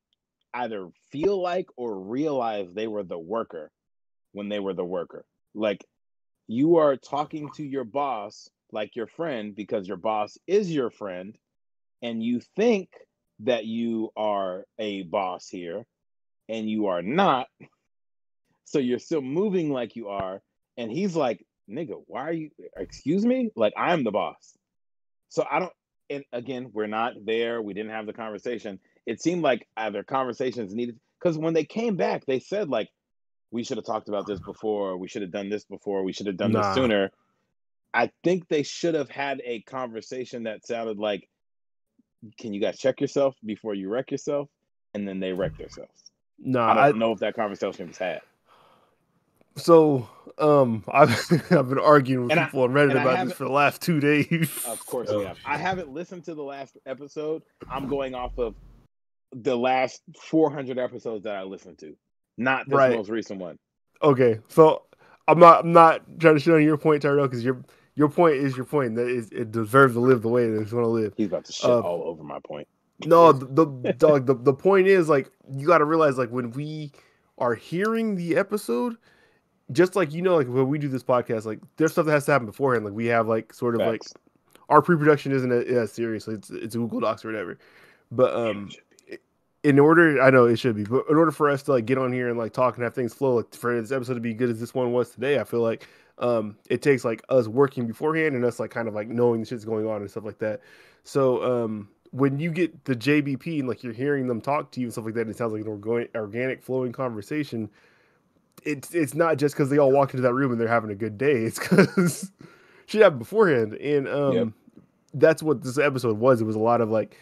either feel like or realize they were the worker when they were the worker. Like you are talking to your boss like your friend because your boss is your friend and you think that you are a boss here and you are not. So you're still moving like you are. And he's like, nigga, why are you, excuse me? Like I'm the boss. So I don't, and again, we're not there. We didn't have the conversation. It seemed like either conversations needed, because when they came back, they said like, we should have talked about this before. We should have done this before. We should have done this sooner. I think they should have had a conversation that sounded like, can you guys check yourself before you wreck yourself? And then they wreck themselves. Nah, I don't know if that conversation was had. So, I've I've been arguing with people on Reddit I about this for the last 2 days. Of course we have. I haven't listened to the last episode. I'm going off of the last 400 episodes that I listened to, not this most recent one. Okay, so I'm not trying to shit on your point, Tyrell, because your point is your point. That is, it deserves to live the way that it's going to live. He's about to shit all over my point. No, the point is, like, you got to realize, like, when we are hearing the episode, just like, like when we do this podcast, like, there's stuff that has to happen beforehand. Like, we have, like, sort of like our pre-production isn't as serious. It's Google Docs or whatever. But in order, I know it should be, but in order for us to like get on here and like talk and have things flow, like, for this episode to be good as this one was today, I feel like it takes like us working beforehand and us like kind of like knowing the shit's going on and stuff like that. So when you get the JBP and like you're hearing them talk to you and stuff like that, it sounds like an organic flowing conversation. It's not just because they all walked into that room and they're having a good day. It's because shit happened beforehand, and that's what this episode was. It was a lot of like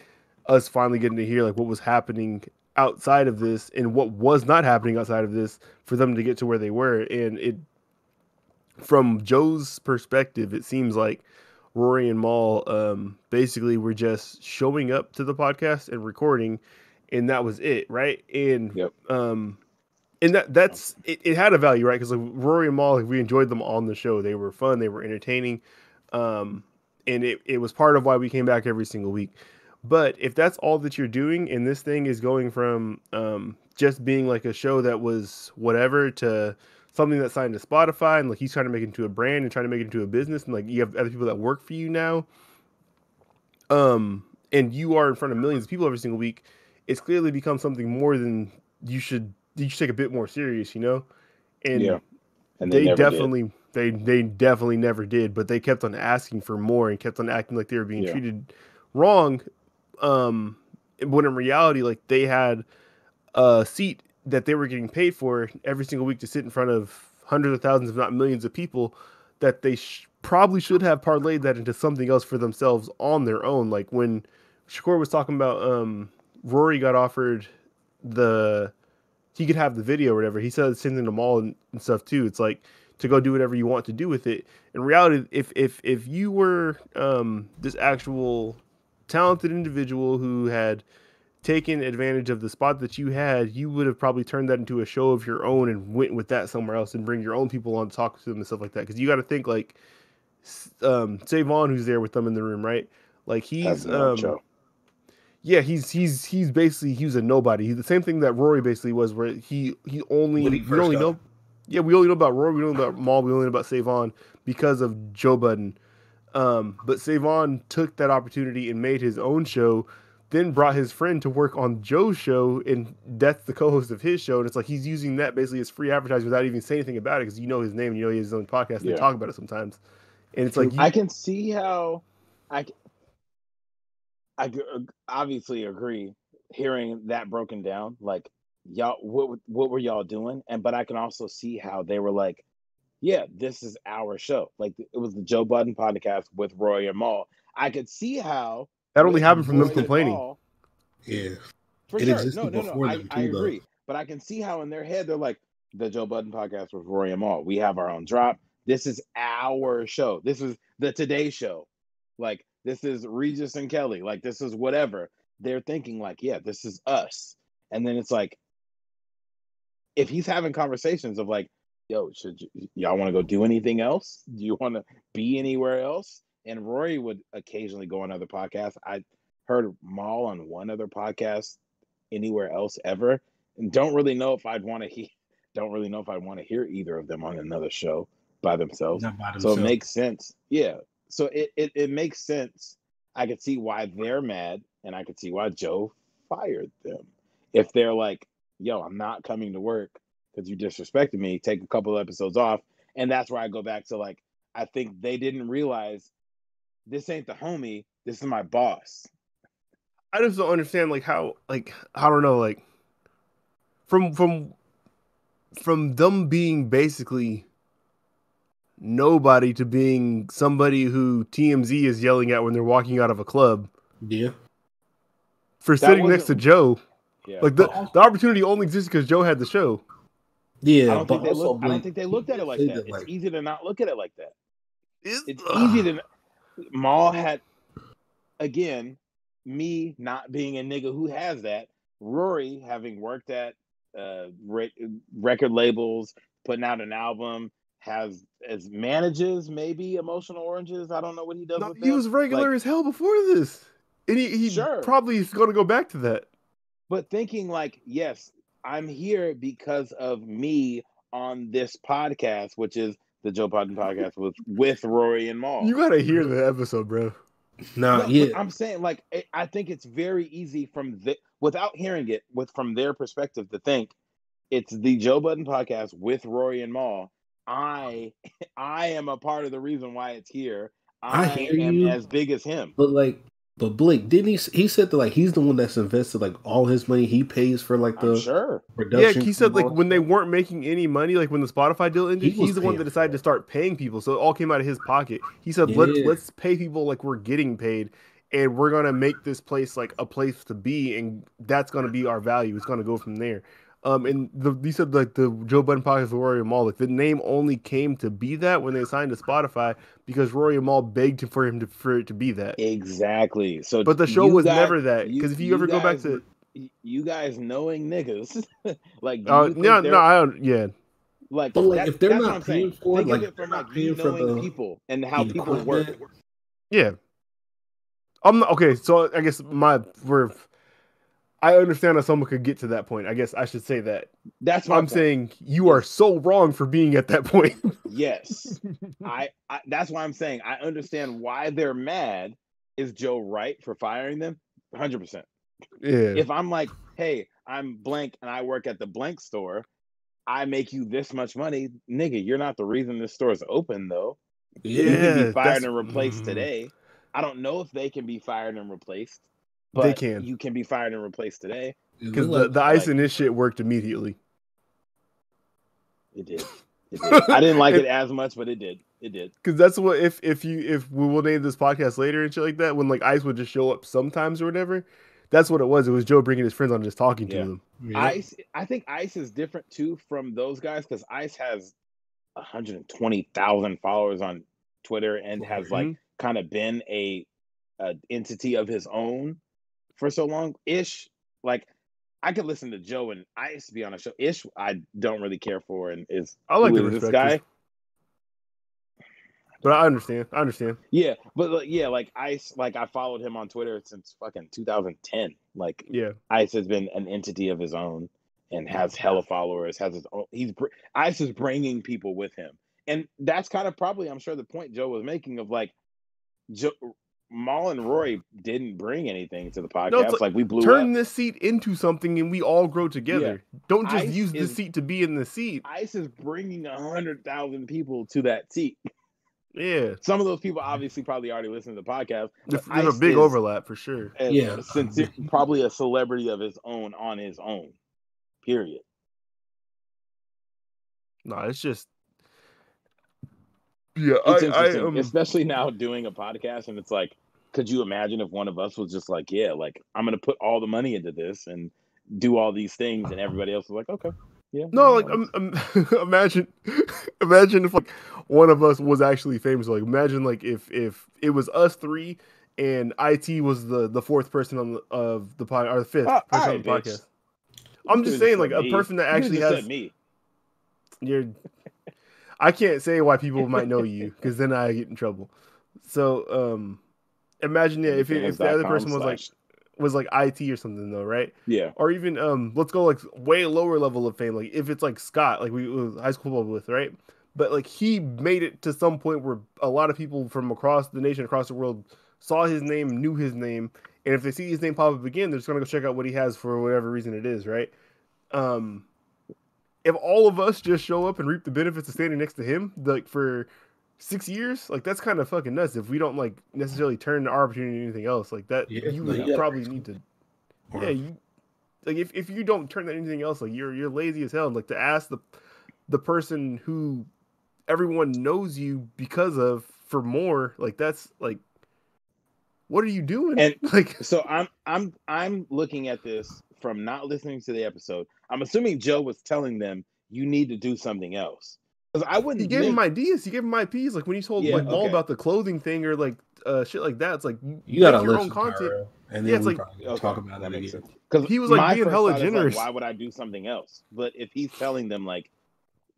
us finally getting to hear like what was happening outside of this and what was not happening outside of this for them to get to where they were. And it, from Joe's perspective, it seems like Rory and Maul basically were just showing up to the podcast and recording, and that was it, right? And and that's it had a value, right? Because like Rory and Maul, like, we enjoyed them on the show. They were fun, they were entertaining, and it was part of why we came back every single week. But if that's all that you're doing, and this thing is going from just being like a show that was whatever to something that's signed to Spotify, and like he's trying to make it into a brand and trying to make it into a business, and like you have other people that work for you now, and you are in front of millions of people every single week, it's clearly become something more than you should take a bit more serious, And they definitely they definitely never did, but they kept on asking for more and kept on acting like they were being treated wrong. When in reality, like, they had a seat that they were getting paid for every single week to sit in front of hundreds of thousands, if not millions of people, that they probably should have parlayed that into something else for themselves on their own. Like when Shakur was talking about Rory got offered he could have the video or whatever. He said the same thing to Maul and stuff too. It's like to go do whatever you want to do with it. In reality, if you were this actual talented individual who had taken advantage of the spot that you had, you would have probably turned that into a show of your own and went with that somewhere else and bring your own people on to talk to them and stuff like that. Because you got to think, like, Savon, who's there with them in the room, right? Like, he's he's basically, he was a nobody. He's the same thing that Rory basically was, where we only know about Rory, we don't know about Maul, we only know about Savon because of Joe Budden. But Savon took that opportunity and made his own show, then brought his friend to work on Joe's show, and that's the co-host of his show. And it's like he's using that basically as free advertising without even saying anything about it, because his name, he has his own podcast. They talk about it sometimes, and it's like I can see how I obviously agree. Hearing that broken down, like, y'all, what were y'all doing? But I can also see how they were like, yeah, this is our show. Like, it was the Joe Budden podcast with Roy and Maul. I could see how that only happened from them complaining. For sure. No. I agree. But I can see how in their head they're like, the Joe Budden podcast with Roy and Maul. We have our own drop. This is our show. This is the Today Show. Like, this is Regis and Kelly. Like, this is whatever. They're thinking like, yeah, this is us. And then it's like, if he's having conversations of like, yo, y'all want to go do anything else? Do you want to be anywhere else? And Rory would occasionally go on other podcasts. I heard Maul on one other podcast anywhere else ever, and don't really know if I'd want to hear either of them on another show by themselves. So it makes sense. Yeah. So it makes sense. I could see why they're mad, and I could see why Joe fired them. If they're like, yo, I'm not coming to work because you disrespected me, take a couple of episodes off. And that's where I go back to, like, I think they didn't realize this ain't the homie, this is my boss. I just don't understand, like, how, like, I don't know, like, from them being basically nobody to being somebody who TMZ is yelling at when they're walking out of a club. Yeah. For sitting next to Joe. Yeah. Like the opportunity only exists because Joe had the show. Yeah, I don't but think they also look. I don't Blake, think they looked at it like say that. It's like, easy to not look at it like that. It's easy Ugh. to. Maul had, again, me not being a nigga who has that. Rory having worked at record labels, putting out an album, has as manages maybe Emotional Oranges. I don't know what he does No, with he them. was regular Like, as hell before this, and he sure, probably is going to go back to that. but thinking like, yes, I'm here because of me on this podcast, which is the Joe Budden podcast with Rory and Maul. You got to hear the episode, bro. nah, No, yeah, but I'm saying like I think it's very easy without hearing it from their perspective to think it's the Joe Budden podcast with Rory and Maul. I I am a part of the reason why it's here. I I hear am you, as big as him. but Blake, didn't he said that like he's the one that's invested like all his money he pays for like I'm the sure. Yeah, production. he said like when they weren't making any money, like when the Spotify deal ended, He was he's the one paying that for decided to that. start paying people. So it all came out of his pocket. He said, Yeah. let's pay people like we're getting paid, and we're gonna make this place like a place to be, and that's gonna be our value. It's gonna go from there. And he said like the Joe Budden podcast with Rory and Maul, like the name only came to be that when they signed to Spotify because Rory and Maul begged for it to be that. Exactly. So But the show was never that because if you ever go back to you guys knowing niggas, like, do you think no, I don't. Yeah, like But like if they're that's what not I'm paying saying. for it, Think like of if it they're from like not you paying for knowing people and how the people work. equipment, yeah. I'm not, okay. So I guess I understand how someone could get to that point. I guess I should say that. That's my I'm point. saying you are so wrong for being at that point. Yes. I that's why I'm saying I understand why they're mad. Is Joe right for firing them? 100%. Yeah. If I'm like, hey, I'm blank and I work at the blank store, I make you this much money, nigga. You're not the reason this store is open, though. You can be Yeah, fired and replaced today. I don't know if they can be fired and replaced, they but can you can be fired and replaced today. because like, the ice in this shit worked immediately. It did. It did. I didn't like And- it as much, but it did. It did. Because that's what if we will name this podcast later and shit like that, when like Ice would just show up sometimes or whatever, that's what it was. It was Joe bringing his friends on and just talking to them. yeah. Ice, I think Ice is different too from those guys because Ice has 120,000 followers on Twitter and has like kind of been a entity of his own for so long ish. Like I could listen to Joe and Ice be on a show. Ish, I don't really care for, and I like who the is this respect, guy? but I understand. Yeah, but yeah, like Ice, like I followed him on Twitter since fucking 2010. Like, Yeah, Ice has been an entity of his own and has hella followers. Has his own. Ice is bringing people with him, and that's kind of probably, I'm sure, the point Joe was making of like, Maul and Roy didn't bring anything to the podcast. No, it's like we blew turn up. this seat into something, and we all grow together. Yeah. Don't just Ice use the is- seat to be in the seat. Ice is bringing 100,000 people to that seat. Yeah, Some of those people obviously probably already listen to the podcast. there's But a Ice big is overlap for sure. Yeah. probably a celebrity of his own on his own. Period. No, it's just yeah. It's interesting, especially now doing a podcast, and it's like, could you imagine if one of us was just like, yeah, like I'm gonna put all the money into this and do all these things, and everybody else was like, okay, yeah. No, like imagine if like one of us was actually famous. Like imagine like if it was us three and IT was the fourth person on the pod or the fifth person on the podcast. I'm just saying like a person that actually has said me. I can't say why people might know you because then I get in trouble. So imagine if the other person was like IT or something though, right? Yeah. Or even let's go like way lower level of fame. Like if it's like Scott, like we was high school with, right? But like he made it to some point where a lot of people from across the nation, across the world, saw his name, knew his name, and if they see his name pop up again, they're just gonna go check out what he has for whatever reason it is, right? If all of us just show up and reap the benefits of standing next to him, like for 6 years, like that's kind of fucking nuts. If we don't like necessarily turn our opportunity into anything else, like that, you would probably need to. Yeah, you like if you don't turn that into anything else, like you're lazy as hell. And like to ask the person who everyone knows you because of for more, like that's like what are you doing? And Like, so I'm looking at this from not listening to the episode. I'm assuming Joe was telling them you need to do something else. Because I he wouldn't gave him think, ideas. He gave him IPs. Like when he told yeah, like Maul okay. about the clothing thing or like shit like that. It's like You gotta make your own listen, content. Tyrell, and Yeah, then it's we like probably Okay, talk about that it makes again. sense. Because he was like my being first hella thought is generous. like, why would I do something else? But if he's telling them like,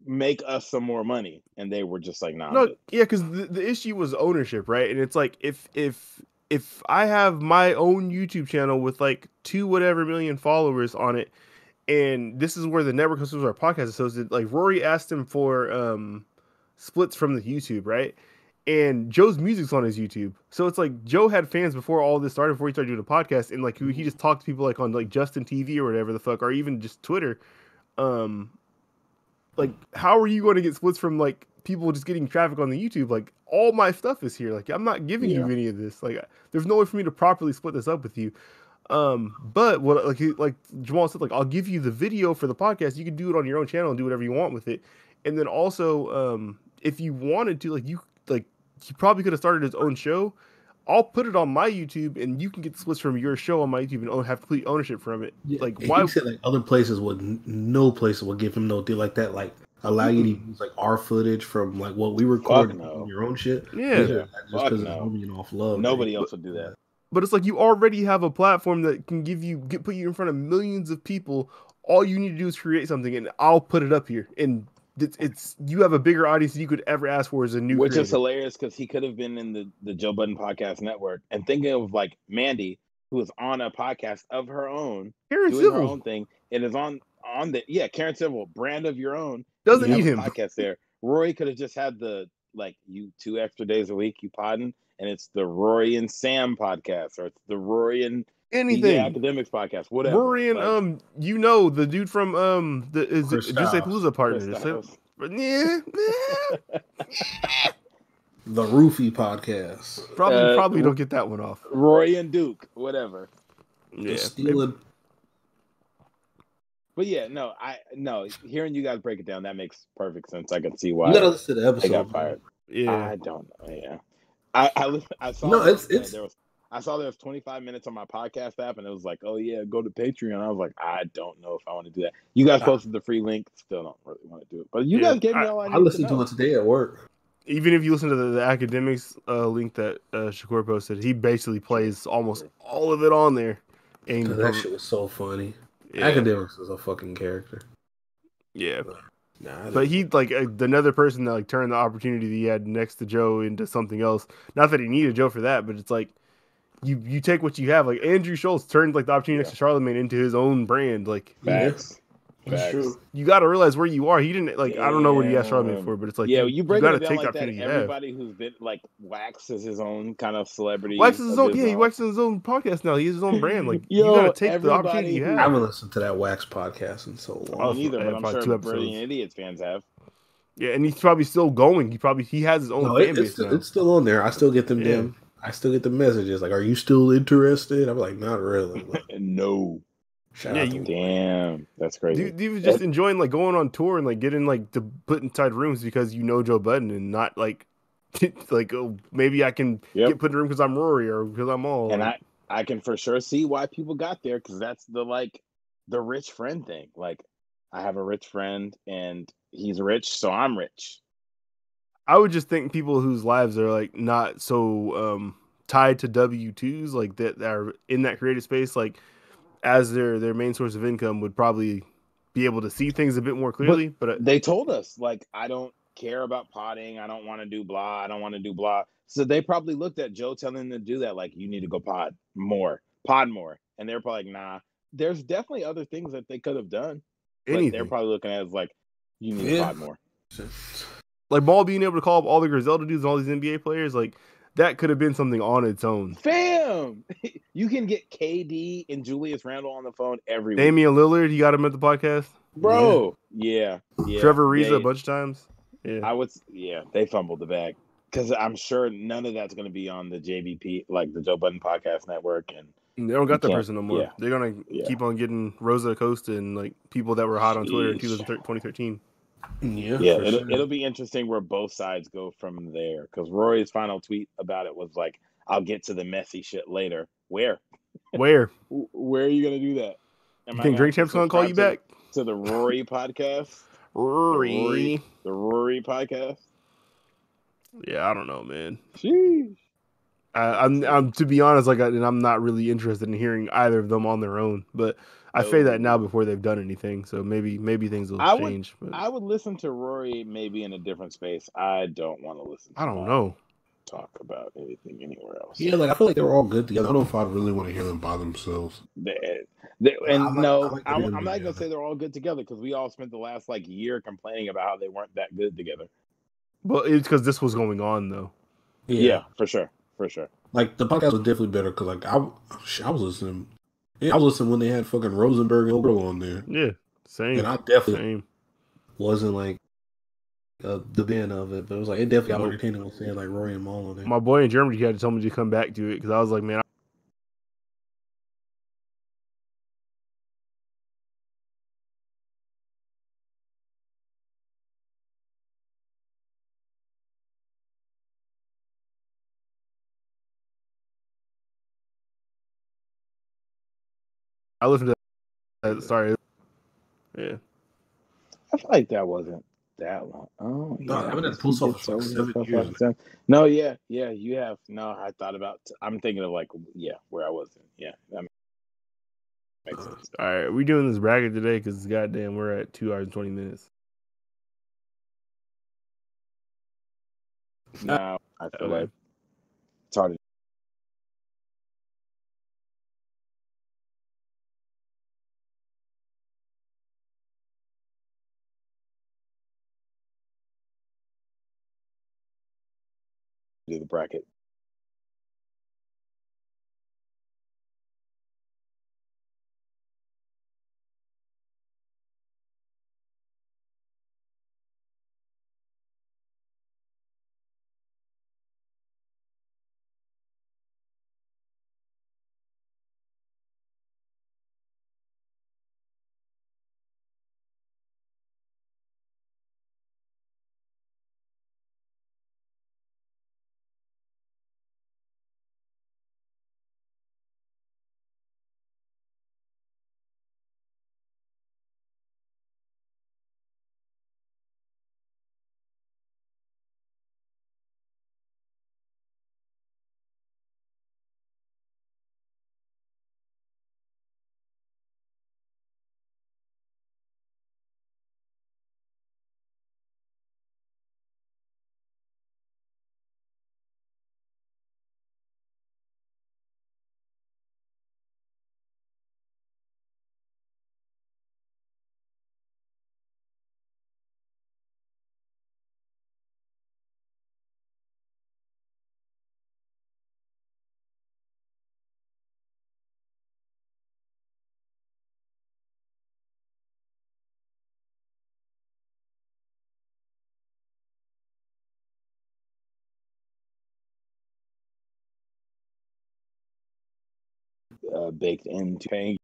make us some more money, and they were just like, nah, I'm No, good. yeah, because the issue was ownership, right? And it's like if I have my own YouTube channel with like 2 whatever million followers on it, and this is where the network associates our podcast associated, like Rory asked him for splits from the YouTube, right? And Joe's music's on his YouTube, so it's like Joe had fans before all this started, before he started doing a podcast, and like he just talked to people like on like Justin TV or whatever the fuck, or even just Twitter. Um, like how are you going to get splits from like people just getting traffic on the YouTube? Like all my stuff is here. Like I'm not giving Yeah. you any of this. Like there's no way for me to properly split this up with you. But what like Jamal said, like I'll give you the video for the podcast. You can do it on your own channel and do whatever you want with it. And then also, if you wanted to, like he probably could have started his own show. I'll put it on my YouTube, and you can get splits from your show on my YouTube and have complete ownership from it. Yeah, Like and why? he said like other places would, no place would give him no deal like that. Like allow you to use like our footage from like what we record no. on your own shit. Yeah. Just Fuck because no. it's moving off love. Nobody else would do that. But it's like you already have a platform that can put you in front of millions of people. All you need to do is create something, and I'll put it up here. And it's you have a bigger audience than you could ever ask for as a new Which creator. is hilarious because he could have been in the Joe Budden Podcast Network. And thinking of like Mandy, who is on a podcast of her own, Karen doing her Civil own thing, and is on the Karen Civil brand of your own. doesn't You need have him. a podcast there. Rory could have just had the like you 2 extra days a week you podding, and it's the Rory and Sam podcast, or it's the Rory and DJ Anything. Academics podcast, whatever. Rory and like, the dude from is Chris it just say Styles. Palooza partners. Chris Styles. Yeah. The Roofie podcast. Probably don't get that one off. Rory and Duke, whatever. Yeah. Stealing. But yeah, no, hearing you guys break it down, that makes perfect sense. I can see why You gotta listen to the they episode. got fired. Yeah. I don't know. Yeah, I saw. No, it's I saw there was 25 minutes on my podcast app, and it was like, oh yeah, go to Patreon. I was like, I don't know if I want to do that. You guys posted the free link. Still don't really want to do it, but you guys gave me all I need I listened to know. to it today at work. Even if you listen to the academics link that Shakur posted, he basically plays almost all of it on there. And That shit was so funny. yeah. Academics is a fucking character. Yeah. Nah, But he like another person that like turned the opportunity that he had next to Joe into something else. Not that he needed Joe for that, but it's like you take what you have. Like Andrew Schultz turned like the opportunity next to Charlemagne into his own brand. Like Facts. That's true. you got to realize where you are. He didn't like I don't know what he asked Charlemagne for, but it's like you break got to it down take like the opportunity that. you have. Everybody who's been like Wax is his own kind of celebrity. Wax is his own. Yeah, he waxes his own podcast now. He has his own brand. Like you Yo, got to take the opportunity you I have. haven't listened to that Wax podcast in so long. Me neither, but I'm probably sure 2 Brilliant episodes. Idiots fans have. Yeah, and he's probably still going. He has his own fan base now. It's still on there. I still get them I still get the messages like, "Are you still interested?" I'm like, "Not really." No. Shout out to Damn, that's crazy. Dude was just enjoying like going on tour and like getting like to put inside rooms because you know Joe Budden and not like like oh maybe I can get put in a room because I'm Rory or because I'm all. And I can for sure see why people got there because that's the rich friend thing. Like I have a rich friend and he's rich, so I'm rich. I would just think people whose lives are like not so tied to W-2s like that are in that creative space like as their main source of income would probably be able to see things a bit more clearly. But they told us like I don't care about potting. I don't want to do blah. I don't want to do blah. So they probably looked at Joe telling them to do that. Like you need to go pod more, and they're probably like, nah. There's definitely other things that they could have done. But they're probably looking at it as like you need to pod more. Like Maul being able to call up all the Griselda dudes and all these NBA players, like that could have been something on its own. Fam, you can get KD and Julius Randle on the phone every week. Damian Lillard, you got him at the podcast, bro. Yeah. Trevor Ariza a bunch of times. Yeah, they fumbled the bag because I'm sure none of that's going to be on the JBP, like the Joe Budden Podcast Network, and they don't got that person no more. Yeah. They're gonna keep on getting Rosa Acosta and like people that were hot on Twitter in 2013. Yeah, it'll be interesting where both sides go from there. Because Rory's final tweet about it was like, I'll get to the messy shit later. Where? Where? Where are you gonna do that? You think Drink Champ's gonna call you back? To the Rory podcast? Rory. The Rory podcast? Yeah, I don't know, man. Sheesh. I'm to be honest, and I'm not really interested in hearing either of them on their own. But I say that now before they've done anything, so maybe things will change. But I would listen to Rory maybe in a different space. I don't want to listen to I don't know. Talk about anything anywhere else. Yeah, like I feel like they were all good together. I don't know if I'd really want to hear them by themselves. I'm not gonna say they're all good together because we all spent the last year complaining about how they weren't that good together. Well, it's because this was going on though. Yeah, for sure. Like the podcast was definitely better because I was listening. Yeah, I was listening when they had fucking Rosenberg and Oberl on there. Yeah, same. And I definitely wasn't like the band of it, but it was like it definitely got entertaining when they had like Rory and Maul on there. My boy in Germany had to tell me to come back to it because I was like, man. I listened to that. Sorry. Yeah. I feel like that wasn't that long. Oh, no, I've been at the post office for 7 years. No, yeah, you have. No, I thought about. I'm thinking of where I wasn't. Yeah, that makes sense. All right, we doing this bracket today because goddamn, we're at 2 hours and 20 minutes. Now I feel like it's hard to. Do the bracket. Baked into paying